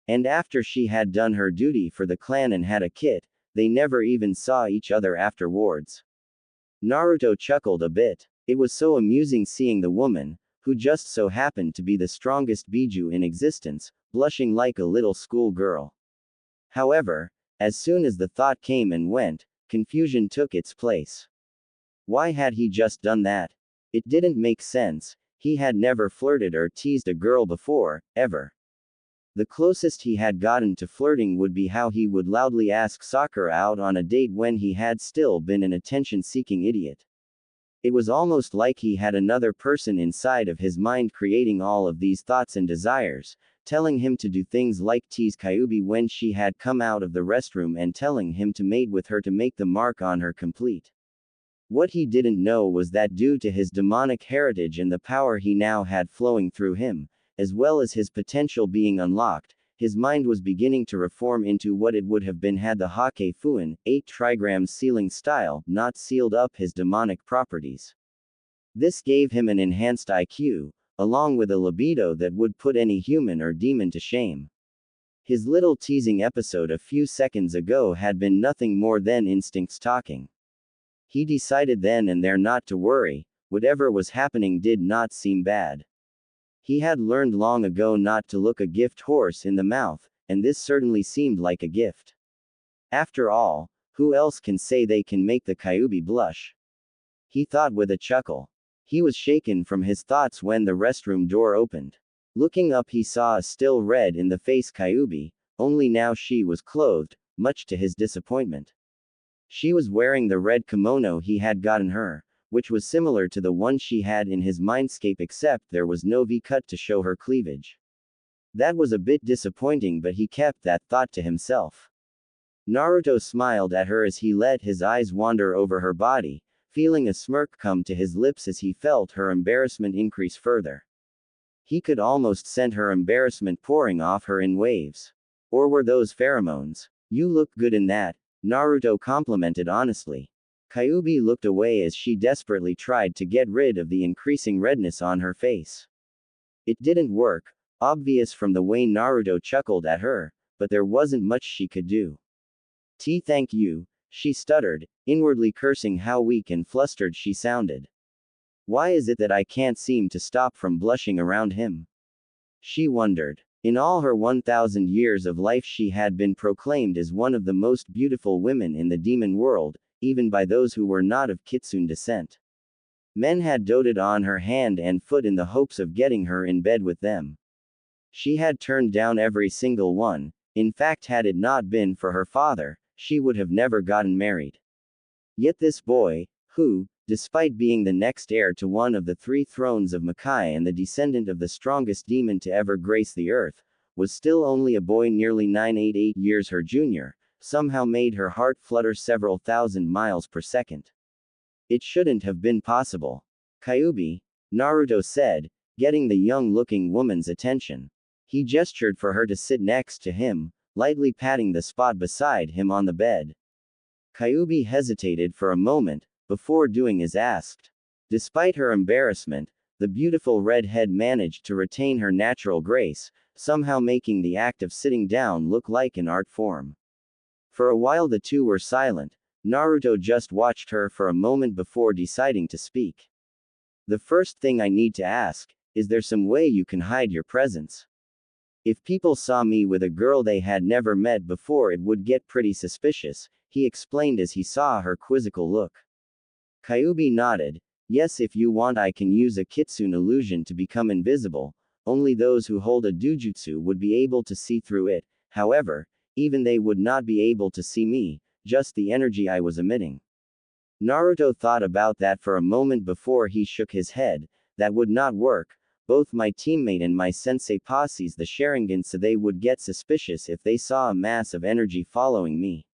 A: And after she had done her duty for the clan and had a kit, they never even saw each other afterwards. Naruto chuckled a bit. It was so amusing seeing the woman, who just so happened to be the strongest Biju in existence, blushing like a little school girl. However, as soon as the thought came and went, confusion took its place. Why had he just done that? It didn't make sense. He had never flirted or teased a girl before, ever. The closest he had gotten to flirting would be how he would loudly ask Sakura out on a date when he had still been an attention-seeking idiot. It was almost like he had another person inside of his mind creating all of these thoughts and desires, telling him to do things like tease Kyuubi when she had come out of the restroom and telling him to mate with her to make the mark on her complete. What he didn't know was that due to his demonic heritage and the power he now had flowing through him, as well as his potential being unlocked, his mind was beginning to reform into what it would have been had the Hake Fuin, 8 trigrams sealing style, not sealed up his demonic properties. This gave him an enhanced IQ, along with a libido that would put any human or demon to shame. His little teasing episode a few seconds ago had been nothing more than instincts talking. He decided then and there not to worry. Whatever was happening did not seem bad. He had learned long ago not to look a gift horse in the mouth, and this certainly seemed like a gift. After all, who else can say they can make the Kyuubi blush? He thought with a chuckle. He was shaken from his thoughts when the restroom door opened. Looking up, he saw a still red-in-the-face Kyuubi, only now she was clothed, much to his disappointment. She was wearing the red kimono he had gotten her, which was similar to the one she had in his mindscape, except there was no V-cut to show her cleavage. That was a bit disappointing, but he kept that thought to himself. Naruto smiled at her as he let his eyes wander over her body, feeling a smirk come to his lips as he felt her embarrassment increase further. He could almost scent her embarrassment pouring off her in waves. Or were those pheromones? "You look good in that," Naruto complimented honestly. Kyuubi looked away as she desperately tried to get rid of the increasing redness on her face. It didn't work, obvious from the way Naruto chuckled at her, but there wasn't much she could do. Thank you," she stuttered, inwardly cursing how weak and flustered she sounded. Why is it that I can't seem to stop from blushing around him? She wondered. In all her 1,000 years of life, she had been proclaimed as one of the most beautiful women in the demon world, even by those who were not of Kitsune descent. Men had doted on her hand and foot in the hopes of getting her in bed with them. She had turned down every single one. In fact, had it not been for her father, she would have never gotten married. Yet this boy, who, despite being the next heir to one of the 3 thrones of Makai and the descendant of the strongest demon to ever grace the earth, was still only a boy nearly 988 years her junior, somehow made her heart flutter several thousand miles per second. It shouldn't have been possible. Kyuubi, Naruto said, getting the young-looking woman's attention. He gestured for her to sit next to him, lightly patting the spot beside him on the bed. Kyuubi hesitated for a moment, before doing as asked. Despite her embarrassment, the beautiful redhead managed to retain her natural grace, somehow making the act of sitting down look like an art form. For a while the two were silent. Naruto just watched her for a moment before deciding to speak. The first thing I need to ask, is there some way you can hide your presence? If people saw me with a girl they had never met before, it would get pretty suspicious, he explained as he saw her quizzical look. Kyuubi nodded. Yes, if you want I can use a kitsune illusion to become invisible. Only those who hold a dujutsu would be able to see through it. However, even they would not be able to see me, just the energy I was emitting. Naruto thought about that for a moment before he shook his head. That would not work. Both my teammate and my sensei possess the Sharingan, so they would get suspicious if they saw a mass of energy following me.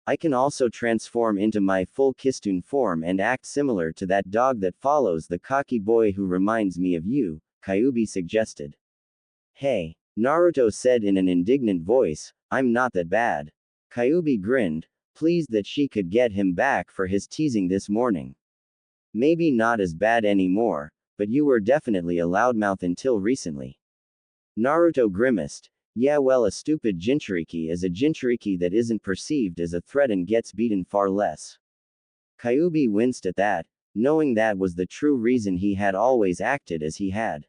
A: I can also transform into my full Kitsune form and act similar to that dog that follows the cocky boy who reminds me of you, Kyuubi suggested. Hey, Naruto said in an indignant voice, I'm not that bad. Kyuubi grinned, pleased that she could get him back for his teasing this morning. Maybe not as bad anymore, but you were definitely a loudmouth until recently. Naruto grimaced. Yeah, well, a stupid Jinchuriki is a Jinchuriki that isn't perceived as a threat and gets beaten far less. Kyuubi winced at that, knowing that was the true reason he had always acted as he had.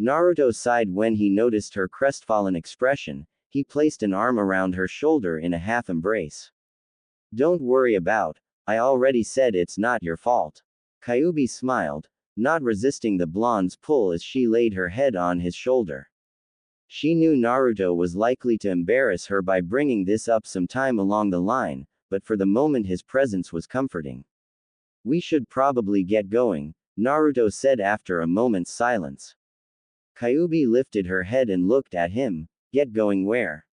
A: Naruto sighed when he noticed her crestfallen expression. He placed an arm around her shoulder in a half embrace. Don't worry about, I already said it's not your fault. Kyuubi smiled, not resisting the blonde's pull as she laid her head on his shoulder. She knew Naruto was likely to embarrass her by bringing this up sometime along the line, but for the moment his presence was comforting. We should probably get going, Naruto said after a moment's silence. Kyuubi lifted her head and looked at him. Get going where?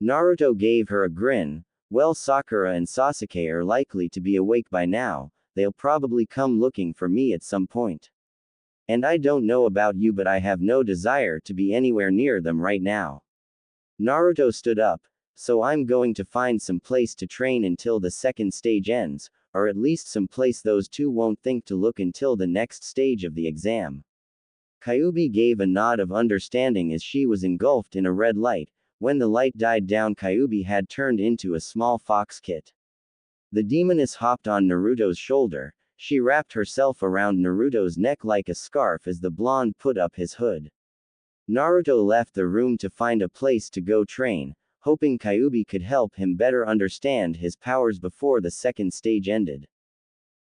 A: Naruto gave her a grin. Well, Sakura and Sasuke are likely to be awake by now. They'll probably come looking for me at some point. And I don't know about you, but I have no desire to be anywhere near them right now. Naruto stood up. So I'm going to find some place to train until the second stage ends, or at least some place those two won't think to look until the next stage of the exam. Kyuubi gave a nod of understanding as she was engulfed in a red light. When the light died down, Kyuubi had turned into a small fox kit. The demoness hopped on Naruto's shoulder. She wrapped herself around Naruto's neck like a scarf as the blonde put up his hood. Naruto left the room to find a place to go train, hoping Kyuubi could help him better understand his powers before the second stage ended.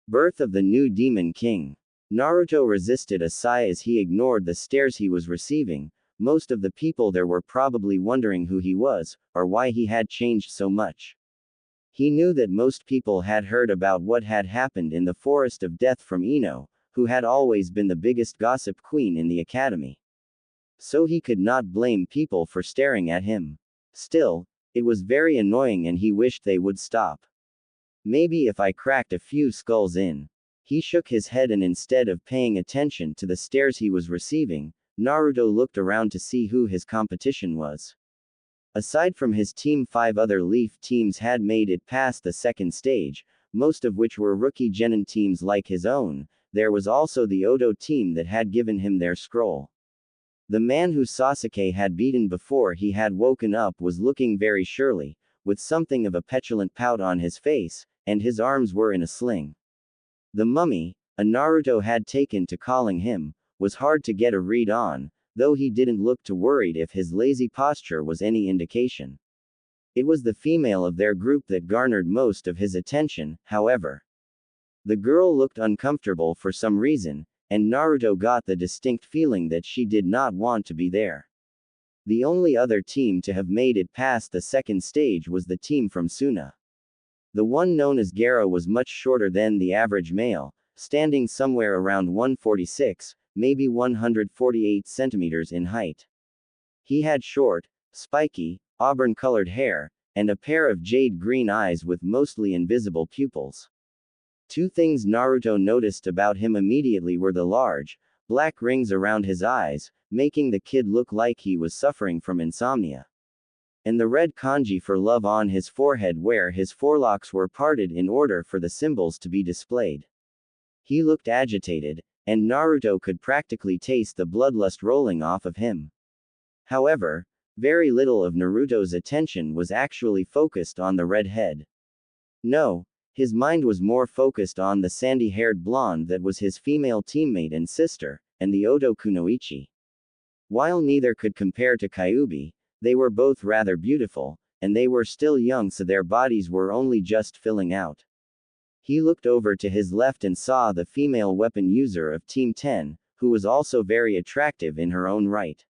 A: Birth of the new Demon King. Naruto resisted a sigh as he ignored the stares he was receiving. Most of the people there were probably wondering who he was, or why he had changed so much. He knew that most people had heard about what had happened in the Forest of Death from Ino, who had always been the biggest gossip queen in the academy. So he could not blame people for staring at him. Still, it was very annoying and he wished they would stop. Maybe if I cracked a few skulls in. He shook his head and instead of paying attention to the stares he was receiving, Naruto looked around to see who his competition was. Aside from his team, 5 other Leaf teams had made it past the second stage, most of which were rookie genin teams like his own. There was also the Oto team that had given him their scroll. The man who Sasuke had beaten before he had woken up was looking very surly, with something of a petulant pout on his face, and his arms were in a sling. The mummy, a Naruto had taken to calling him, was hard to get a read on, though he didn't look too worried if his lazy posture was any indication. It was the female of their group that garnered most of his attention, however. The girl looked uncomfortable for some reason, and Naruto got the distinct feeling that she did not want to be there. The only other team to have made it past the second stage was the team from Suna. The one known as Gara was much shorter than the average male, standing somewhere around 146, maybe 148 centimeters in height. He had short, spiky, auburn-colored hair, and a pair of jade-green eyes with mostly invisible pupils. Two things Naruto noticed about him immediately were the large, black rings around his eyes, making the kid look like he was suffering from insomnia, and the red kanji for love on his forehead where his forelocks were parted in order for the symbols to be displayed. He looked agitated, and Naruto could practically taste the bloodlust rolling off of him. However, very little of Naruto's attention was actually focused on the red head. No, his mind was more focused on the sandy-haired blonde that was his female teammate and sister, and the Oto Kunoichi. While neither could compare to Kyuubi, they were both rather beautiful, and they were still young, so their bodies were only just filling out. He looked over to his left and saw the female weapon user of Team 10, who was also very attractive in her own right.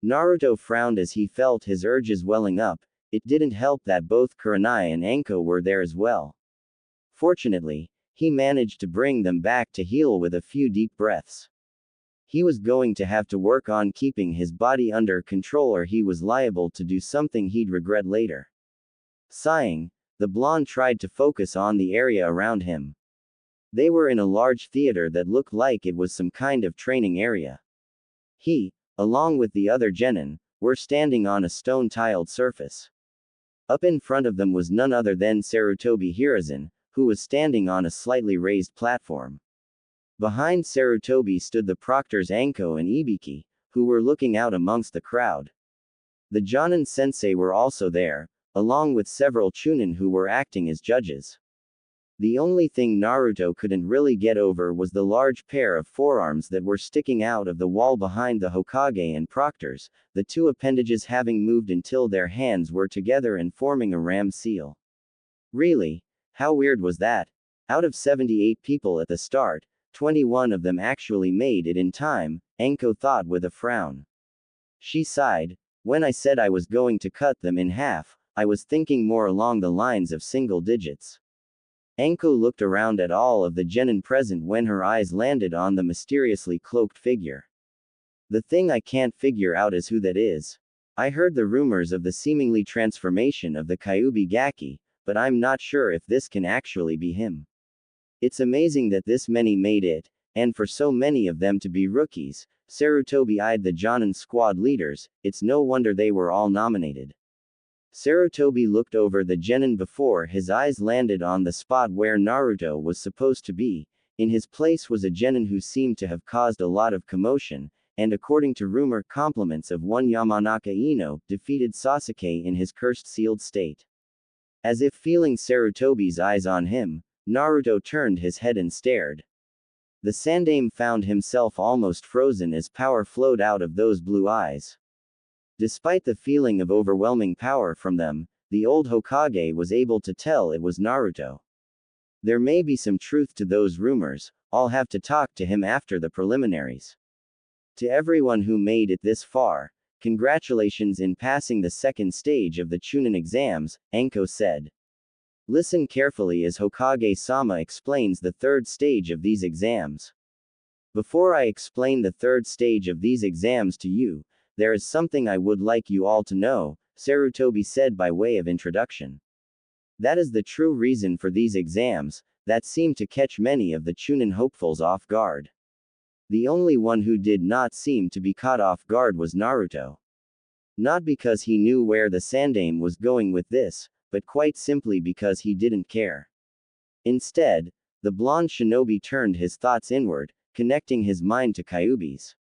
A: Naruto frowned as he felt his urges welling up. It didn't help that both Kurenai and Anko were there as well. Fortunately, he managed to bring them back to heel with a few deep breaths. He was going to have to work on keeping his body under control or he was liable to do something he'd regret later. Sighing, the blonde tried to focus on the area around him. They were in a large theater that looked like it was some kind of training area. He, along with the other genin, were standing on a stone-tiled surface. Up in front of them was none other than Sarutobi Hiruzen, who was standing on a slightly raised platform. Behind Sarutobi stood the proctors Anko and Ibiki, who were looking out amongst the crowd. The Jonin sensei were also there, along with several Chunin who were acting as judges. The only thing Naruto couldn't really get over was the large pair of forearms that were sticking out of the wall behind the Hokage and proctors, the two appendages having moved until their hands were together and forming a ram seal. Really? How weird was that? Out of 78 people at the start, 21 of them actually made it in time, Anko thought with a frown. She sighed. When I said I was going to cut them in half, I was thinking more along the lines of single digits. Anko looked around at all of the genin present when her eyes landed on the mysteriously cloaked figure. The thing I can't figure out is who that is. I heard the rumors of the seemingly transformation of the Kyuubi Gaki, but I'm not sure if this can actually be him. It's amazing that this many made it, and for so many of them to be rookies. Sarutobi eyed the Jonin squad leaders. It's no wonder they were all nominated. Sarutobi looked over the genin before his eyes landed on the spot where Naruto was supposed to be. In his place was a genin who seemed to have caused a lot of commotion, and according to rumor, compliments of one Yamanaka Ino defeated Sasuke in his cursed sealed state. As if feeling Sarutobi's eyes on him, Naruto turned his head and stared. The Sandaime found himself almost frozen as power flowed out of those blue eyes. Despite the feeling of overwhelming power from them, the old Hokage was able to tell it was Naruto. There may be some truth to those rumors. I'll have to talk to him after the preliminaries. To everyone who made it this far, congratulations in passing the second stage of the Chunin exams, Anko said. Listen carefully as Hokage-sama explains the third stage of these exams. Before I explain the third stage of these exams to you, there is something I would like you all to know, Sarutobi said by way of introduction. That is the true reason for these exams, that seemed to catch many of the Chunin hopefuls off guard. The only one who did not seem to be caught off guard was Naruto. Not because he knew where the Sandaime was going with this, but quite simply because he didn't care. Instead, the blonde shinobi turned his thoughts inward, connecting his mind to Kyuubi's.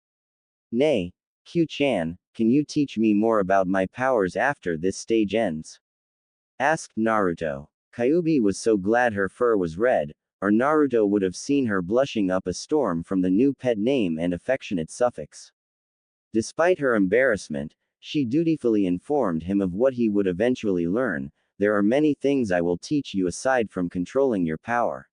A: Nay, Q-chan, can you teach me more about my powers after this stage ends? Asked Naruto. Kyuubi was so glad her fur was red, or Naruto would have seen her blushing up a storm from the new pet name and affectionate suffix. Despite her embarrassment, she dutifully informed him of what he would eventually learn. There are many things I will teach you aside from controlling your power.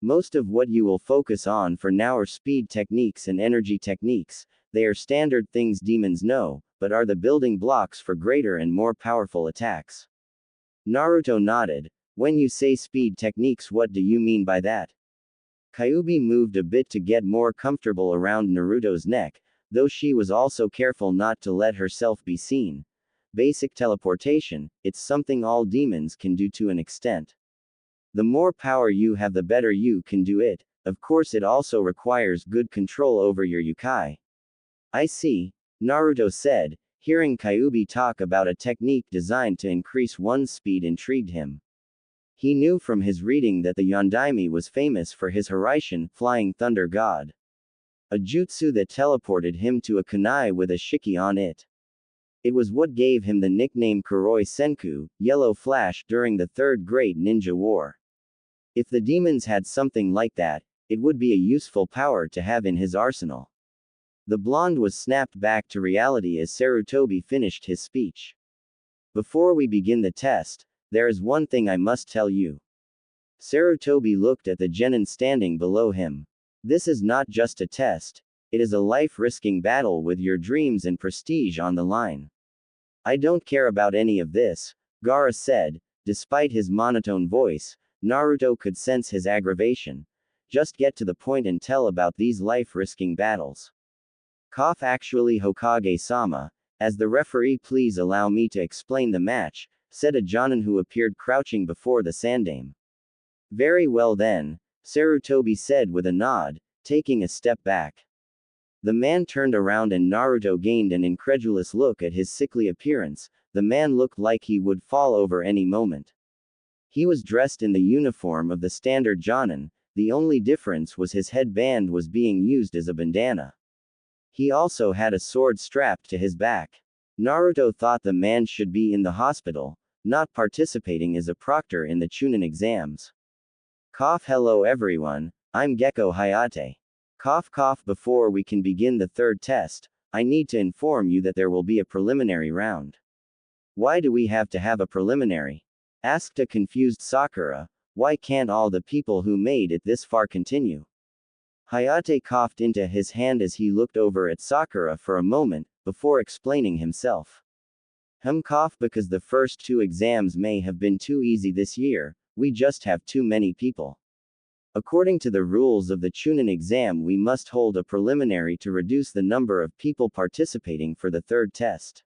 A: Most of what you will focus on for now are speed techniques and energy techniques. They are standard things demons know, but are the building blocks for greater and more powerful attacks. Naruto nodded. When you say speed techniques, what do you mean by that? Kyuubi moved a bit to get more comfortable around Naruto's neck, though she was also careful not to let herself be seen. Basic teleportation, it's something all demons can do to an extent. The more power you have, the better you can do it. Of course, it also requires good control over your yokai. I see, Naruto said. Hearing Kyuubi talk about a technique designed to increase one's speed intrigued him. He knew from his reading that the Yondaime was famous for his Hiraishin, flying thunder god. A jutsu that teleported him to a kunai with a shiki on it. It was what gave him the nickname Kuroi Senku, Yellow Flash, during the Third Great Ninja War. If the demons had something like that, it would be a useful power to have in his arsenal. The blonde was snapped back to reality as Sarutobi finished his speech. Before we begin the test, there is one thing I must tell you. Sarutobi looked at the genin standing below him. This is not just a test, it is a life-risking battle with your dreams and prestige on the line. I don't care about any of this, Gaara said. Despite his monotone voice, Naruto could sense his aggravation. Just get to the point and tell about these life-risking battles. Actually, Hokage-sama, as the referee, please allow me to explain the match, said a Jonin who appeared crouching before the Sandaime. Very well then, Sarutobi said with a nod, taking a step back. The man turned around and Naruto gained an incredulous look at his sickly appearance. The man looked like he would fall over any moment. He was dressed in the uniform of the standard Jonin, the only difference was his headband was being used as a bandana. He also had a sword strapped to his back. Naruto thought the man should be in the hospital, not participating as a proctor in the Chunin exams. Hello everyone, I'm Gecko Hayate. Before we can begin the third test, I need to inform you that there will be a preliminary round. Why do we have to have a preliminary? Asked a confused Sakura. Why can't all the people who made it this far continue? Hayate coughed into his hand as he looked over at Sakura for a moment, before explaining himself. Because the first two exams may have been too easy this year, we just have too many people. According to the rules of the Chunin exam, we must hold a preliminary to reduce the number of people participating for the third test.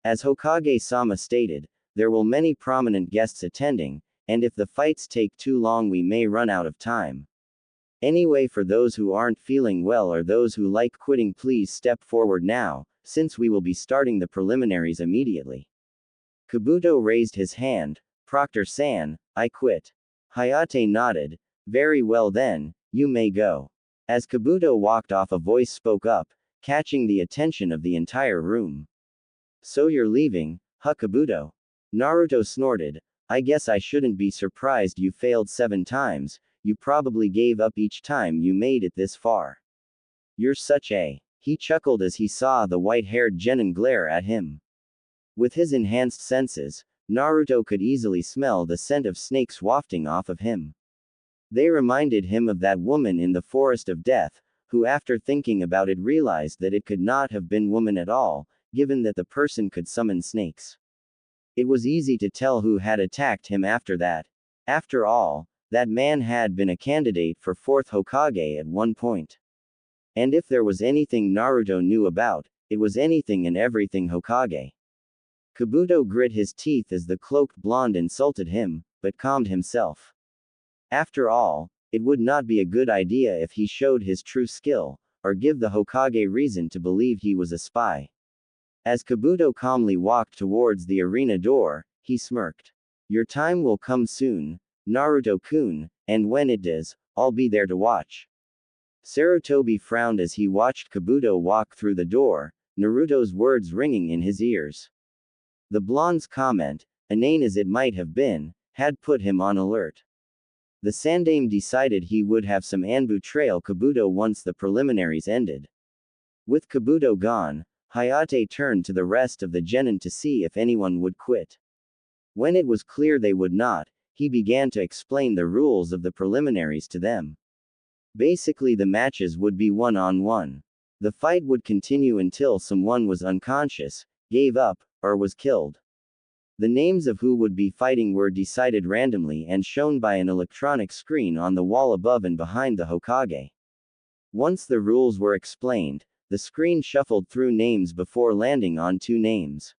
A: As Hokage-sama stated, there will many prominent guests attending, and if the fights take too long we may run out of time. Anyway, for those who aren't feeling well or those who like quitting, please step forward now, since we will be starting the preliminaries immediately. Kabuto raised his hand. Proctor-san, I quit. Hayate nodded. Very well then, you may go. As Kabuto walked off, a voice spoke up, catching the attention of the entire room. So you're leaving, huh, Kabuto? Naruto snorted. I guess I shouldn't be surprised you failed 7 times, you probably gave up each time you made it this far. You're such a... He chuckled as he saw the white-haired genin glare at him. With his enhanced senses, Naruto could easily smell the scent of snakes wafting off of him. They reminded him of that woman in the Forest of Death, who after thinking about it realized that it could not have been woman at all, given that the person could summon snakes. It was easy to tell who had attacked him after that. After all, that man had been a candidate for 4th Hokage at one point. And if there was anything Naruto knew about, it was anything and everything Hokage. Kabuto grit his teeth as the cloaked blonde insulted him, but calmed himself. After all, it would not be a good idea if he showed his true skill, or give the Hokage reason to believe he was a spy. As Kabuto calmly walked towards the arena door, he smirked. Your time will come soon, Naruto-kun, and when it does, I'll be there to watch. Sarutobi frowned as he watched Kabuto walk through the door, Naruto's words ringing in his ears. The blonde's comment, inane as it might have been, had put him on alert. The Sandaime decided he would have some Anbu trail Kabuto once the preliminaries ended. With Kabuto gone, Hayate turned to the rest of the genin to see if anyone would quit. When it was clear they would not, he began to explain the rules of the preliminaries to them. Basically, the matches would be one-on-one. The fight would continue until someone was unconscious, gave up, or was killed. The names of who would be fighting were decided randomly and shown by an electronic screen on the wall above and behind the Hokage. Once the rules were explained, the screen shuffled through names before landing on 2 names.